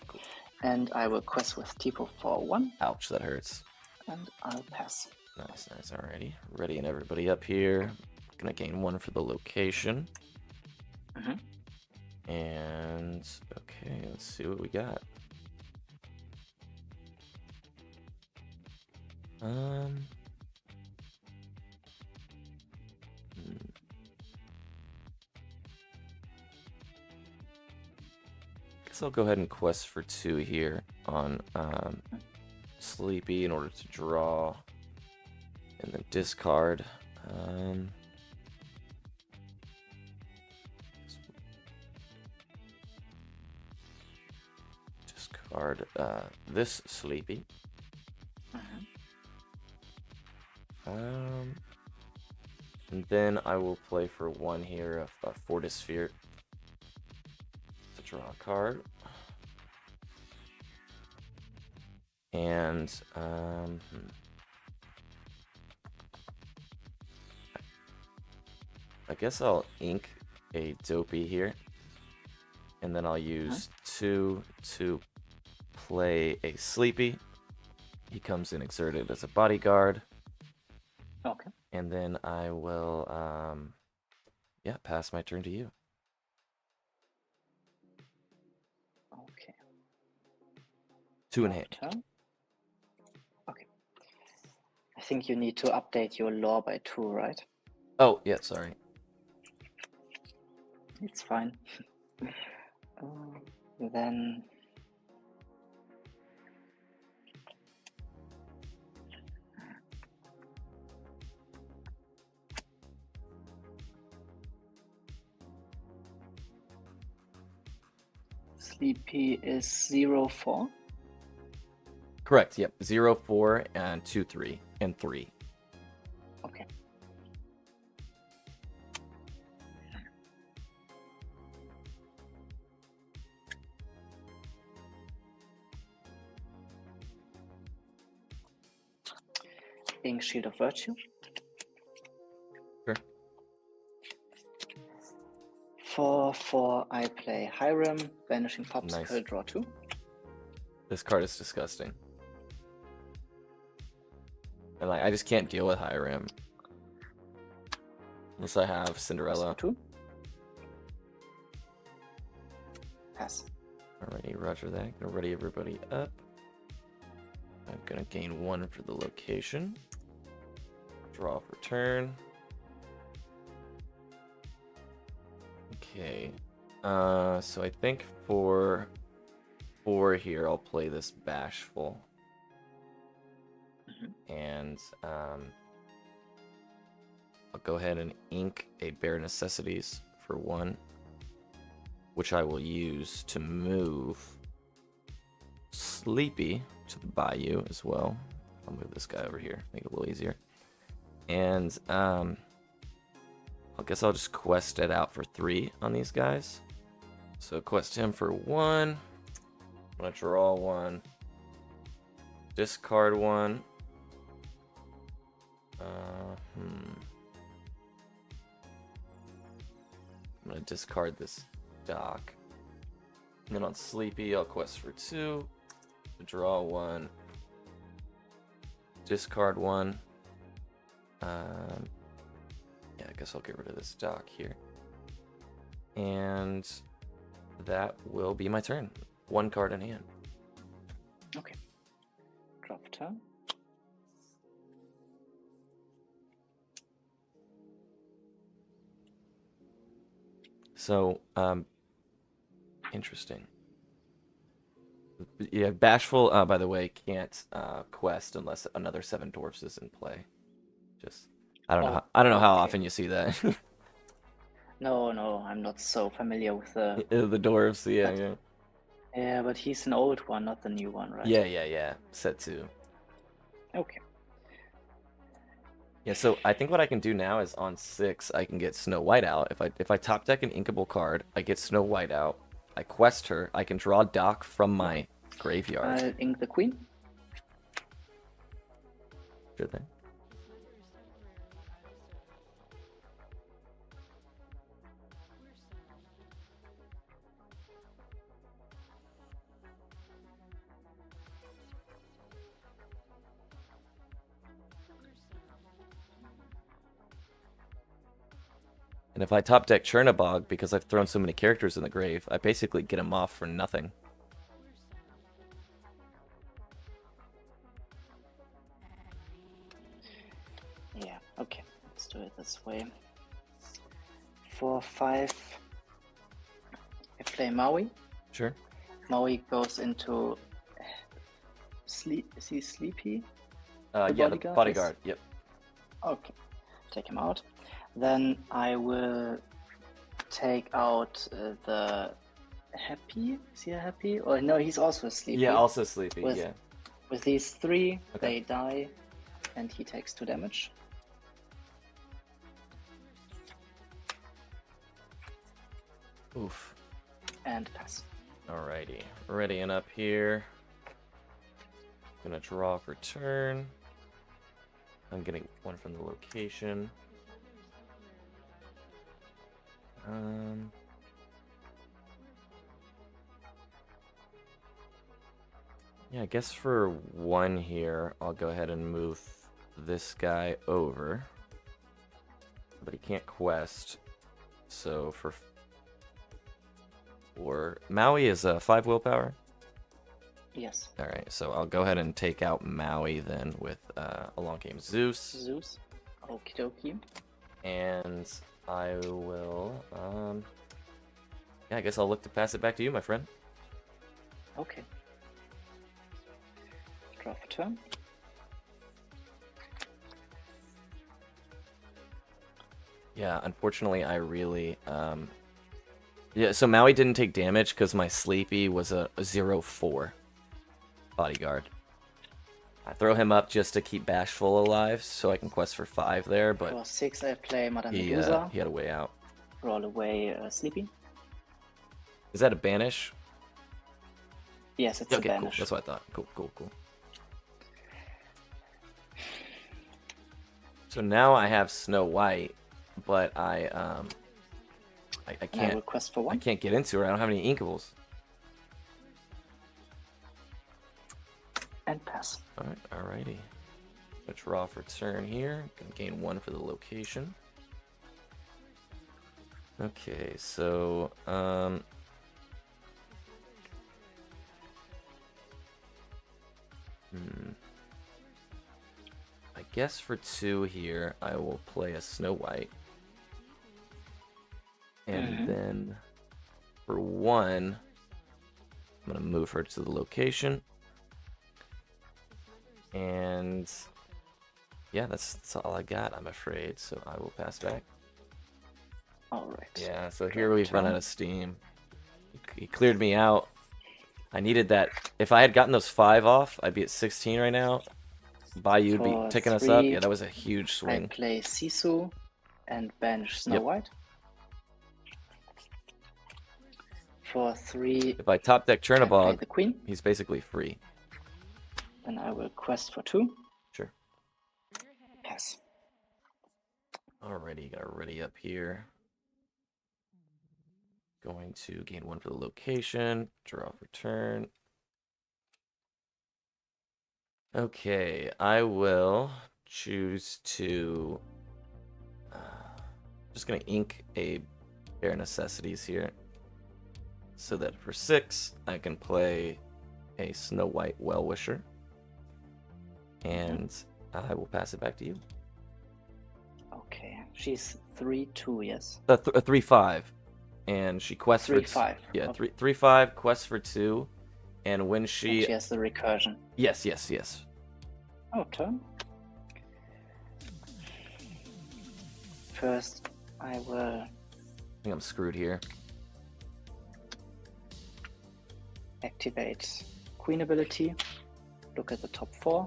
Cool. And I will quest with Tipo for 1, Ouch, that hurts. and I'll pass. Nice, nice. Alrighty. Readying everybody up here. Gonna gain 1 for the location. Mhm. And okay, let's see what we got. Hmm. Guess I'll go ahead and quest for 2 here on Sleepy in order to draw and then discard. Discard this Sleepy. And then I will play for 1 here of Fortisphere to draw a card. And I guess I'll ink a Dopey here. And then I'll use 2 to play a Sleepy. He comes in exerted as a bodyguard. Okay. And then I will, yeah, pass my turn to you. Okay. 2 in hand. Turn. Okay. I think you need to update your lore by 2, right? Oh, yeah, sorry. It's fine. Then Sleepy is 0-4. Correct, yep. 0, 4, and 2, 3, and 3. Okay. Ink Shield of Virtue. Sure. For 4, I play Hiram, Vanishing Popsicle, Nice. draw 2. This card is disgusting. And like, I just can't deal with Hiram. Unless I have Cinderella. 2. Pass. Alrighty, roger that. Gonna ready everybody up. I'm gonna gain 1 for the location. Draw for turn. Okay. So I think for 4 here, I'll play this Bashful. And I'll go ahead and ink a Bare Necessities for 1, which I will use to move Sleepy to the Bayou as well. I'll move this guy over here, make it a little easier. And I guess I'll just quest it out for 3 on these guys. So quest him for 1. I'm gonna draw 1, discard 1. I'm gonna discard this dock. And then on Sleepy, I'll quest for 2, draw 1, discard 1. Yeah, I guess I'll get rid of this dock here. And that will be my turn. 1 card in hand. Okay. Drop turn. So, interesting. Yeah, Bashful, by the way, can't quest unless another 7 dwarfs is in play. Just, I don't know. I don't know how okay. often you see that. No, I'm not so familiar with the. The dwarves, yeah, yeah. Yeah, but he's an old one, not the new one, right? Yeah. Set 2. Okay. Yeah, so I think what I can do now is on 6, I can get Snow White out. If I top deck an inkable card, I get Snow White out. I quest her. I can draw Doc from my graveyard. I'll ink the queen. Sure thing. And if I top deck Chernabog because I've thrown so many characters in the grave, I basically get him off for nothing. Yeah, okay. Let's do it this way. 4/5. I play Maui. Sure. Maui goes into sleep. Is he sleepy? Yeah, the bodyguard bodyguard. is- Yep. Okay, take him out. Then I will take out the happy. Is he a happy? Or no, he's also sleepy. Yeah, also sleepy. With- Yeah. With these 3, Okay. they die, and he takes 2 damage. Oof. And pass. Alrighty. Readying up here. Gonna draw for turn. I'm getting one from the location. Yeah, I guess for 1 here, I'll go ahead and move this guy over. But he can't quest. So for Maui is 5 willpower. Yes. Alright, so I'll go ahead and take out Maui then with a long game Zeus. Zeus. Okie dokie. And I will, yeah, I guess I'll look to pass it back to you, my friend. Okay. Draw for turn. Yeah, unfortunately, I really, yeah, so Maui didn't take damage because my Sleepy was a 0/4 bodyguard. I throw him up just to keep Bashful alive so I can quest for 5 there, but For 6, I play Madame he Medusa. had a way out. Roll away Sleepy. Is that a banish? Yes, it's Okay, a cool. banish. That's what I thought. Cool. So now I have Snow White, but I And I can't request for I 1. can't get into her. I don't have any Inkables. And pass. Alrighty. Gonna draw for turn here. Gonna gain 1 for the location. Okay, so I guess for 2 here, I will play a Snow White. And then for 1, I'm gonna move her to the location. And yeah, that's all I got, I'm afraid. So I will pass back. Alright. Yeah, so here we've run out of steam. He cleared me out. I needed that. If I had gotten those 5 off, I'd be at 16 right now. Bayou would be For taking us up. 3, Yeah, that was a huge I swing. play Sisu and banish Snow Yep. White. For 3, If I top deck I play Chernabog, the Queen. he's basically free. Then I will quest for 2. Sure. Pass. Alrighty, gotta ready up here. Going to gain 1 for the location. Draw for turn. Okay, I will choose to... just gonna ink a Bare Necessities here. So that for 6, I can play a Snow White Well-Wisher. And I will pass it back to you. Okay. She's 3/2, yes. A 3/5. And she quests for 3/5. Yeah, Okay. 3/5, quests for 2. And when And she... she has the recursion. Yes. Oh, turn. First, I will I think I'm screwed here. activate Queen ability. Look at the top 4.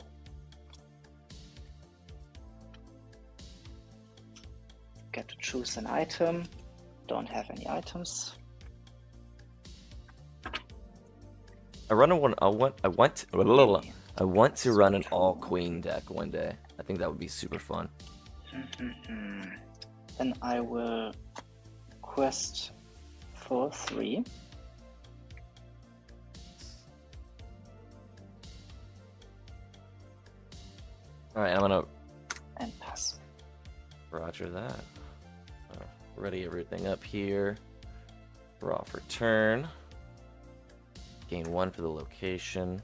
Get to choose an item. Don't have any items. I want I want to run an all-queen deck one day. I think that would be super fun. Then I will quest for 3. Alright, I'm gonna And pass. roger that. Ready everything up here. Draw for turn. Gain 1 for the location.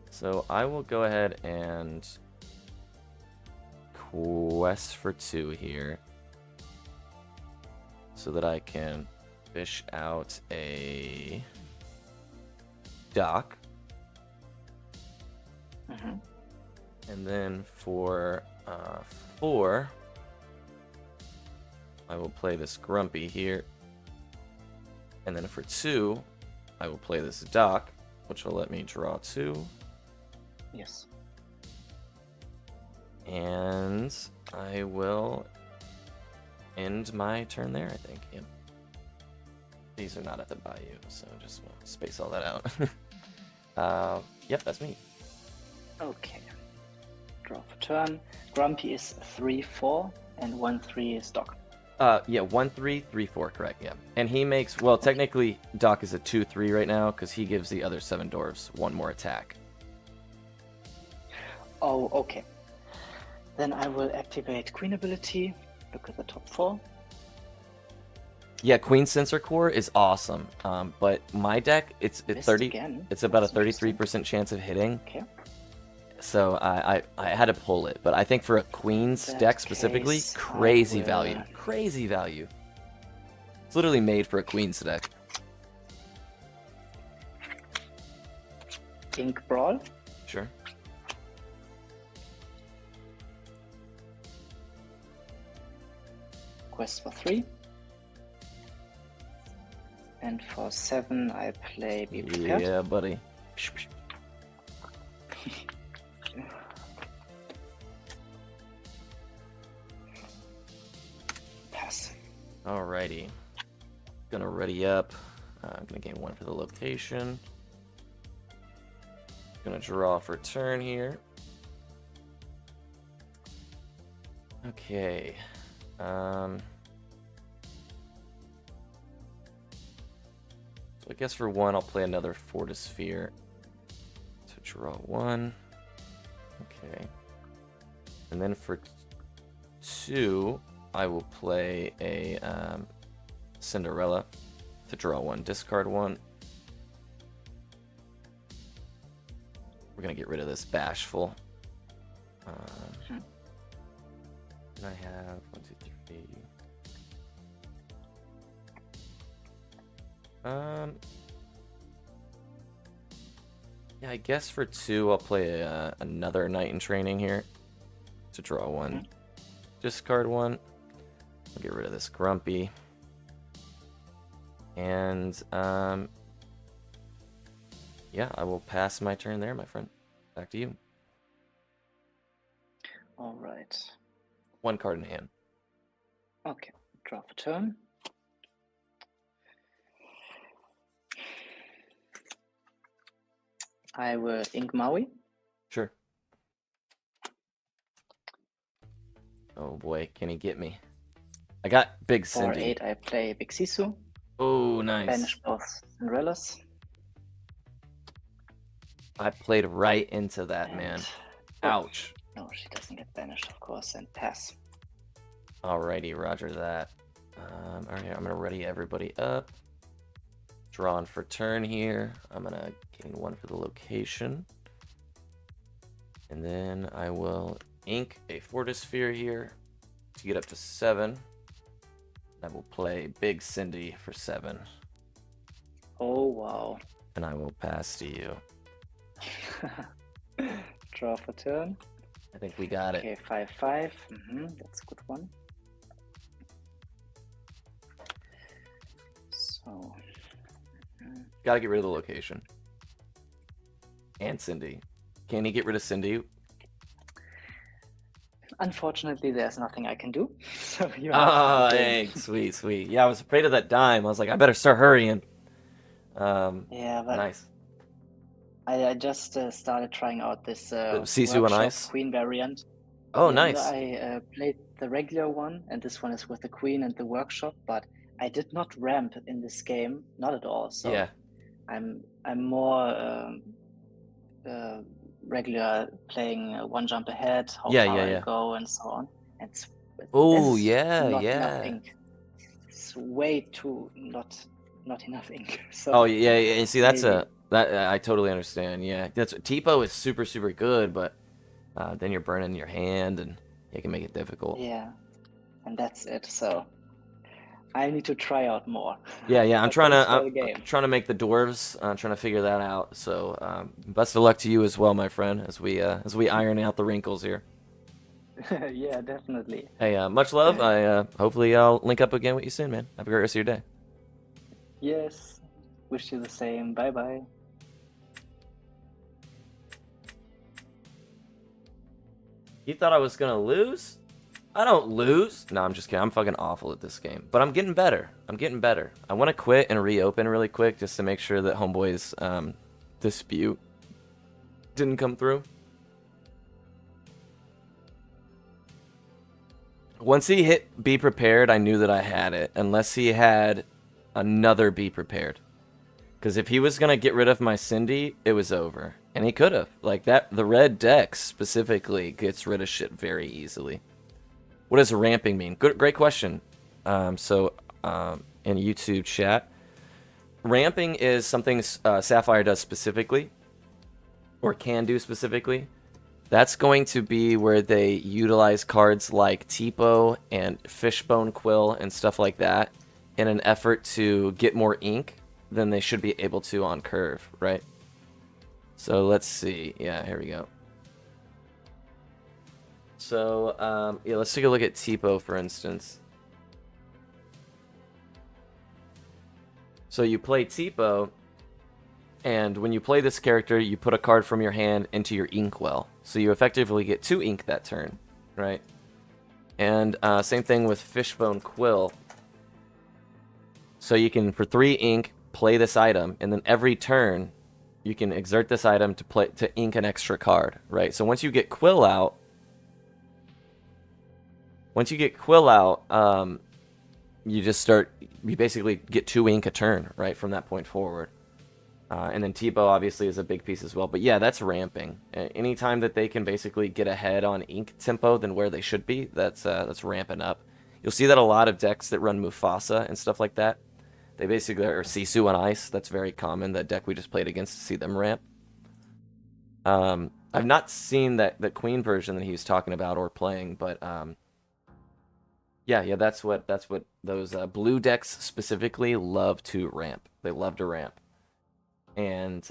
So I will go ahead and quest for 2 here. So that I can fish out a dock. And then for 4, I will play this Grumpy here. And then for 2, I will play this Dock, which will let me draw 2. Yes. And I will end my turn there, I think. Yep. These are not at the bayou, so just want to space all that out. Yep, that's me. Okay. Draw for turn. Grumpy is 3/4 and 1/3 is Doc. Yeah, 1/3, 3/4, correct, yeah. And he makes, well, technically, Doc is a 2/3 right now, because he gives the other 7 dwarves 1 more attack. Oh, okay. Then I will activate Queen ability. Look at the top 4. Yeah, Queen Sensor Core is awesome, but my deck, it's Missed 30. again. It's about a That's interesting. 33% chance of hitting. Okay. So I had to pull it, but I think for a Queen's In that deck specifically, case, I crazy will- value, crazy value. It's literally made for a Queen's deck. Ink Brawl. Sure. Quest for 3. And for 7, I play Be Prepared. Yeah, buddy. Pass. Alrighty. Gonna ready up. I'm gonna gain 1 for the location. Gonna draw for turn here. Okay. So I guess for 1, I'll play another Fortisphere to draw 1. Okay. And then for 2, I will play a Cinderella to draw 1, discard 1. We're gonna get rid of this Bashful. And I have 1, 2, 3. Yeah, I guess for 2, I'll play another Knight in Training here to draw 1, discard 1. I'll get rid of this Grumpy. And yeah, I will pass my turn there, my friend. Back to you. All right. 1 card in hand. Okay. Draw for turn. I will Ink Maui. Sure. Oh boy, can he get me? I got Big For Cindy. 8, I play Big Sisu. Oh, nice. Banish both Cinderellas. I played right into that, man. And- Ouch. No, she doesn't get banished, of course, and pass. Alrighty, roger that. Alright, I'm gonna ready everybody up. Drawn for turn here. I'm gonna gain 1 for the location. And then I will ink a Fortisphere here to get up to 7. I will play Big Cindy for 7. Oh, wow. And I will pass to you. Draw for turn. I think we got it. Okay, 5/5. That's a good one. So, Gotta get rid of the location. And Cindy. Can he get rid of Cindy? unfortunately, there's nothing I can do. So you Ah, have to hey, sweet, sweet. Yeah, I was afraid of that dime. I was like, I better start hurrying. Yeah, but Nice. I just started trying out this Sisu on workshop ice? queen variant. Oh, Yeah, no, nice. I played the regular one, and this one is with the queen and the workshop. But I did not ramp in this game, not at all. So Yeah. I'm more regular, playing one jump ahead, how Yeah, far yeah, I yeah. go, and so on. It's Oh, there's yeah, not enough yeah. ink. It's way too not enough ink. So Oh, yeah, yeah. You see, that's maybe. that I totally understand. Yeah, that's Tipo is super, super good, but then you're burning your hand, and it can make it difficult. Yeah, and that's it. So I need to try out more. Yeah, yeah. I'm But trying thanks to for the game. trying to make the dwarves. I'm trying to figure that out. So best of luck to you as well, my friend, as we iron out the wrinkles here. Yeah, definitely. Hey, much love. Hopefully I'll link up again with you soon, man. Have a great rest of your day. Yes, wish you the same. Bye bye. You thought I was gonna lose? I don't lose. No, I'm just kidding. I'm fucking awful at this game, but I'm getting better. I'm getting better. I want to quit and reopen really quick just to make sure that Homeboy's dispute didn't come through. Once he hit be prepared, I knew that I had it, unless he had another be prepared. Because if he was going to get rid of my Cindy, it was over. And he could have. Like that, the red deck specifically gets rid of shit very easily. What does ramping mean? Great question. In YouTube chat, ramping is something Sapphire does specifically, or can do specifically. That's going to be where they utilize cards like Tipo and Fishbone Quill and stuff like that in an effort to get more ink than they should be able to on curve, right? So let's see. Yeah, here we go. So, yeah, let's take a look at Tipo, for instance. So you play Tipo, and when you play this character, you put a card from your hand into your inkwell. So you effectively get 2 ink that turn, right? And same thing with Fishbone Quill. So you can, for 3 ink, play this item, and then every turn, you can exert this item to ink an extra card, right? So once you get Quill out, you just start, you basically get 2 ink a turn, right, from that point forward. And then Tipo obviously is a big piece as well. But yeah, that's ramping. Anytime that they can basically get ahead on ink tempo than where they should be, that's ramping up. You'll see that a lot of decks that run Mufasa and stuff like that, they basically are Sisu on ice. That's very common. That deck we just played against, to see them ramp. I've not seen the Queen version that he was talking about or playing, but yeah, that's what those blue decks specifically love to ramp. They love to ramp. And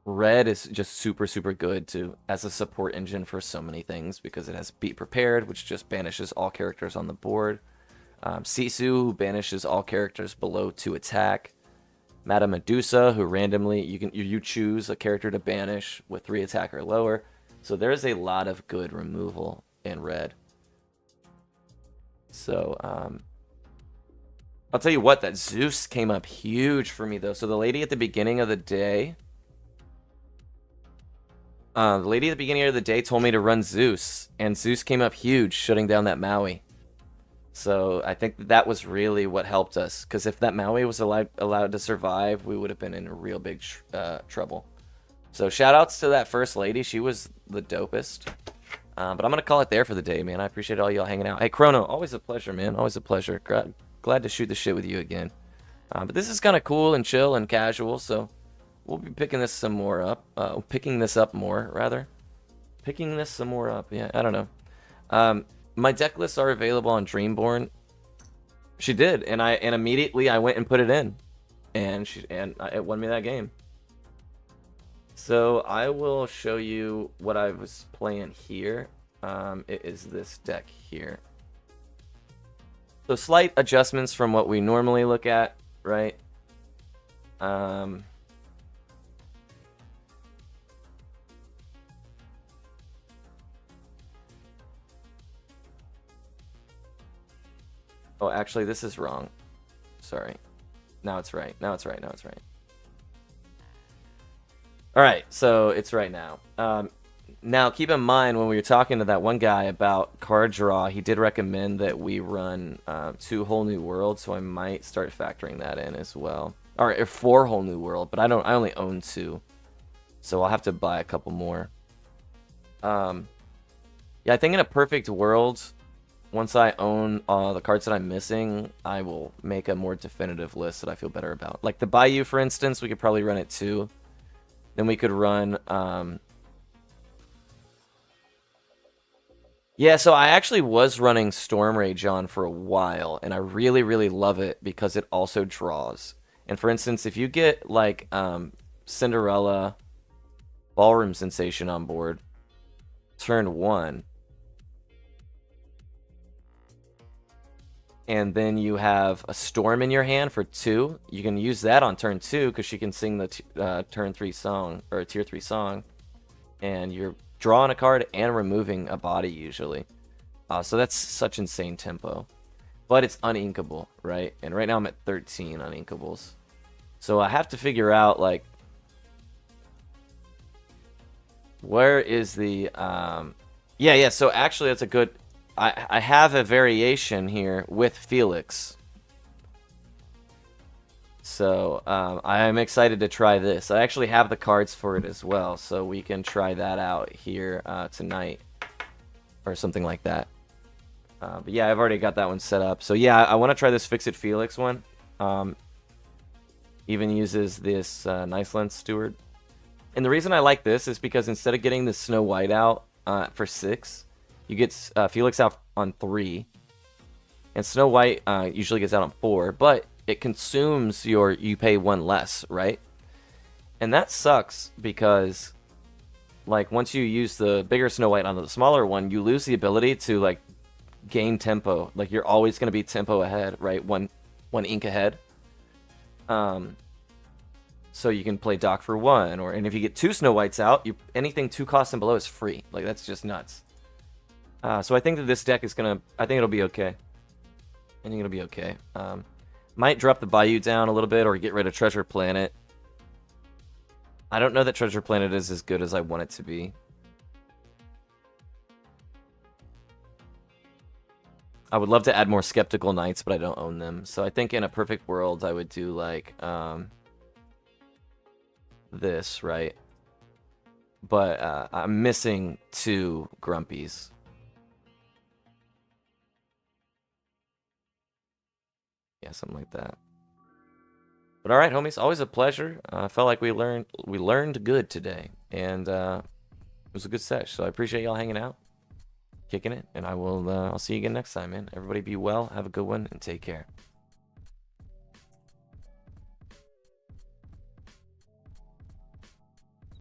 red is just super, super good as a support engine for so many things, because it has Be Prepared, which just banishes all characters on the board. Sisu banishes all characters below 2 attack. Madame Medusa, who randomly you choose a character to banish with 3 attack or lower. So there's a lot of good removal in red. So I'll tell you what, that Zeus came up huge for me though. So the lady at the beginning of the day, told me to run Zeus, and Zeus came up huge, shutting down that Maui. So I think that was really what helped us, because if that Maui was allowed to survive, we would have been in real big trouble. So shout outs to that first lady. She was the dopest. But I'm going to call it there for the day, man. I appreciate all y'all hanging out. Hey, Chrono, always a pleasure, man. Always a pleasure. Glad to shoot the shit with you again. But this is kind of cool and chill and casual, so we'll be picking this some more up. Picking this up more, rather. Picking this some more up. Yeah, I don't know. My deck lists are available on Dreamborn. She did, and immediately I went and put it in, and it won me that game. So I will show you what I was playing here. It is this deck here. So slight adjustments from what we normally look at, right? Oh, actually, this is wrong. Sorry. Now it's right. Now it's right. All right, so it's right now. Now, keep in mind, when we were talking to that one guy about card draw, he did recommend that we run 2 whole new worlds, so I might start factoring that in as well. Or 4 whole new world, but I only own 2, so I'll have to buy a couple more. Yeah, I think in a perfect world, once I own the cards that I'm missing, I will make a more definitive list that I feel better about. Like the Bayou, for instance, we could probably run it 2. Then we could run... Yeah, so I actually was running Storm Rage on for a while, and I really, really love it because it also draws. And for instance, if you get like Cinderella, Ballroom Sensation on board, turn 1, and then you have a Storm in your hand for 2, you can use that on turn 2 because she can sing the turn 3 song, or a tier 3 song, and you're drawing a card and removing a body usually. So that's such insane tempo. But it's uninkable, right? And right now I'm at 13 uninkables. So I have to figure out, like, where is the... Yeah, so actually that's a good... I have a variation here with Felix. So I am excited to try this. I actually have the cards for it as well, so we can try that out here tonight or something like that. But yeah, I've already got that one set up. So yeah, I want to try this Fix-It Felix one. Even uses this Nice Lens Steward. And the reason I like this is because instead of getting the Snow White out for 6, you get Felix out on 3. And Snow White usually gets out on 4, but it consumes you pay 1 less, right? And that sucks because, like, once you use the bigger Snow White onto the smaller one, you lose the ability to, like, gain tempo. Like, you're always going to be tempo ahead, right? One ink ahead. So you can play Doc for 1, and if you get 2 Snow Whites out, anything 2 costs and below is free. Like, that's just nuts. So I think that this deck is gonna... I think it'll be okay. I think it'll be okay. Might drop the Bayou down a little bit or get rid of Treasure Planet. I don't know that Treasure Planet is as good as I want it to be. I would love to add more Skeptical Knights, but I don't own them. So I think in a perfect world, I would do like this, right? But I'm missing 2 Grumpies. Yeah, something like that. But all right, homies, always a pleasure. I felt like we learned good today, and it was a good sesh. So I appreciate y'all hanging out, kicking it, and I'll see you again next time, man. Everybody be well, have a good one, and take care.